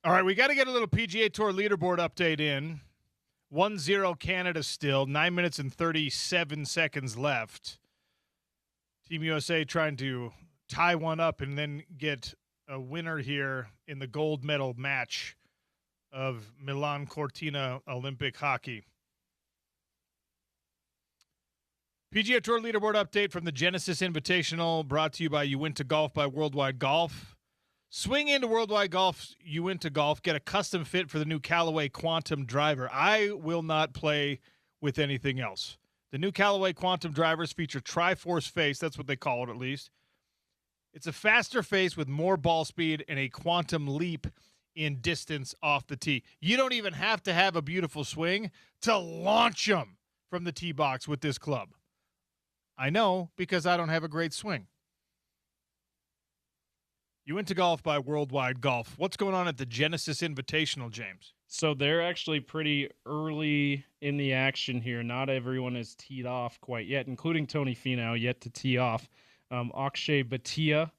All right, we got to get a little PGA Tour leaderboard update in. 1-0 Canada still, 9 minutes and 37 seconds left. Team USA trying to tie one up and then get a winner here in the gold medal match of Milan Cortina Olympic hockey. PGA Tour leaderboard update from the Genesis Invitational, brought to you by Uinta Golf by Worldwide Golf. Swing into Worldwide Golf's Uinta Golf. Get a custom fit for the new Callaway Quantum driver. I will not play with anything else. The new Callaway Quantum drivers feature Tri-Force face. That's what they call it, at least. It's a faster face with more ball speed and a quantum leap in distance off the tee. You don't even have to have a beautiful swing to launch them from the tee box with this club. I know, because I don't have a great swing. Uinta Golf by Worldwide Golf. What's going on at the Genesis Invitational, James? So they're actually pretty early in the action here. Not everyone has teed off quite yet, including Tony Finau, yet to tee off. Akshay Bhatia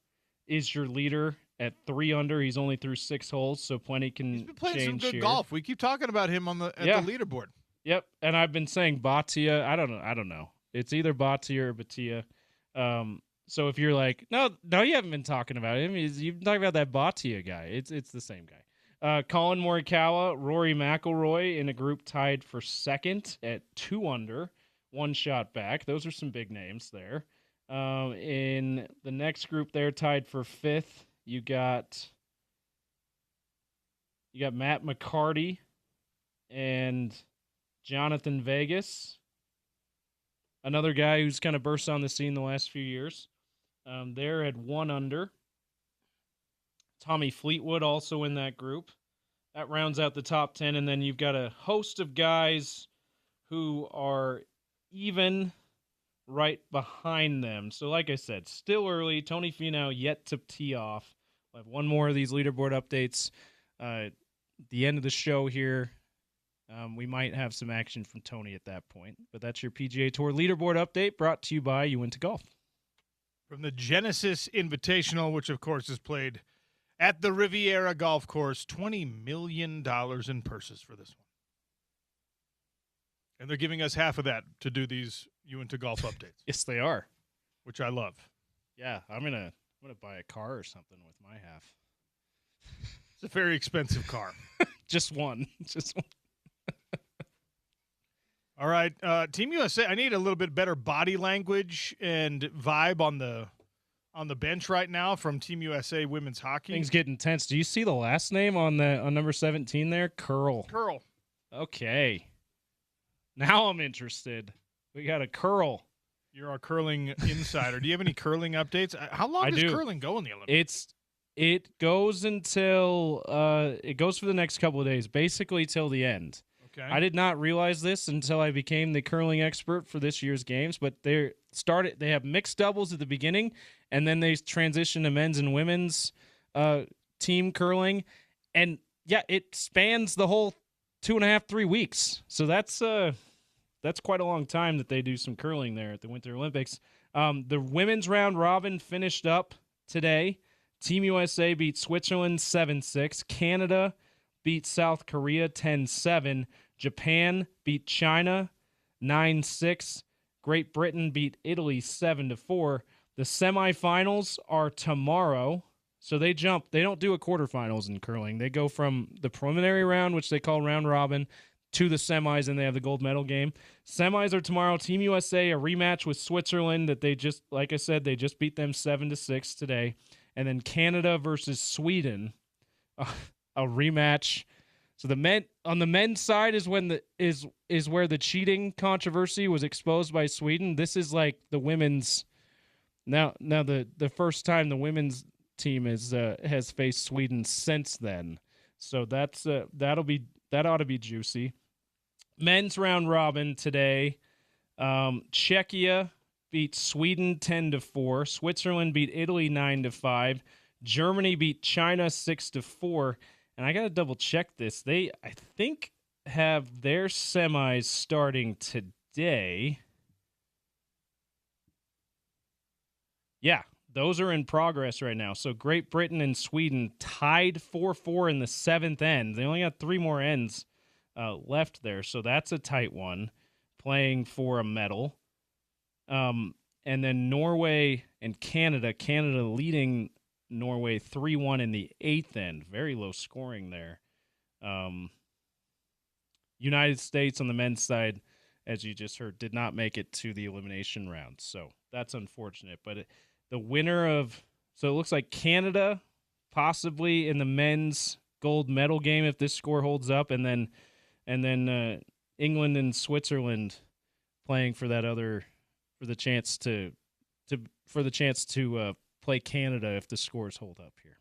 is your leader at 3 under. He's only through 6 holes, so plenty can change. He's been playing some good here. golf. We keep talking about him on the leaderboard. Yep, and I've been saying Bhatia. I don't know. It's either Bhatia or Bhatia. So if you're like, no, you haven't been talking about him. You've been talking about that Bhatia guy. It's the same guy. Colin Morikawa, Rory McIlroy in a group tied for second at 2 under, 1 shot back. Those are some big names there. In the next group there, tied for 5th, you got Matt McCarty and Jonathan Vegas, another guy who's kind of burst on the scene the last few years. They're at 1 under. Tommy Fleetwood also in that group. That rounds out the top 10, and then you've got a host of guys who are even right behind them. So like I said, still early. Tony Finau yet to tee off. We'll have one more of these leaderboard updates at the end of the show here. We might have some action from Tony at that point. But that's your PGA Tour leaderboard update brought to you by Uinta Golf. From the Genesis Invitational, which, of course, is played at the Riviera Golf Course, $20 million in purses for this one. And they're giving us half of that to do these Uinta Golf updates. Yes, they are. Which I love. Yeah, I'm gonna buy a car or something with my half. It's a very expensive car. Just one. All right, Team USA, I need a little bit better body language and vibe on the bench right now from Team USA women's hockey. Things get intense. Do you see the last name on number 17 there? Curl. Okay. Now I'm interested. We got a curl. You're our curling insider. Do you have any curling updates? How long does curling go in the Olympics? It goes until it goes for the next couple of days, basically till the end. Okay. I did not realize this until I became the curling expert for this year's games, but they have mixed doubles at the beginning, and then they transition to men's and women's team curling. And yeah, it spans the whole 2.5, 3 weeks. So that's quite a long time that they do some curling there at the Winter Olympics. The women's round robin finished up today. Team USA beat Switzerland 7-6. Canada beat South Korea 10-7. Japan beat China 9-6. Great Britain beat Italy 7-4. The semifinals are tomorrow. So they jump. They don't do a quarterfinals in curling. They go from the preliminary round, which they call round robin, to the semis, and they have the gold medal game. Semis are tomorrow. Team USA, a rematch with Switzerland that they just, like I said, they just beat them 7-6 today. And then Canada versus Sweden, a rematch. So on the men's side is is where the cheating controversy was exposed by Sweden. This is like the women's. Now the first time the women's team has faced Sweden since then. So that ought to be juicy. Men's round robin today. Czechia beat Sweden 10-4. Switzerland beat Italy 9-5. Germany beat China 6-4. And I got to double check this. They, I think, have their semis starting today. Yeah, those are in progress right now. So Great Britain and Sweden tied 4-4 in the 7th end. They only got 3 more ends left there, so that's a tight one, playing for a medal. And then Norway and Canada. Canada leading Norway 3-1 in the 8th end. Very low scoring there. United States on the men's side, as you just heard, did not make it to the elimination round. So that's unfortunate. But the winner of – so it looks like Canada possibly in the men's gold medal game if this score holds up, and then England and Switzerland playing for that other – for the chance to play Canada if the scores hold up here.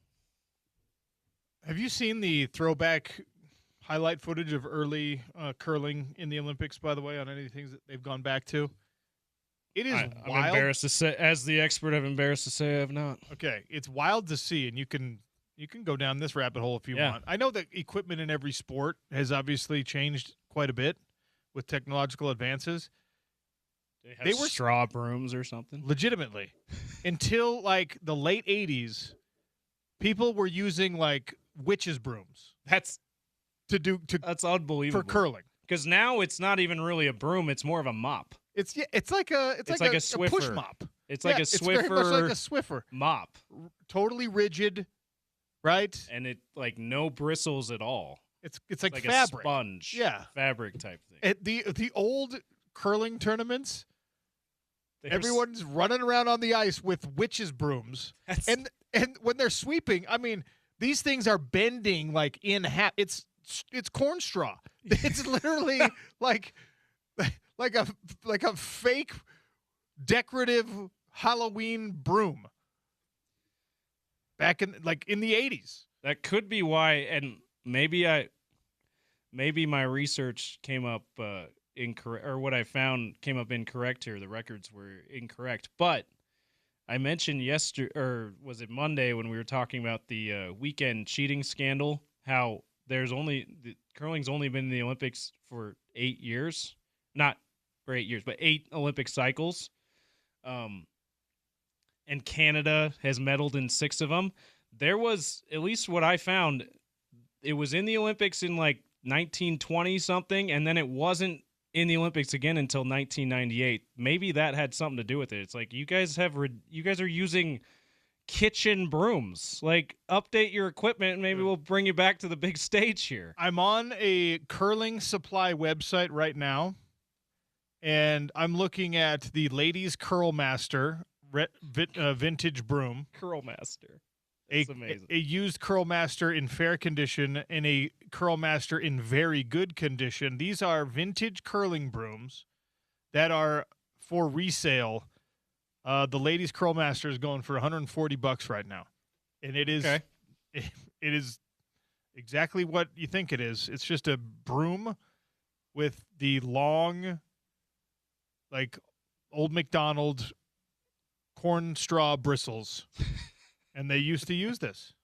Have you seen the throwback highlight footage of early curling in the Olympics, by the way, on any of the things that they've gone back to? It is I'm wild. embarrassed to say, as the expert, I'm embarrassed to say I have not. Okay, it's wild to see, and you can go down this rabbit hole if you want. I know that equipment in every sport has obviously changed quite a bit with technological advances. They were straw brooms or something. Legitimately. Until like the late 80s, people were using like witches' brooms. That's unbelievable. For curling. Because now it's not even really a broom, it's more of a mop. It's like a Swiffer. a push mop. It's like a It's Swiffer. very much like a Swiffer. Mop. Totally rigid, right? And it like no bristles at all. It's like A fabric. sponge. Yeah. Fabric type thing. At the old curling tournaments, everyone's running around on the ice with witches' brooms. And when they're sweeping, I mean, these things are bending like in half. It's corn straw. It's literally like a fake decorative Halloween broom. Back in the 80s. That could be why, and maybe my research came up incorrect, or what I found came up incorrect here. The records were incorrect, but I mentioned yesterday, or was it Monday, when we were talking about the weekend cheating scandal, how curling's only been in the Olympics for 8 years. Not for 8 years, but 8 Olympic cycles. And Canada has medaled in 6 of them. There was, at least what I found, it was in the Olympics in like 1920 something, and then it wasn't in the Olympics again until 1998. Maybe that had something to do with it. It's like you guys are using kitchen brooms. Like, update your equipment, and maybe we'll bring you back to the big stage here. I'm on a curling supply website right now, and I'm looking at the Ladies Curl Master vintage broom. Curl Master. That's amazing. A used Curl Master in fair condition and a Curl Master in very good condition. These are vintage curling brooms that are for resale. The Ladies Curl Master is going for $140 right now, and it is it is exactly what you think it is. It's just a broom with the long, like old McDonald corn straw bristles. And they used to use this.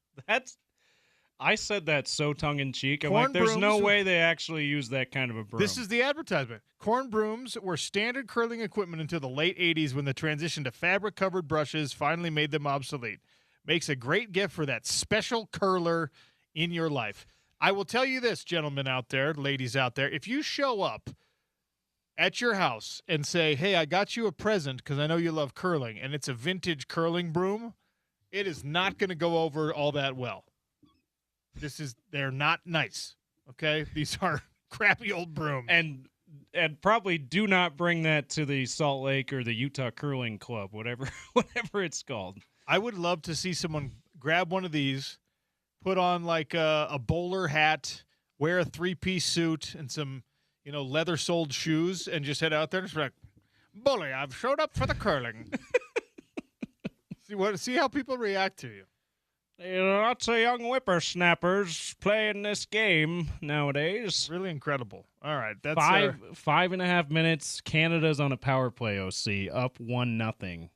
I said that so tongue-in-cheek. I'm Corn like, there's no brooms way they actually use that kind of a broom. This is the advertisement. Corn brooms were standard curling equipment until the late 80s when the transition to fabric-covered brushes finally made them obsolete. Makes a great gift for that special curler in your life. I will tell you this, gentlemen out there, ladies out there, if you show up at your house and say, hey, I got you a present because I know you love curling, and it's a vintage curling broom, it is not going to go over all that well. They're not nice, okay? These are crappy old brooms. And probably do not bring that to the Salt Lake or the Utah Curling Club, whatever it's called. I would love to see someone grab one of these, put on like a bowler hat, wear a 3-piece suit and some, leather-soled shoes, and just head out there and just be like, bully, I've showed up for the curling. See how people react to you. Lots of young whippersnappers playing this game nowadays. Really incredible. All right, that's 5.5 minutes. Canada's on a power play. OC up 1-0,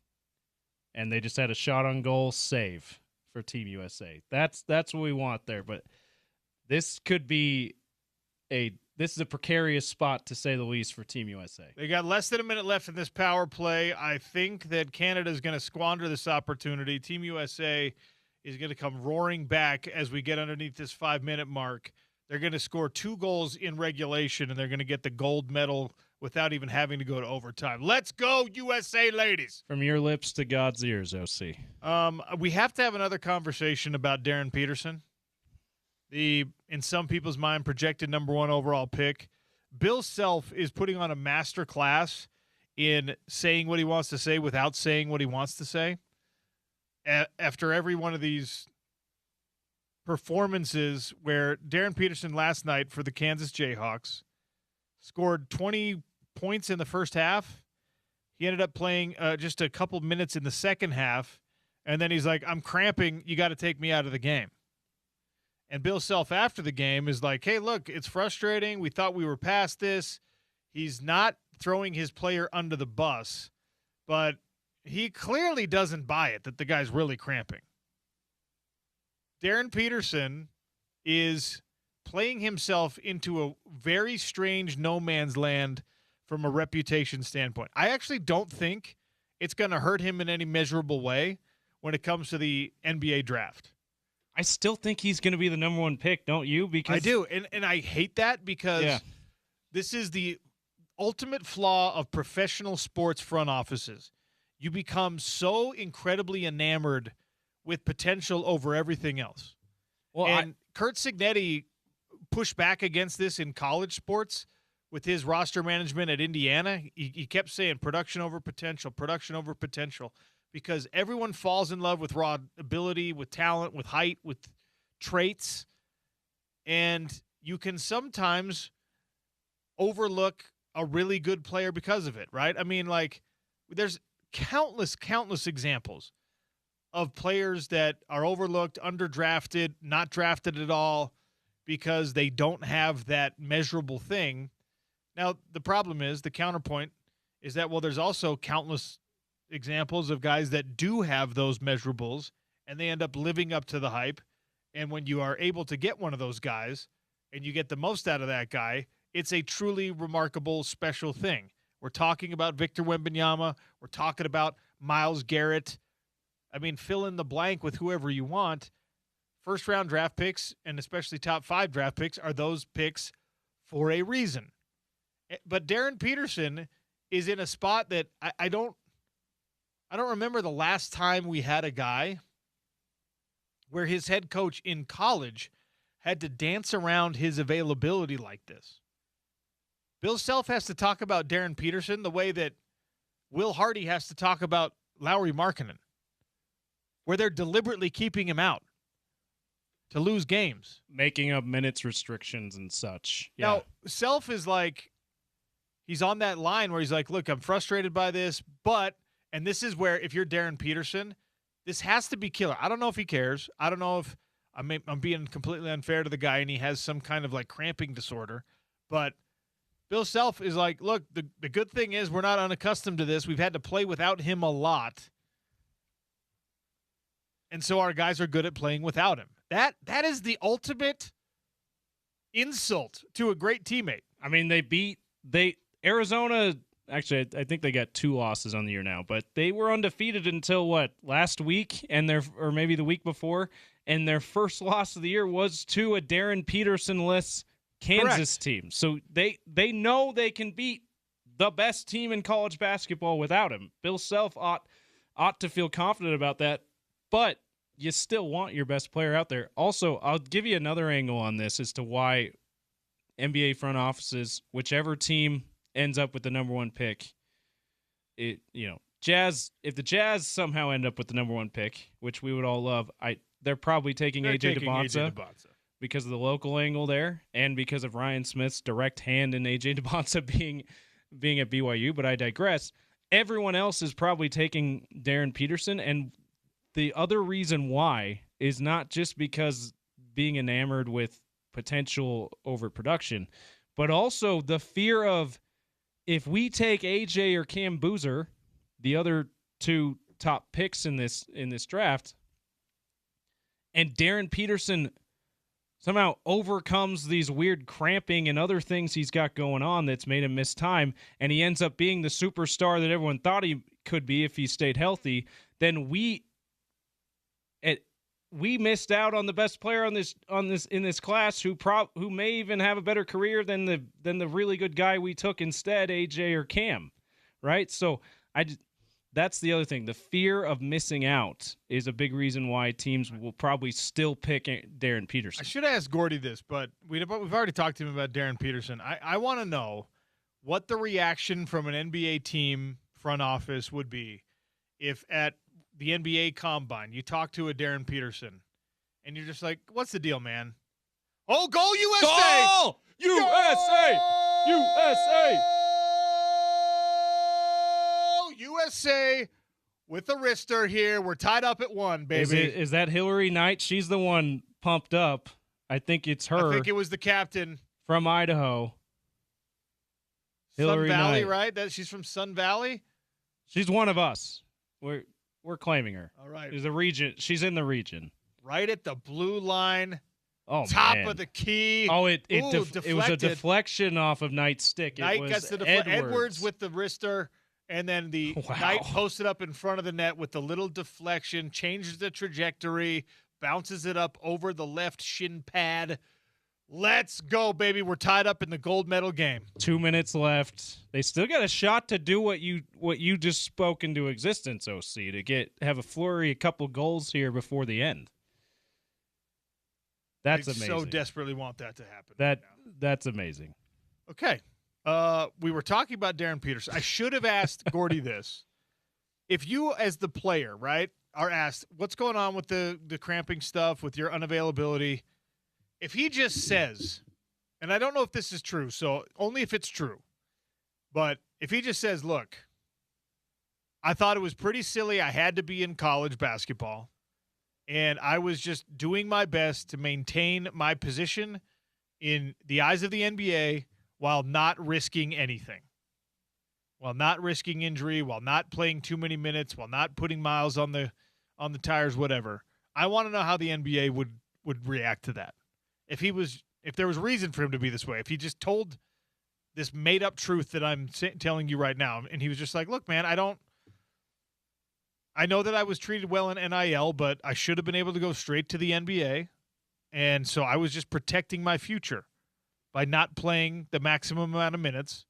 and they just had a shot on goal save for Team USA. That's what we want there. But this could be this is a precarious spot, to say the least, for Team USA. They got less than a minute left in this power play. I think that Canada is going to squander this opportunity. Team USA is going to come roaring back as we get underneath this 5-minute mark. They're going to score 2 goals in regulation, and they're going to get the gold medal without even having to go to overtime. Let's go, USA ladies. From your lips to God's ears, OC. We have to have another conversation about Darren Peterson, the, in some people's mind, projected number 1 overall pick. Bill Self is putting on a master class in saying what he wants to say without saying what he wants to say. After every one of these performances, where Darren Peterson last night for the Kansas Jayhawks scored 20 points in the first half. He ended up playing just a couple minutes in the second half, and then he's like, I'm cramping. You got to take me out of the game. And Bill Self after the game is like, hey, look, it's frustrating. We thought we were past this. He's not throwing his player under the bus, but he clearly doesn't buy it that the guy's really cramping. Darren Peterson is playing himself into a very strange no man's land from a reputation standpoint. I actually don't think it's going to hurt him in any measurable way when it comes to the NBA draft. I still think he's going to be the number 1 pick, don't you? Because I do, and I hate that because this is the ultimate flaw of professional sports front offices. You become so incredibly enamored with potential over everything else. Well, and Kurt Cignetti pushed back against this in college sports with his roster management at Indiana. He kept saying production over potential, because everyone falls in love with raw ability, with talent, with height, with traits. And you can sometimes overlook a really good player because of it, right? I mean, like, there's countless examples of players that are overlooked, underdrafted, not drafted at all because they don't have that measurable thing. Now, the problem is, the counterpoint is that, well, there's also countless examples of guys that do have those measurables and they end up living up to the hype. And when you are able to get one of those guys and you get the most out of that guy, it's a truly remarkable, special thing. We're talking about Victor Wembanyama. We're talking about Myles Garrett. I mean, fill in the blank with whoever you want. First-round draft picks, and especially top 5 draft picks, are those picks for a reason. But Darren Peterson is in a spot that I don't remember the last time we had a guy where his head coach in college had to dance around his availability like this. Bill Self has to talk about Darren Peterson the way that Will Hardy has to talk about Lauri Markkanen, where they're deliberately keeping him out to lose games. Making up minutes restrictions and such. Yeah. Now, Self is like, he's on that line where he's like, look, I'm frustrated by this, but, and this is where, if you're Darren Peterson, this has to be killer. I don't know if he cares. I don't know if I'm being completely unfair to the guy and he has some kind of like cramping disorder, but Bill Self is like, look, the good thing is we're not unaccustomed to this. We've had to play without him a lot. And so our guys are good at playing without him. That is the ultimate insult to a great teammate. I mean, Arizona, actually, I think they got 2 losses on the year now, but they were undefeated until last week, or maybe the week before, and their first loss of the year was to a Darren Peterson-less Kansas team. So they know they can beat the best team in college basketball without him. Bill Self ought to feel confident about that, but you still want your best player out there. Also, I'll give you another angle on this as to why NBA front offices, whichever team ends up with the number 1 pick, Jazz, if the Jazz somehow end up with the number 1 pick, which we would all love, they're probably taking AJ DeBonsa because of the local angle there and because of Ryan Smith's direct hand in AJ DeBonsa being at BYU, but I digress. Everyone else is probably taking Darren Peterson, and the other reason why is not just because being enamored with potential overproduction, but also the fear of, if we take AJ or Cam Boozer, the other 2 top picks in this draft, and Darren Peterson somehow overcomes these weird cramping and other things he's got going on that's made him miss time, and he ends up being the superstar that everyone thought he could be if he stayed healthy, then we missed out on the best player in this class who may even have a better career than the really good guy we took instead, AJ or Cam, right? So that's the other thing. The fear of missing out is a big reason why teams will probably still pick Darren Peterson. I should ask Gordy this, but we've already talked to him about Darren Peterson. I want to know what the reaction from an NBA team front office would be if at the NBA Combine you talk to a Darren Peterson and you're just like, what's the deal, man? Oh, go USA! Goal! USA! USA! USA with the wrister here. We're tied up at 1, baby. Is that Hillary Knight? She's the one pumped up. I think it's her. I think it was the captain from Idaho. Sun Hillary Valley, Knight. right? She's from Sun Valley? She's one of us. We're claiming her. All right. She's a region. She's in the region. Right at the blue line. Oh, top man. of the key. Oh, it was a deflected. deflection off of Knight's stick. Knight it was gets the Edwards with the wrister, and then the Knight posted up in front of the net with the little deflection, changes the trajectory, bounces it up over the left shin pad. Let's go, baby. We're tied up in the gold medal game. 2 minutes left. They still got a shot to do what you just spoke into existence, OC, to have a flurry, a couple goals here before the end. That's amazing. So desperately want that to happen. That's amazing. Okay. We were talking about Darren Peterson. I should have asked Gordy this. If you, as the player, right, are asked, what's going on with the cramping stuff, with your unavailability, if he just says, and I don't know if this is true, so only if it's true, but if he just says, look, I thought it was pretty silly. I had to be in college basketball, and I was just doing my best to maintain my position in the eyes of the NBA while not risking anything, while not risking injury, while not playing too many minutes, while not putting miles on the tires, whatever. I want to know how the NBA would react to that. If there was reason for him to be this way, if he just told this made up truth that I'm telling you right now, and he was just like, look, man, I know that I was treated well in NIL, but I should have been able to go straight to the NBA. And so I was just protecting my future by not playing the maximum amount of minutes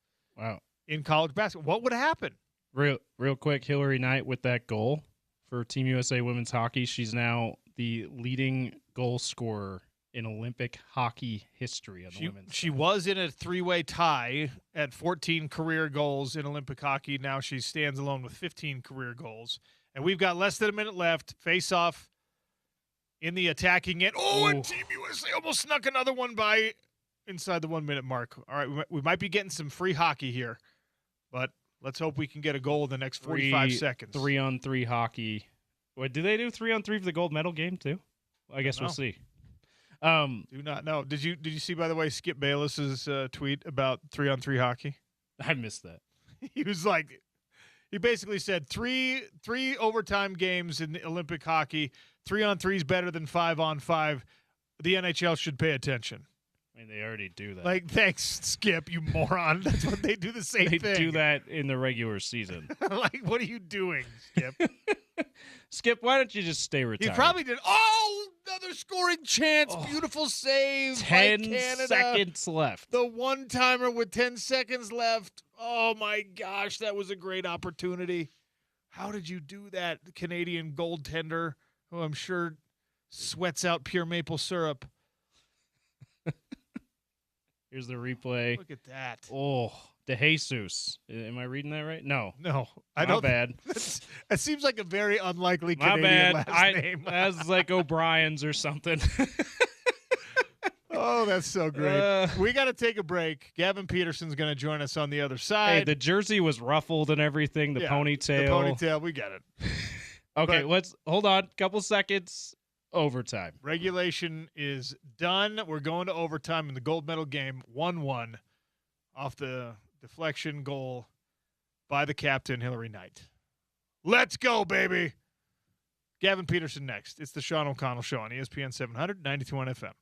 in college basketball. What would happen? Real quick, Hillary Knight with that goal for Team USA women's hockey. She's now the leading goal scorer in Olympic hockey history on the women's She side. was in a 3-way tie at 14 career goals in Olympic hockey. Now she stands alone with 15 career goals. And we've got less than a minute left. Face off in the attacking end. Oh, and Team USA almost snuck another one by inside the 1 minute mark. All right, we might be getting some free hockey here, but let's hope we can get a goal in the next 45 seconds. 3-on-3 hockey. Wait, do they do 3-on-3 for the gold medal game too? I guess we'll see. Do not know. Did you see, by the way, Skip Bayless's tweet about 3-on-3 hockey? I missed that. He was like, he basically said three overtime games in Olympic hockey. 3-on-3 is better than 5-on-5. The NHL should pay attention. I mean, they already do that. Like, thanks, Skip, you moron. That's what they do the same thing. They do that in the regular season. Like, what are you doing, Skip? Skip, why don't you just stay retired? He probably did. Oh, another scoring chance. Beautiful save. 10 by Canada. seconds left. The one-timer with 10 seconds left. Oh, my gosh, that was a great opportunity. How did you do that, Canadian goaltender, who I'm sure sweats out pure maple syrup? Here's the replay. Look at that. Oh, De Jesus. Am I reading that right? No. I don't. Bad. It seems like a very unlikely My Canadian bad. last name. That's like O'Brien's or something. Oh, that's so great. We got to take a break. Gavin Peterson's going to join us on the other side. Hey, the jersey was ruffled and everything. The ponytail. The ponytail, we get it. Okay, let's hold on. Couple seconds. Overtime. Regulation is done. We're going to overtime in the gold medal game. 1-1 off the deflection goal by the captain, Hillary Knight. Let's go, baby. Gavin Peterson next. It's the Sean O'Connell Show on ESPN 700, 92.1 FM.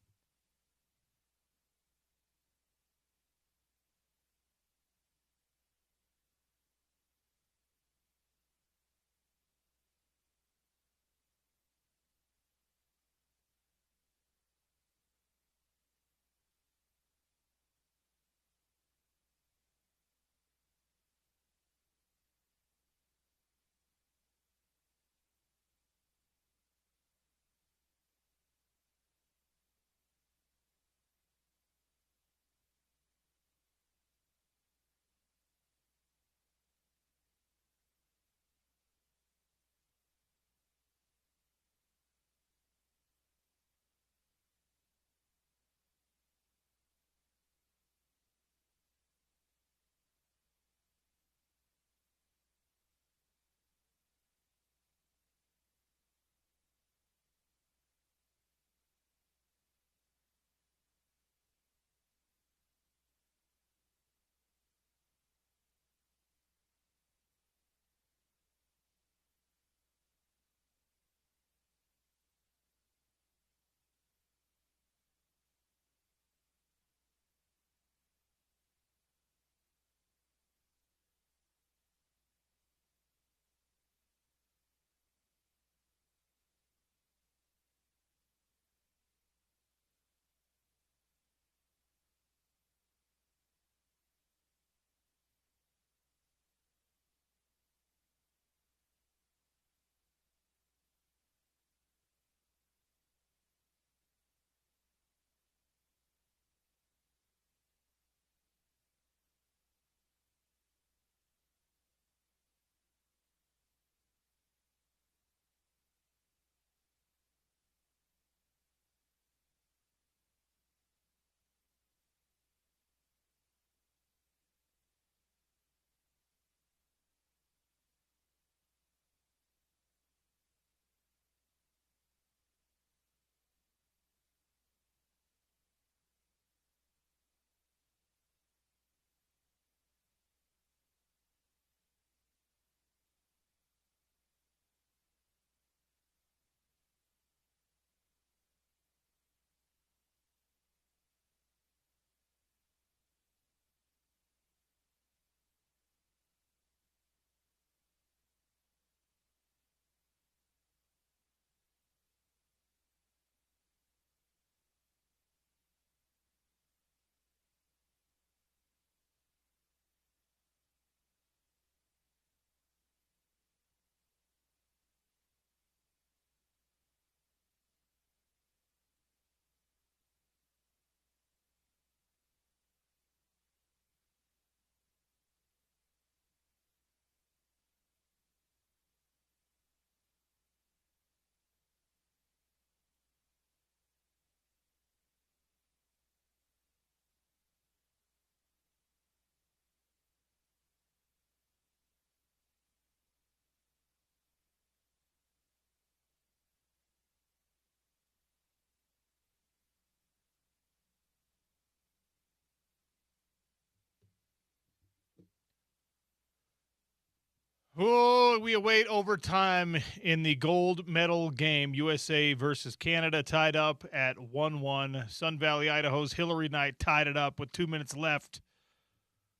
Oh, we await overtime in the gold medal game. USA versus Canada tied up at 1-1. Sun Valley, Idaho's Hillary Knight tied it up with 2 minutes left.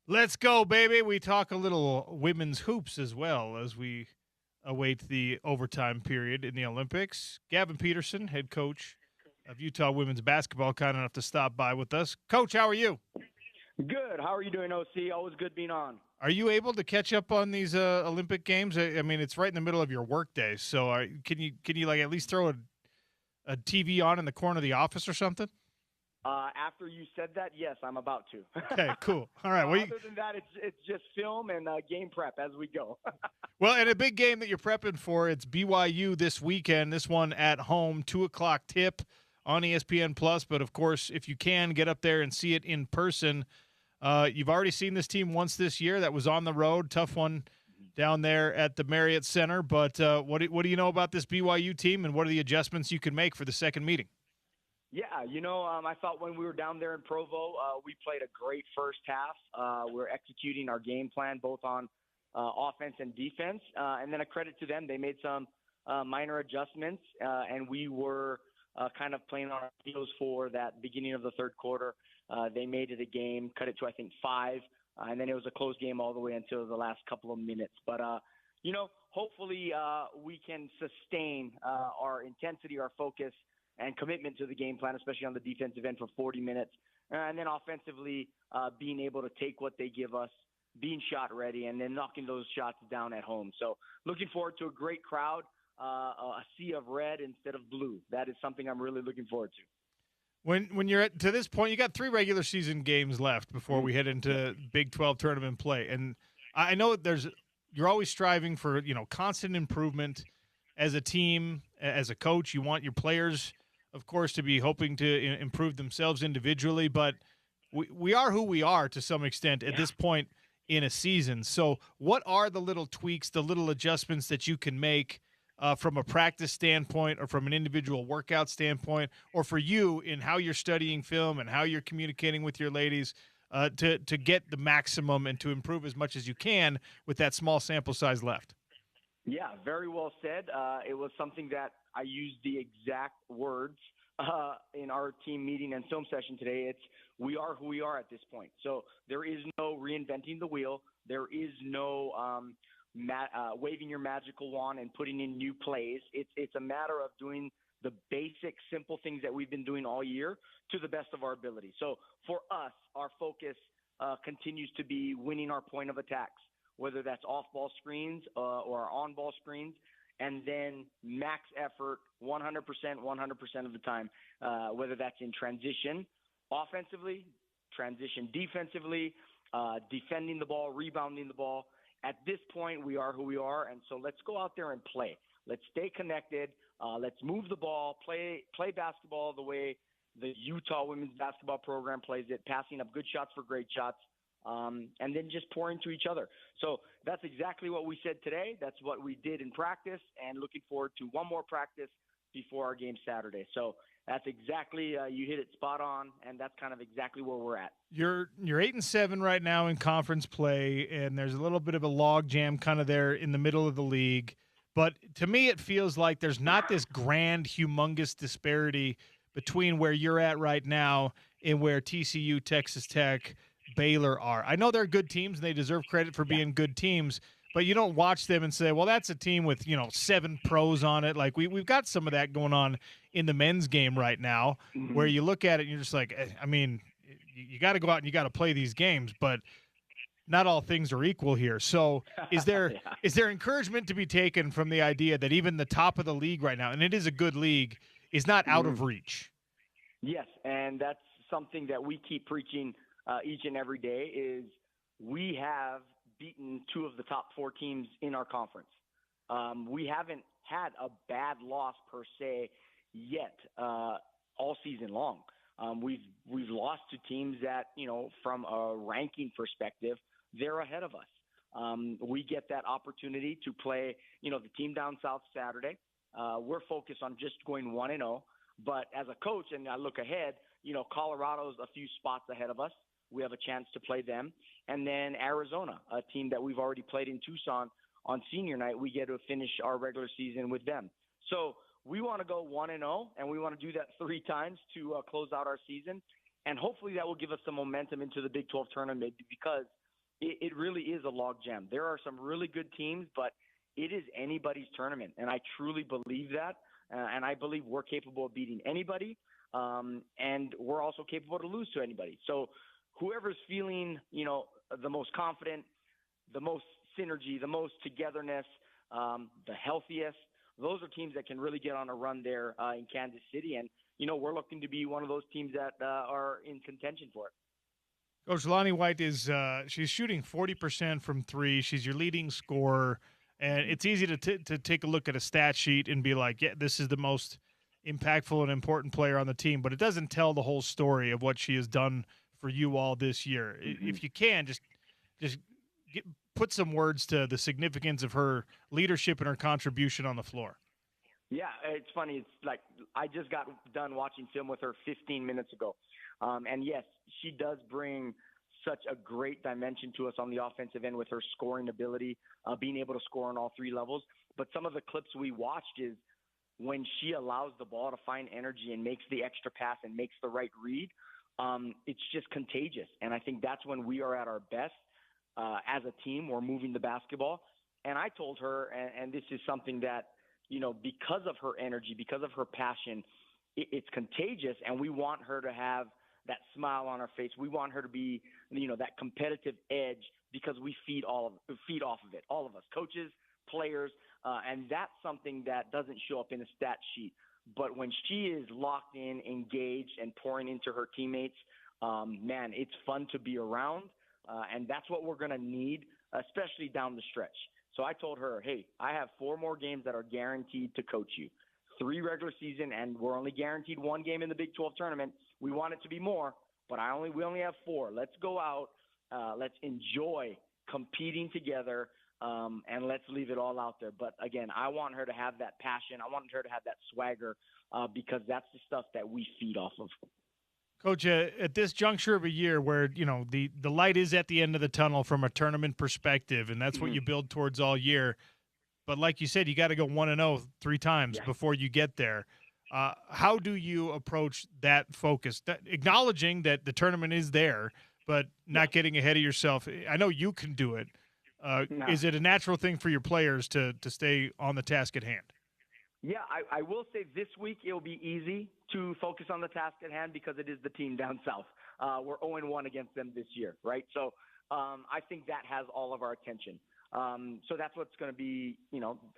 Let's go, baby. We talk a little women's hoops as well as we await the overtime period in the Olympics. Gavin Peterson, head coach of Utah women's basketball, kind enough to stop by with us. Coach, how are you? Good. How are you doing, OC? Always good being on. Are you able to catch up on these Olympic games? I mean, it's right in the middle of your workday, so can you like at least throw a TV on in the corner of the office or something? After you said that, yes, I'm about to. Okay, cool. All right. Other than that, it's just film and game prep as we go. Well, and a big game that you're prepping for, it's BYU this weekend. This one at home, 2:00 tip on ESPN Plus. But of course, if you can get up there and see it in person, you've already seen this team once this year. That was on the road, tough one down there at the Marriott Center. But what do you know about this BYU team, and what are the adjustments you can make for the second meeting? Yeah, I thought when we were down there in Provo, we played a great first half. We're executing our game plan both on offense and defense. And then a credit to them, they made some minor adjustments, and we were kind of playing on our heels for that beginning of the third quarter. They made it a game, cut it to, I think, 5, and then it was a close game all the way until the last couple of minutes. But, hopefully we can sustain our intensity, our focus, and commitment to the game plan, especially on the defensive end for 40 minutes. And then offensively, being able to take what they give us, being shot ready, and then knocking those shots down at home. So looking forward to a great crowd, a sea of red instead of blue. That is something I'm really looking forward to. When you're to this point, you got 3 regular season games left before we head into Big 12 tournament play. And I know you're always striving for, constant improvement as a team, as a coach. You want your players, of course, to be hoping to improve themselves individually, but we are who we are to some extent at this point in a season. So what are the little tweaks, the little adjustments that you can make from a practice standpoint or from an individual workout standpoint, or for you in how you're studying film and how you're communicating with your ladies to get the maximum and to improve as much as you can with that small sample size left? Yeah, very well said. It was something that I used the exact words in our team meeting and film session today. It's we are who we are at this point. So there is no reinventing the wheel. There is no waving your magical wand and putting in new plays. It's a matter of doing the basic, simple things that we've been doing all year to the best of our ability. So for us, our focus continues to be winning our point of attacks, whether that's off-ball screens or on-ball screens, and then max effort 100% of the time, whether that's in transition offensively, transition defensively, defending the ball, rebounding the ball. At this point, we are who we are, and so let's go out there and play. Let's stay connected. Let's move the ball, play basketball the way the Utah women's basketball program plays it, passing up good shots for great shots, and then just pouring to each other. So that's exactly what we said today. That's what we did in practice, and looking forward to one more practice before our game Saturday. So that's exactly you hit it spot on, and that's kind of exactly where we're at. You're 8-7 right now in conference play, and there's a little bit of a log jam kind of there in the middle of the league. But to me, it feels like there's not this grand, humongous disparity between where you're at right now and where TCU, Texas Tech, Baylor are. I know they're good teams, and they deserve credit for being good teams, but you don't watch them and say, well, that's a team with, 7 pros on it. Like we've got some of that going on in the men's game right now, where you look at it and you're just like, I mean, you got to go out and you got to play these games, but not all things are equal here. So is there encouragement to be taken from the idea that even the top of the league right now, and it is a good league, is not out of reach? Yes, and that's something that we keep preaching each and every day is we have beaten 2 of the top 4 teams in our conference. We haven't had a bad loss per se yet all season long. We've lost to teams that, from a ranking perspective, they're ahead of us. We get that opportunity to play, the team down south Saturday. We're focused on just going 1-0. But as a coach, and I look ahead, Colorado's a few spots ahead of us. We have a chance to play them. And then Arizona, a team that we've already played in Tucson on senior night, we get to finish our regular season with them. So we want to go 1-0, and we want to do that 3 times to close out our season. And hopefully that will give us some momentum into the Big 12 tournament, because it really is a logjam. There are some really good teams, but it is anybody's tournament. And I truly believe that. And I believe we're capable of beating anybody. And we're also capable to lose to anybody. So whoever's feeling, the most confident, the most synergy, the most togetherness, the healthiest, those are teams that can really get on a run there in Kansas City. And, we're looking to be one of those teams that are in contention for it. Coach, Lonnie White is she's shooting 40% from 3. She's your leading scorer. And it's easy to take a look at a stat sheet and be like, yeah, this is the most impactful and important player on the team. But it doesn't tell the whole story of what she has done for you all this year. Mm-hmm. If you can, just put some words to the significance of her leadership and her contribution on the floor. Yeah, it's funny. It's like I just got done watching film with her 15 minutes ago. And, yes, she does bring such a great dimension to us on the offensive end with her scoring ability, being able to score on all 3 levels. But some of the clips we watched is when she allows the ball to find energy and makes the extra pass and makes the right read, it's just contagious. And I think that's when we are at our best as a team. We're moving the basketball. And I told her, and this is something that, because of her energy, because of her passion, it's contagious, and we want her to have that smile on her face. We want her to be, that competitive edge, because we feed off of it, all of us, coaches, players, and that's something that doesn't show up in a stat sheet. But when she is locked in, engaged, and pouring into her teammates, man, it's fun to be around, and that's what we're going to need, especially down the stretch. So I told her, hey, I have 4 more games that are guaranteed to coach you. 3 regular season, and we're only guaranteed 1 game in the Big 12 tournament. We want it to be more, but we only have 4. Let's go out. Let's enjoy competing together, and let's leave it all out there. But, again, I want her to have that passion. I want her to have that swagger because that's the stuff that we feed off of. Coach, at this juncture of a year where, the light is at the end of the tunnel from a tournament perspective, and that's what you build towards all year. But like you said, you got to go 1-0 3 times before you get there. How do you approach that focus? Acknowledging that the tournament is there, but not getting ahead of yourself. I know you can do it. No. Is it a natural thing for your players to stay on the task at hand? Yeah, I will say this week it'll be easy to focus on the task at hand because it is the team down south. We're 0-1 against them this year, right? So I think that has all of our attention. So that's what's going to be,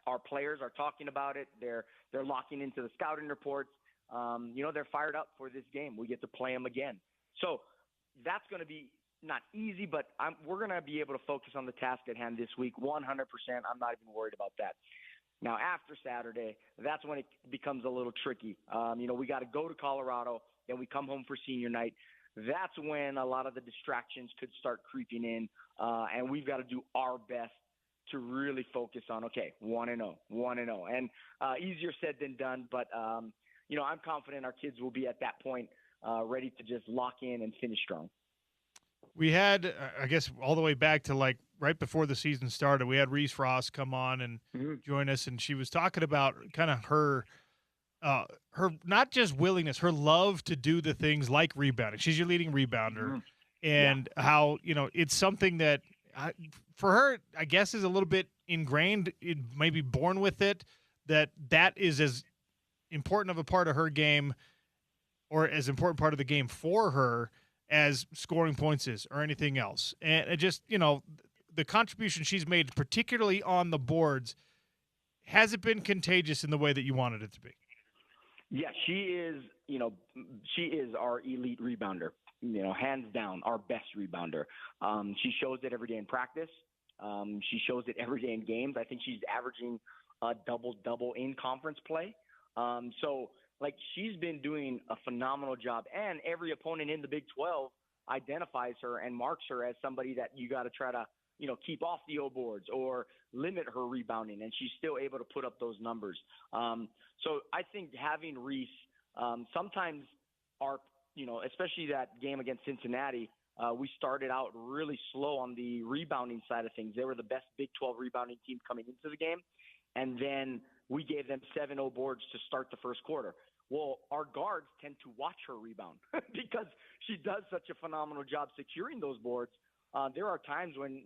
our players are talking about it. They're locking into the scouting reports. They're fired up for this game. We get to play them again. So that's going to be not easy, but we're going to be able to focus on the task at hand this week 100%. I'm not even worried about that. Now, after Saturday, that's when it becomes a little tricky. We got to go to Colorado, then we come home for senior night. That's when a lot of the distractions could start creeping in, and we've got to do our best to really focus on, 1-0. And easier said than done, but, I'm confident our kids will be at that point ready to just lock in and finish strong. We had, I guess, all the way back to right before the season started, we had Reese Frost come on and join us, and she was talking about kind of her not just willingness, her love to do the things like rebounding. She's your leading rebounder, and how it's something that for her, I guess, is a little bit ingrained, maybe born with it. That is as important of a part of her game, or as important part of the game for her as scoring points is, or anything else. And it just, the contribution she's made, particularly on the boards, has it been contagious in the way that you wanted it to be? Yeah, she is our elite rebounder, hands down, our best rebounder. She shows it every day in practice. She shows it every day in games. I think she's averaging a double-double in conference play. She's been doing a phenomenal job, and every opponent in the Big 12 identifies her and marks her as somebody that you got to try to, keep off the O boards or limit her rebounding, and she's still able to put up those numbers. So I think having Reese, sometimes especially that game against Cincinnati, we started out really slow on the rebounding side of things. They were the best Big 12 rebounding team coming into the game. And then we gave them 7-0 boards to start the first quarter. Well, our guards tend to watch her rebound because she does such a phenomenal job securing those boards. There are times when,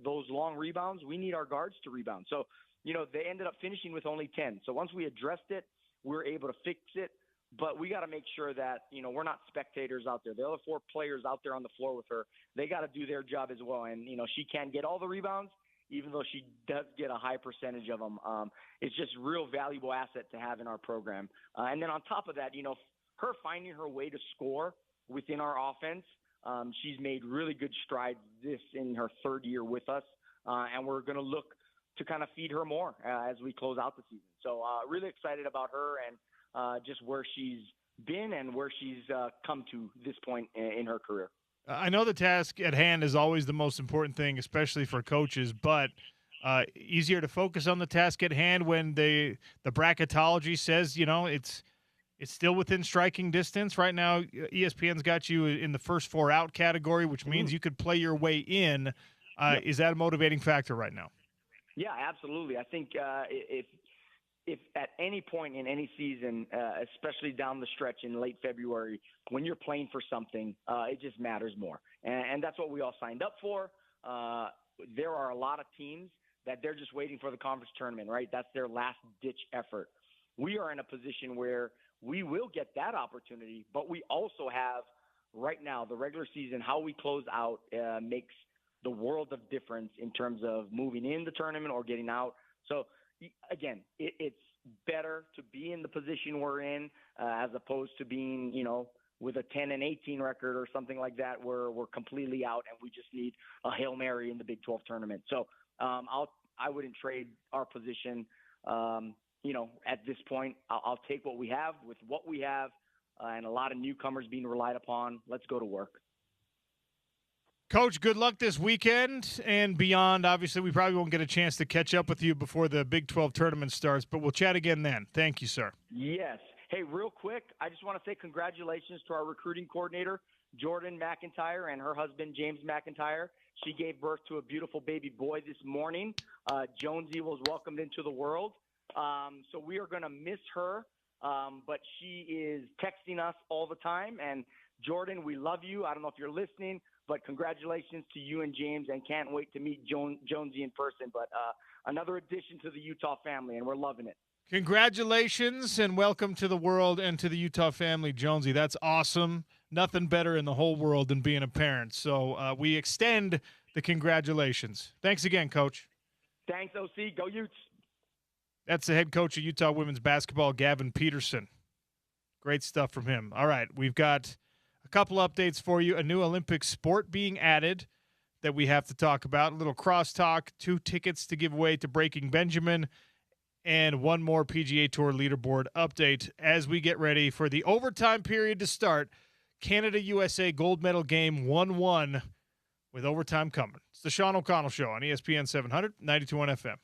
those long rebounds, we need our guards to rebound. So, they ended up finishing with only 10. So once we addressed it, we were able to fix it. But we got to make sure that, we're not spectators out there. The other 4 players out there on the floor with her, they got to do their job as well. And, she can't get all the rebounds, even though she does get a high percentage of them. It's just real valuable asset to have in our program. And then on top of that, her finding her way to score within our offense, she's made really good strides this in her 3rd year with us. And we're going to look to kind of feed her more as we close out the season. So really excited about her and just where she's been and where she's come to this point in her career. I know the task at hand is always the most important thing, especially for coaches, but easier to focus on the task at hand when the bracketology says, it's still within striking distance. Right now, ESPN's got you in the first 4 out category, which means you could play your way in. Yep. Is that a motivating factor right now? Yeah, absolutely. I think if at any point in any season, especially down the stretch in late February, when you're playing for something, it just matters more. And that's what we all signed up for. There are a lot of teams that they're just waiting for the conference tournament, right? That's their last-ditch effort. We are in a position where we will get that opportunity, but we also have right now the regular season, how we close out makes the world of difference in terms of moving in the tournament or getting out. So, again, it's better to be in the position we're in as opposed to being, with a 10-18 record or something like that where we're completely out and we just need a Hail Mary in the Big 12 tournament. So I wouldn't trade our position. At this point, I'll take what we have with what we have and a lot of newcomers being relied upon. Let's go to work. Coach, good luck this weekend and beyond. Obviously, we probably won't get a chance to catch up with you before the Big 12 tournament starts, but we'll chat again then. Thank you, sir. Yes. Hey, real quick, I just want to say congratulations to our recruiting coordinator, Jordan McIntyre, and her husband, James McIntyre. She gave birth to a beautiful baby boy this morning. Jonesy was welcomed into the world. So we are going to miss her, but she is texting us all the time. And Jordan, we love you. I don't know if you're listening, but congratulations to you and James, and can't wait to meet Jonesy in person. But another addition to the Utah family, and we're loving it. Congratulations and welcome to the world and to the Utah family, Jonesy. That's awesome. Nothing better in the whole world than being a parent. So we extend the congratulations. Thanks again, Coach. Thanks, OC. Go Utes. That's the head coach of Utah women's basketball, Gavin Peterson. Great stuff from him. All right, we've got a couple updates for you. A new Olympic sport being added that we have to talk about. A little crosstalk, 2 tickets to give away to Breaking Benjamin, and one more PGA Tour leaderboard update as we get ready for the overtime period to start. Canada-USA gold medal game 1-1 with overtime coming. It's the Sean O'Connell Show on ESPN 700, 92.1 FM.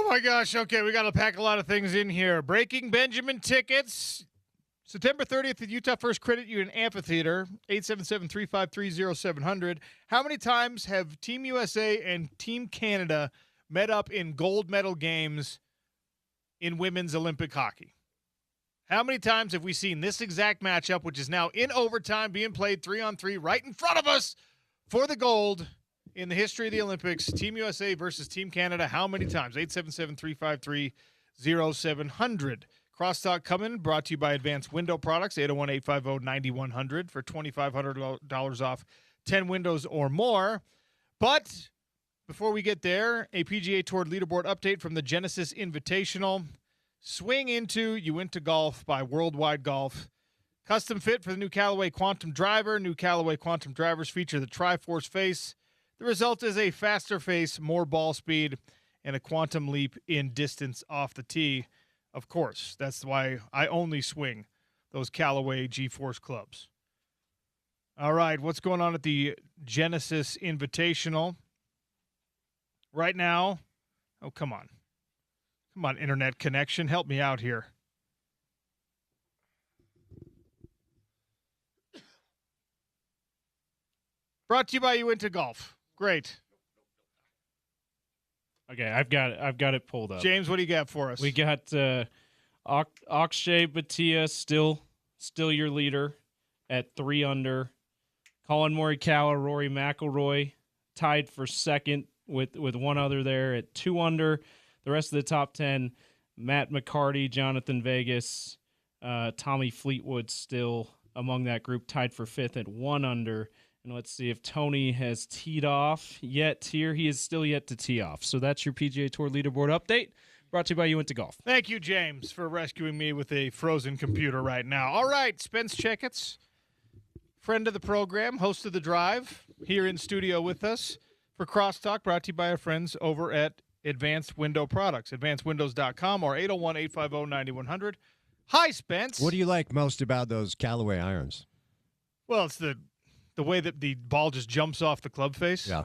Oh, my gosh. Okay, we got to pack a lot of things in here. Breaking Benjamin tickets. September 30th at Utah First Credit Union Amphitheater, 877-353-0700. How many times have Team USA and Team Canada met up in gold medal games in women's Olympic hockey? How many times have we seen this exact matchup, which is now in overtime, being played 3-on-3 right in front of us for the gold in the history of the Olympics? Team USA versus Team Canada. How many times? 877-353-0700. Crosstalk coming, brought to you by Advanced Window Products, 801-850-9100 for $2,500 off 10 windows or more. But before we get there, a PGA Tour leaderboard update from the Genesis Invitational. Swing into Uinta Golf by Worldwide Golf. Custom fit for the new Callaway Quantum Driver. New Callaway Quantum Drivers feature the Tri-Force face. The result is a faster face, more ball speed, and a quantum leap in distance off the tee. Of course, that's why I only swing those Callaway G-Force clubs. All right, what's going on at the Genesis Invitational right now? Oh, come on. Come on, internet connection. Help me out here. Brought to you by Uinta Golf. Great. Okay, I've got it pulled up. James, what do you got for us? We got Akshay Bhatia still your leader at 3 under. Colin Morikawa, Rory McIlroy tied for second with one other there at 2 under. The rest of the top 10, Matt McCarty, Jonathan Vegas, Tommy Fleetwood still among that group, tied for 5th at 1 under. And let's see if Tony has teed off yet here. He is still yet to tee off. So that's your PGA Tour leaderboard update, brought to you by Uinta Golf. Thank you, James, for rescuing me with a frozen computer right now. All right, Spence Checketts, friend of the program, host of The Drive, here in studio with us for Crosstalk, brought to you by our friends over at Advanced Window Products, advancedwindows.com or 801-850-9100. Hi, Spence. What do you like most about those Callaway irons? Well, it's the way that the ball just jumps off the club face. Yeah.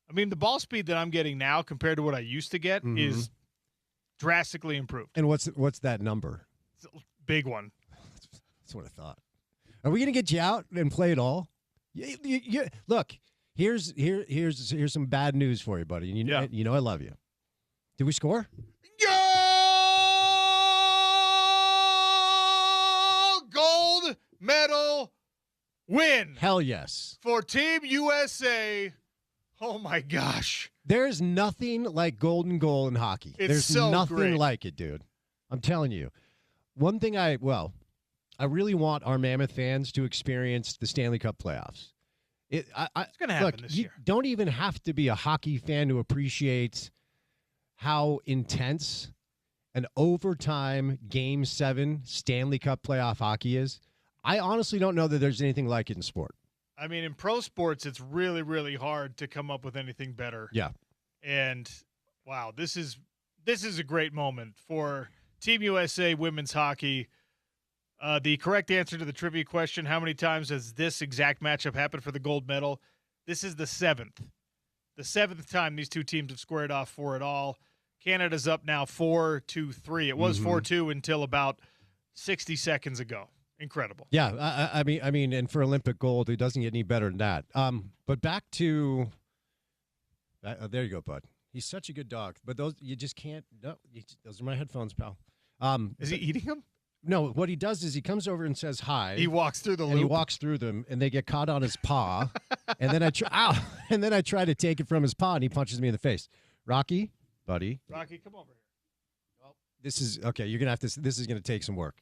I mean, the ball speed that I'm getting now compared to what I used to get is drastically improved. And what's that number? It's a big one. That's what I thought. Are we going to get you out and play it all? Look, here's some bad news for you, buddy. You know I love you. Did we score? Gold medal win. Hell yes. For Team USA. Oh, my gosh. There's nothing like golden goal in hockey. There's so nothing great. like it, dude. I'm telling you. One thing I really want our Mammoth fans to experience the Stanley Cup playoffs. It's going to happen this year. You don't even have to be a hockey fan to appreciate how intense an overtime Game 7 Stanley Cup playoff hockey is. I honestly don't know that there's anything like it in sport. I mean, in pro sports, it's really, really hard to come up with anything better. Yeah. And, wow, this is a great moment for Team USA women's hockey. The correct answer to the trivia question, how many times has this exact matchup happened for the gold medal? This is the 7th. The 7th time these two teams have squared off for it all. Canada's up now 4-2-3. It was 4-2 until about 60 seconds ago. Incredible. Yeah, I mean, and for Olympic gold, it doesn't get any better than that. But back to there you go, bud. He's such a good dog. But those you just can't. No, those are my headphones, pal. Is he eating them? No. What he does is he comes over and says hi. He walks through the loop. And he walks through them, and they get caught on his paw. And then I try to take it from his paw, and he punches me in the face. Rocky, buddy. Rocky, come over here. Well, this is okay. You're gonna have to. This is gonna take some work.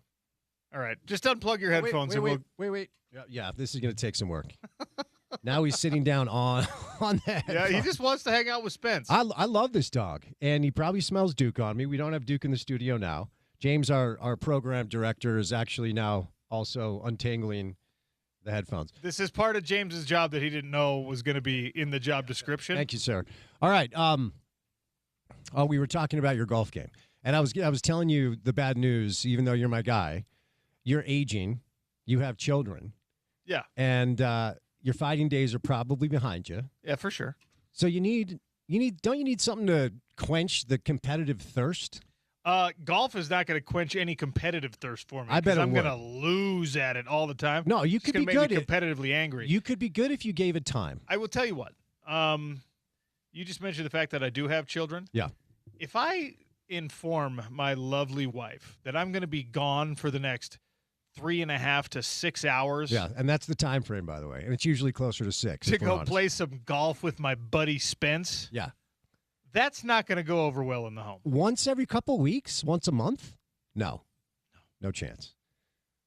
All right, just unplug your headphones Wait. Yeah, this is going to take some work. Now he's sitting down on the headphones. Yeah, he just wants to hang out with Spence. I love this dog, and he probably smells Duke on me. We don't have Duke in the studio now. James, our program director, is actually now also untangling the headphones. This is part of James's job that he didn't know was going to be in the job description. Thank you, sir. All right. We were talking about your golf game, and I was telling you the bad news, even though you're my guy. You're aging. You have children. Yeah. And your fighting days are probably behind you. Yeah, for sure. So you need Don't you need something to quench the competitive thirst? Golf is not going to quench any competitive thirst for me. I bet I'm it going to would. lose at it all the time. No, you It's could gonna be make good. me competitively angry. You could be good if you gave it time. I will tell you what. You just mentioned the fact that I do have children. Yeah. If I inform my lovely wife that I'm going to be gone for the next 3.5 to 6 hours, Yeah, and that's the time frame, by the way, and it's usually closer to 6. to if we're go honest. play some golf with my buddy Spence, Yeah, that's not going to go over well in the home. once every couple weeks, once a month. No chance.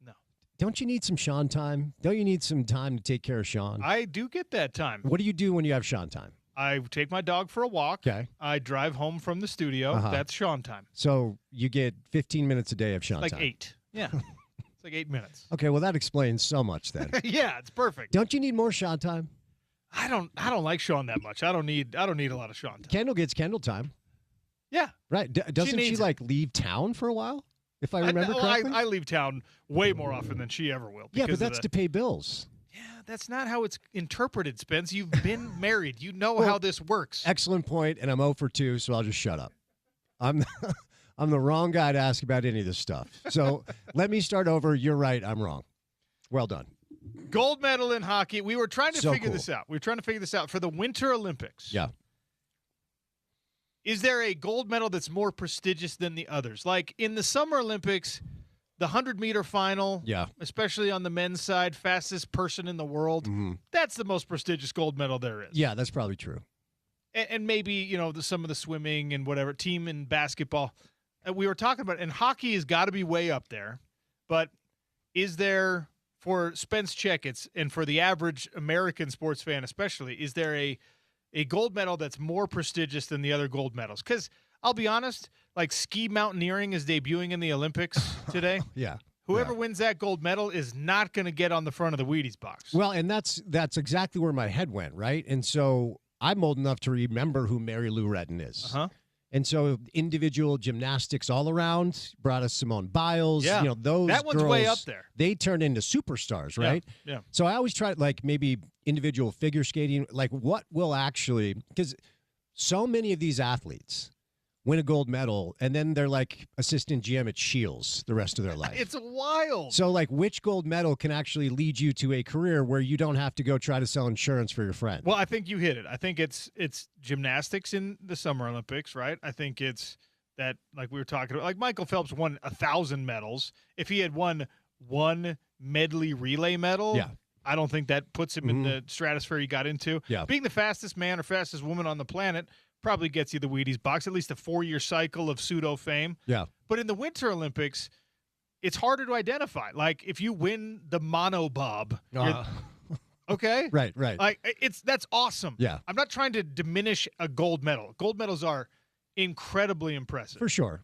No. Don't you need some Sean time? Don't you need some time to take care of Sean? I do get that time. What do you do when you have Sean time? I take my dog for a walk. Okay. I drive home from the studio. Uh-huh. That's Sean time. So you get 15 minutes a day of Sean Like time. 8. Yeah. It's like 8 minutes. Okay, well that explains so much then. Yeah, it's perfect. Don't you need more Sean time? I don't like Sean that much. I don't need a lot of Sean time. Kendall gets Kendall time, Yeah. right? Doesn't she needs like leave town for a while? If I remember correctly. I leave town way more often than she ever will. Yeah, but because of that's to pay bills. Yeah, that's not how it's interpreted, Spence. You've been married. You know Well, how this works. Excellent point, and I'm 0 for 2, so I'll just shut up. I'm the wrong guy to ask about any of this stuff. So let me start over. You're right. I'm wrong. Well done. Gold medal in hockey. We were trying to So figure cool. this out. We were trying to figure this out for the Winter Olympics. Yeah. Is there a gold medal that's more prestigious than the others? Like in the Summer Olympics, the 100-meter final, Yeah. especially on the men's side, fastest person in the world, that's the most prestigious gold medal there is. Yeah, that's probably true. And maybe, some of the swimming and whatever, team in basketball. We were talking about, and hockey has got to be way up there. But is there, for Spence Checketts and for the average American sports fan especially, is there a gold medal that's more prestigious than the other gold medals? Because I'll be honest, like ski mountaineering is debuting in the Olympics today. Yeah. Whoever wins that gold medal is not going to get on the front of the Wheaties box. Well, and that's exactly where my head went, right? And so I'm old enough to remember who Mary Lou Retton is. Uh-huh. And so individual gymnastics all around brought us Simone Biles. Yeah. Those That one's girls, way up there. They turned into superstars, right? Yeah. So I always try like maybe individual figure skating, like what will actually, because so many of these athletes win a gold medal and then they're like assistant GM at Shields the rest of their life. It's wild. So like which gold medal can actually lead you to a career where you don't have to go try to sell insurance for your friend? Well, I think you hit it. I think it's gymnastics in the Summer Olympics, right? I think it's that, like we were talking about, like Michael Phelps won 1,000 medals. If he had won one medley relay medal, Yeah. I don't think that puts him in the stratosphere he got into. Yeah. Being the fastest man or fastest woman on the planet probably gets you the Wheaties box, at least a 4-year cycle of pseudo fame. Yeah. But in the Winter Olympics, it's harder to identify. Like if you win the monobob, okay? Right. Like that's awesome. Yeah. I'm not trying to diminish a gold medal. Gold medals are incredibly impressive, For sure.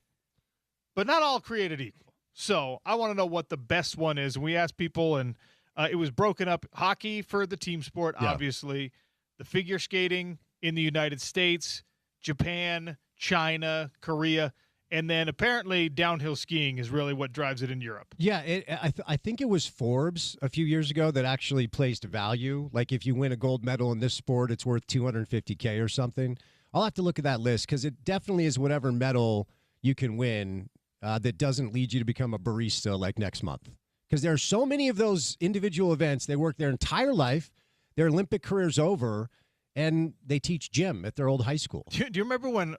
but not all created equal. So I want to know what the best one is. And we asked people, and it was broken up: hockey for the team sport, Yeah. obviously, the figure skating in the United States, Japan, China, Korea, and then apparently downhill skiing is really what drives it in Europe. Yeah, I think it was Forbes a few years ago that actually placed value. Like if you win a gold medal in this sport, it's worth $250K or something. I'll have to look at that list because it definitely is whatever medal you can win that doesn't lead you to become a barista like next month. Because there are so many of those individual events. They work their entire life, their Olympic career's over, and they teach gym at their old high school. Do you remember when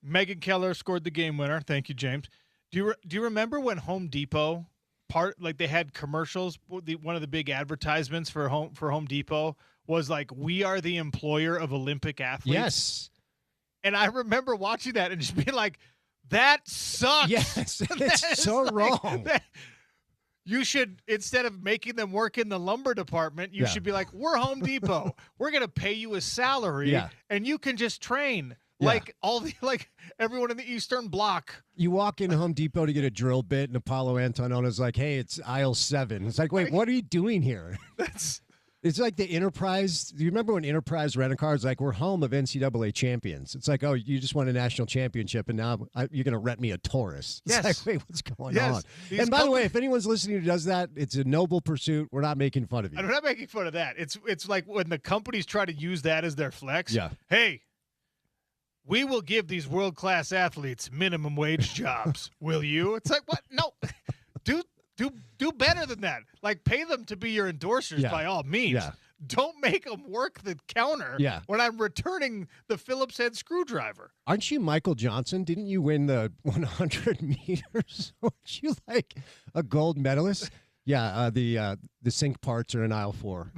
Megan Keller scored the game winner? Thank you, James. Do you remember when Home Depot they had commercials? One of the big advertisements for Home Depot was like, "We are the employer of Olympic athletes." Yes. And I remember watching that and just being like, "That sucks." Yes, That it's is so wrong. You should, instead of making them work in the lumber department, you Yeah. should be like, "We're Home Depot. We're going to pay you a salary, Yeah. and you can just train Yeah. like everyone in the Eastern Bloc." You walk into Home Depot to get a drill bit, and Apollo Antonona's like, "Hey, it's aisle 7." It's like, wait, what are you doing here? It's like the Enterprise. Do you remember when Enterprise rent-a-cars like, we're home of NCAA champions? It's like, oh, you just won a national championship, and now you're going to rent me a Taurus. It's Yes. like, wait, what's going Yes. on? These And by the way, if anyone's listening who does that, it's a noble pursuit. We're not making fun of you. I'm not making fun of that. It's like when the companies try to use that as their flex. Yeah. Hey, we will give these world-class athletes minimum wage jobs. Will you? It's like, what? No. Do better than that. Like, pay them to be your endorsers by all means. Yeah. Don't make them work the counter when I'm returning the Phillips head screwdriver. Aren't you Michael Johnson? Didn't you win the 100 meters? Aren't you like a gold medalist? Yeah, the sink parts are in aisle 4.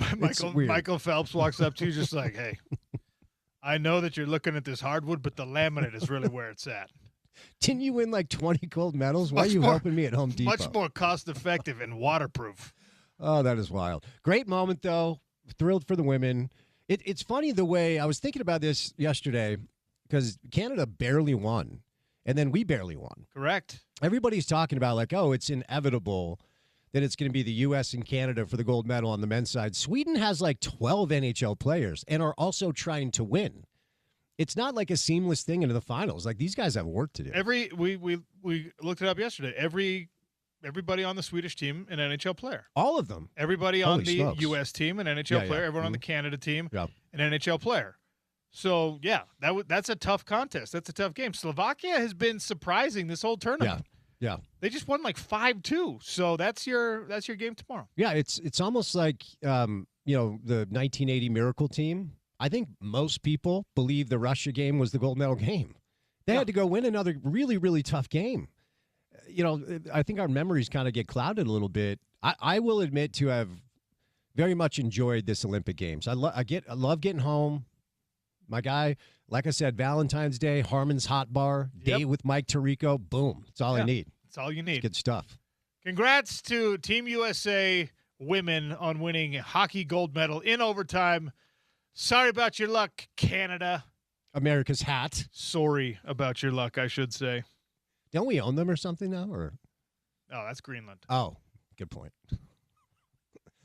Michael Phelps walks up to you just like, hey, I know that you're looking at this hardwood, but the laminate is really where it's at. Didn't you win like 20 gold medals? Why are you helping me at Home Depot? Much more cost-effective and waterproof. Oh, that is wild. Great moment, though. Thrilled for the women. It's funny the way I was thinking about this yesterday because Canada barely won, and then we barely won. Correct. Everybody's talking about like, oh, it's inevitable that it's going to be the U.S. and Canada for the gold medal on the men's side. Sweden has like 12 NHL players and are also trying to win. It's not like a seamless thing into the finals. Like, these guys have work to do. We looked it up yesterday. Everybody on the Swedish team an NHL player. All of them. Everybody on Holy the smokes. U.S. team an NHL player. Everyone on the Canada team an NHL player. So yeah, that's a tough contest. That's a tough game. Slovakia has been surprising this whole tournament. Yeah. They just won like 5-2. So that's your game tomorrow. Yeah, it's almost like the 1980 Miracle team. I think most people believe the Russia game was the gold medal game. They had to go win another really, really tough game. I think our memories kind of get clouded a little bit. I will admit to have very much enjoyed this Olympic Games. I love getting home. My guy, like I said, Valentine's Day, Harmon's Hot Bar, date with Mike Tirico. Boom. That's all I need. That's all you need. It's good stuff. Congrats to Team USA women on winning a hockey gold medal in overtime. Sorry about your luck, Canada. America's hat. Sorry about your luck, I should say. Don't we own them or something now? Or oh, that's Greenland. Oh, good point.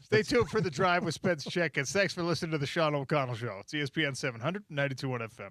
Stay tuned for The Drive with Spence Checketts. Thanks for listening to the Sean O'Connell Show. It's ESPN 700, 92.1 FM.